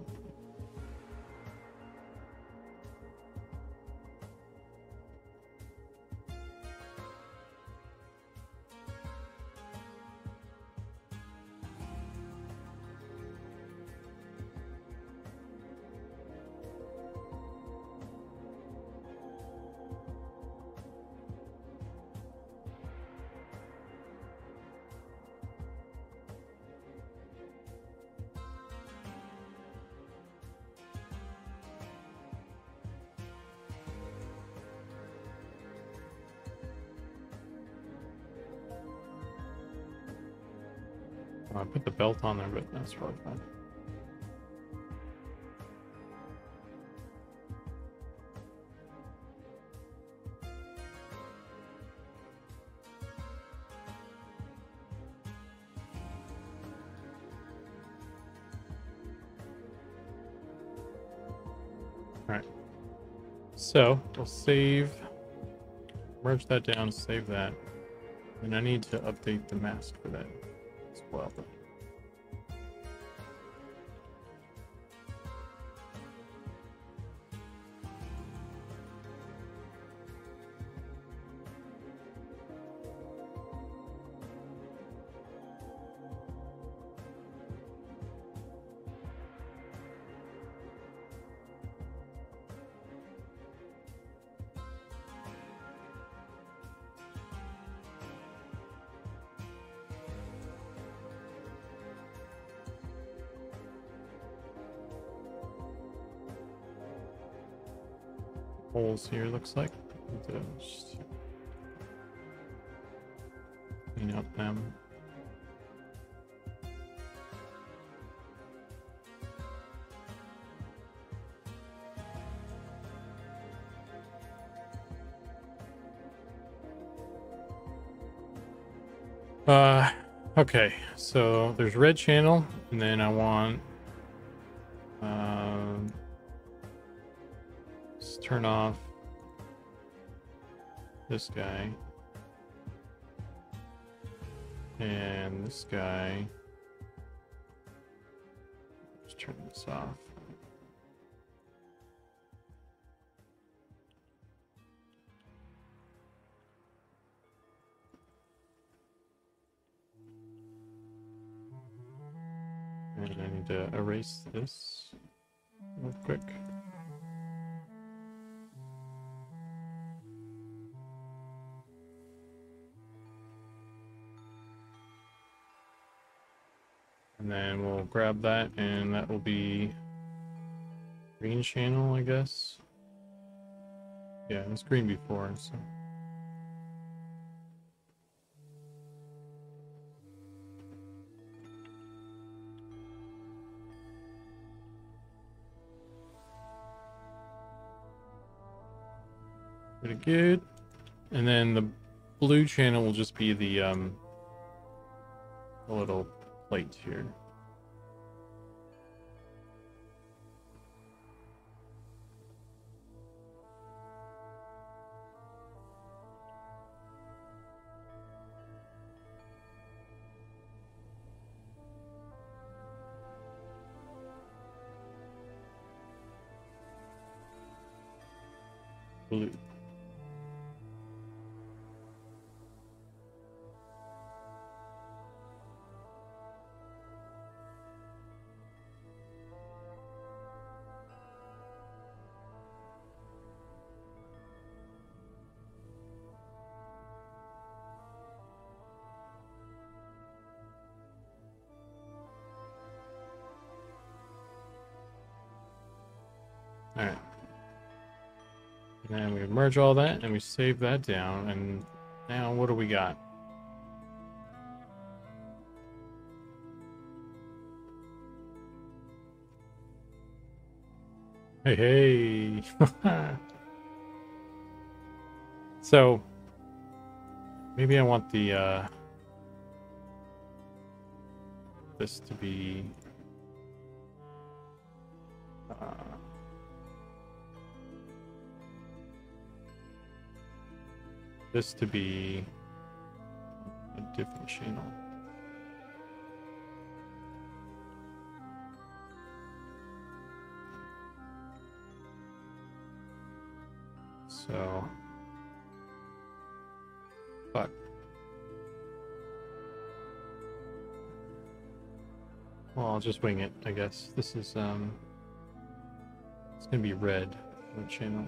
I put the belt on there, but that's probably fine. Alright. So, we'll save, merge that down, save that. And I need to update the mask for that as well. Holes here, looks like. Just clean up them. Okay, so there's red channel, and then I want let's turn off this guy and this guy. Let's turn this off. And I need to erase this real quick. And then we'll grab that, and that will be green channel, I guess. Yeah, it was green before, so. Pretty good. And then the blue channel will just be the little plate here. Blue. All right. And then we merge all that and we save that down. And now what do we got? Hey, hey. So maybe I want the this to be this to be a different channel. So, fuck. Well, I'll just wing it, I guess. This is it's gonna be red on the channel.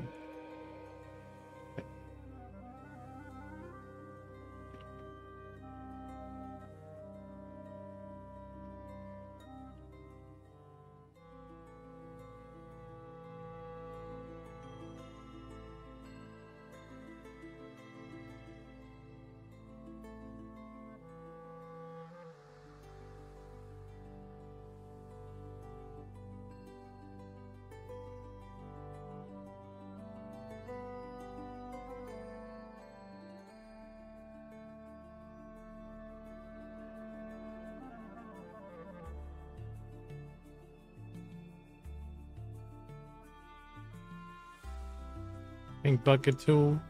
Pink bucket tool.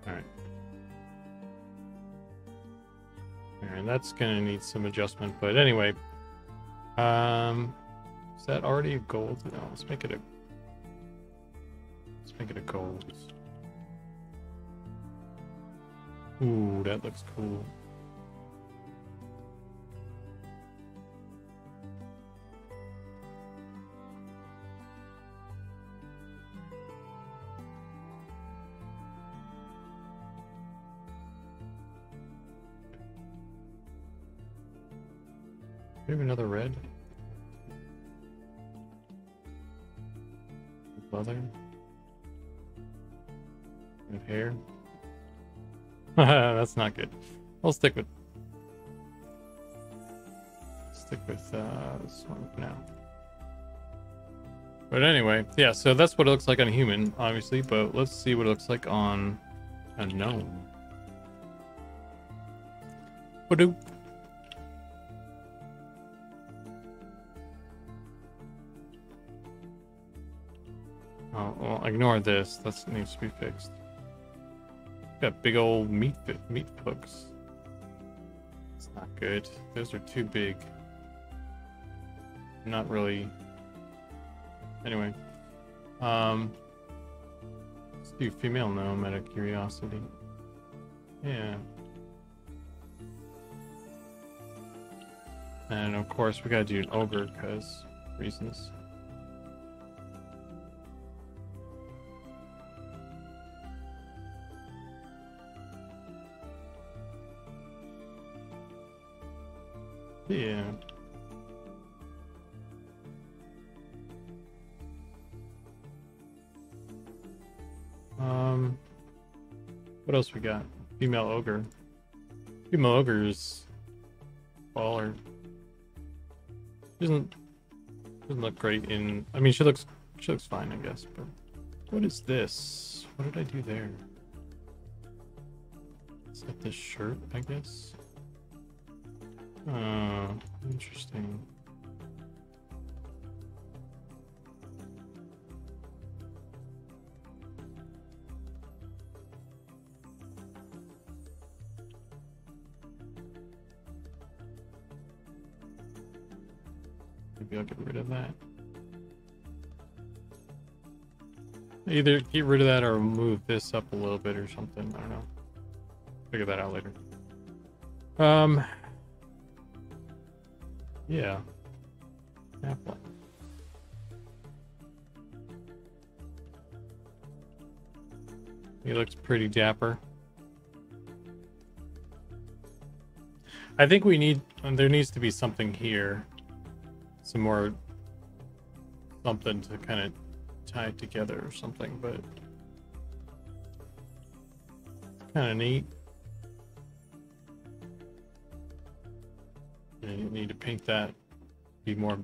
Alright. And that's gonna need some adjustment, but anyway. Is that already a gold? No, let's make it a gold. Ooh, that looks cool. Maybe another red. Leather. And hair. That's not good. I'll stick with this one for now. But anyway, yeah, so that's what it looks like on a human, obviously, but let's see what it looks like on a gnome. Ba-doop. Oh, well, ignore this. That needs to be fixed. Got big old meat hooks. It's not good. Those are too big. Not really. Anyway, let's do female gnome out of curiosity. Yeah. And of course we gotta do an ogre because reasons. Yeah. What else we got? Female ogre. Female ogre is baller. Doesn't look great in. I mean, she looks fine, I guess. But what is this? What did I do there? Is that this shirt? I guess. Interesting. Maybe I'll get rid of that. Either get rid of that or move this up a little bit or something. I don't know. Figure that out later. Yeah. Apple. He looks pretty dapper. I think we need, there needs to be something here. Some more, something to kind of tie it together or something, but it's kind of neat. And you need to paint that, be more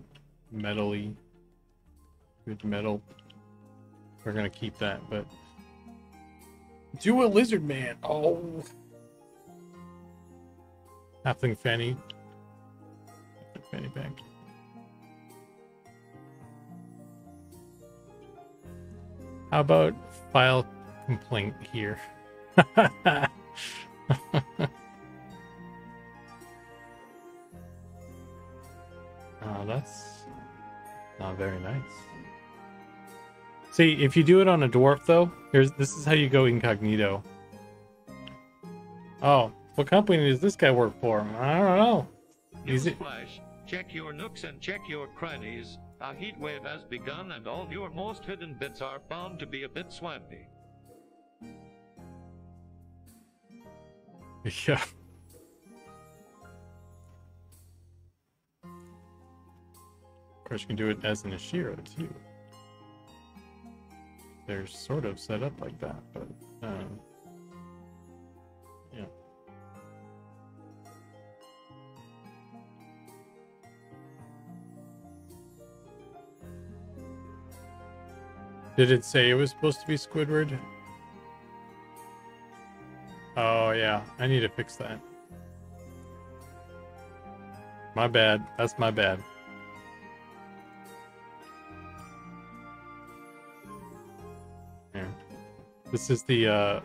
metally, good metal. We're gonna keep that, but do a lizard man. Oh, halfling fanny, fanny pack. How about file complaint here? Oh, that's not very nice. See, if you do it on a dwarf, though, this is how you go incognito. Oh, what company does this guy work for? I don't know. Newsflash, check your nooks and check your crannies. A heat wave has begun and all your most hidden bits are bound to be a bit swampy. Yeah. Of course, you can do it as an Ashira, too. They're sort of set up like that, but, yeah. Did it say it was supposed to be Squidward? Oh, yeah. I need to fix that. My bad. That's my bad. Here. This is the,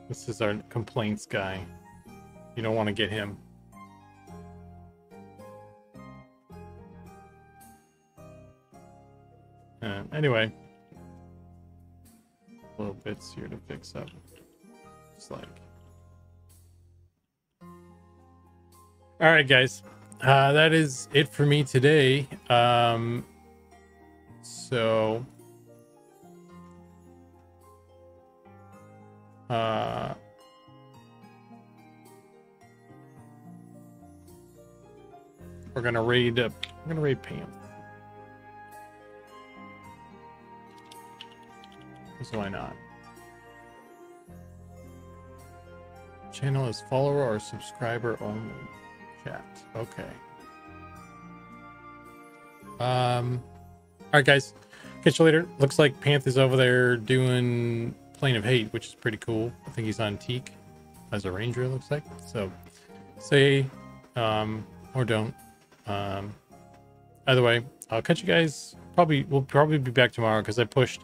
this is our complaints guy. You don't want to get him. Anyway, little bits here to fix up. Just like, all right, guys, that is it for me today. So, we're gonna raid. Pam. So why not? Channel is follower or subscriber only. Chat. Okay. Alright, guys. Catch you later. Looks like Panther's over there doing Plane of Hate, which is pretty cool. I think he's on Teak as a ranger, it looks like. So say or don't. Either way, I'll catch you guys. We'll probably be back tomorrow because I pushed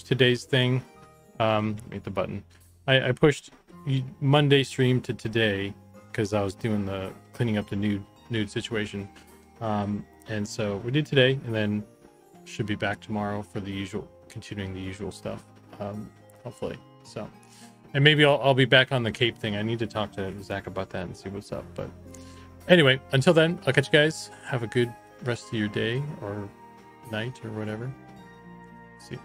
today's thing. Let me hit the button. I pushed Monday stream to today because I was doing the cleaning up the nude situation. And so we did today, and then should be back tomorrow for continuing the usual stuff. Hopefully. So, and maybe I'll be back on the Cape thing. I need to talk to Zach about that and see what's up. But anyway, until then, I'll catch you guys. Have a good rest of your day or night or whatever. See you.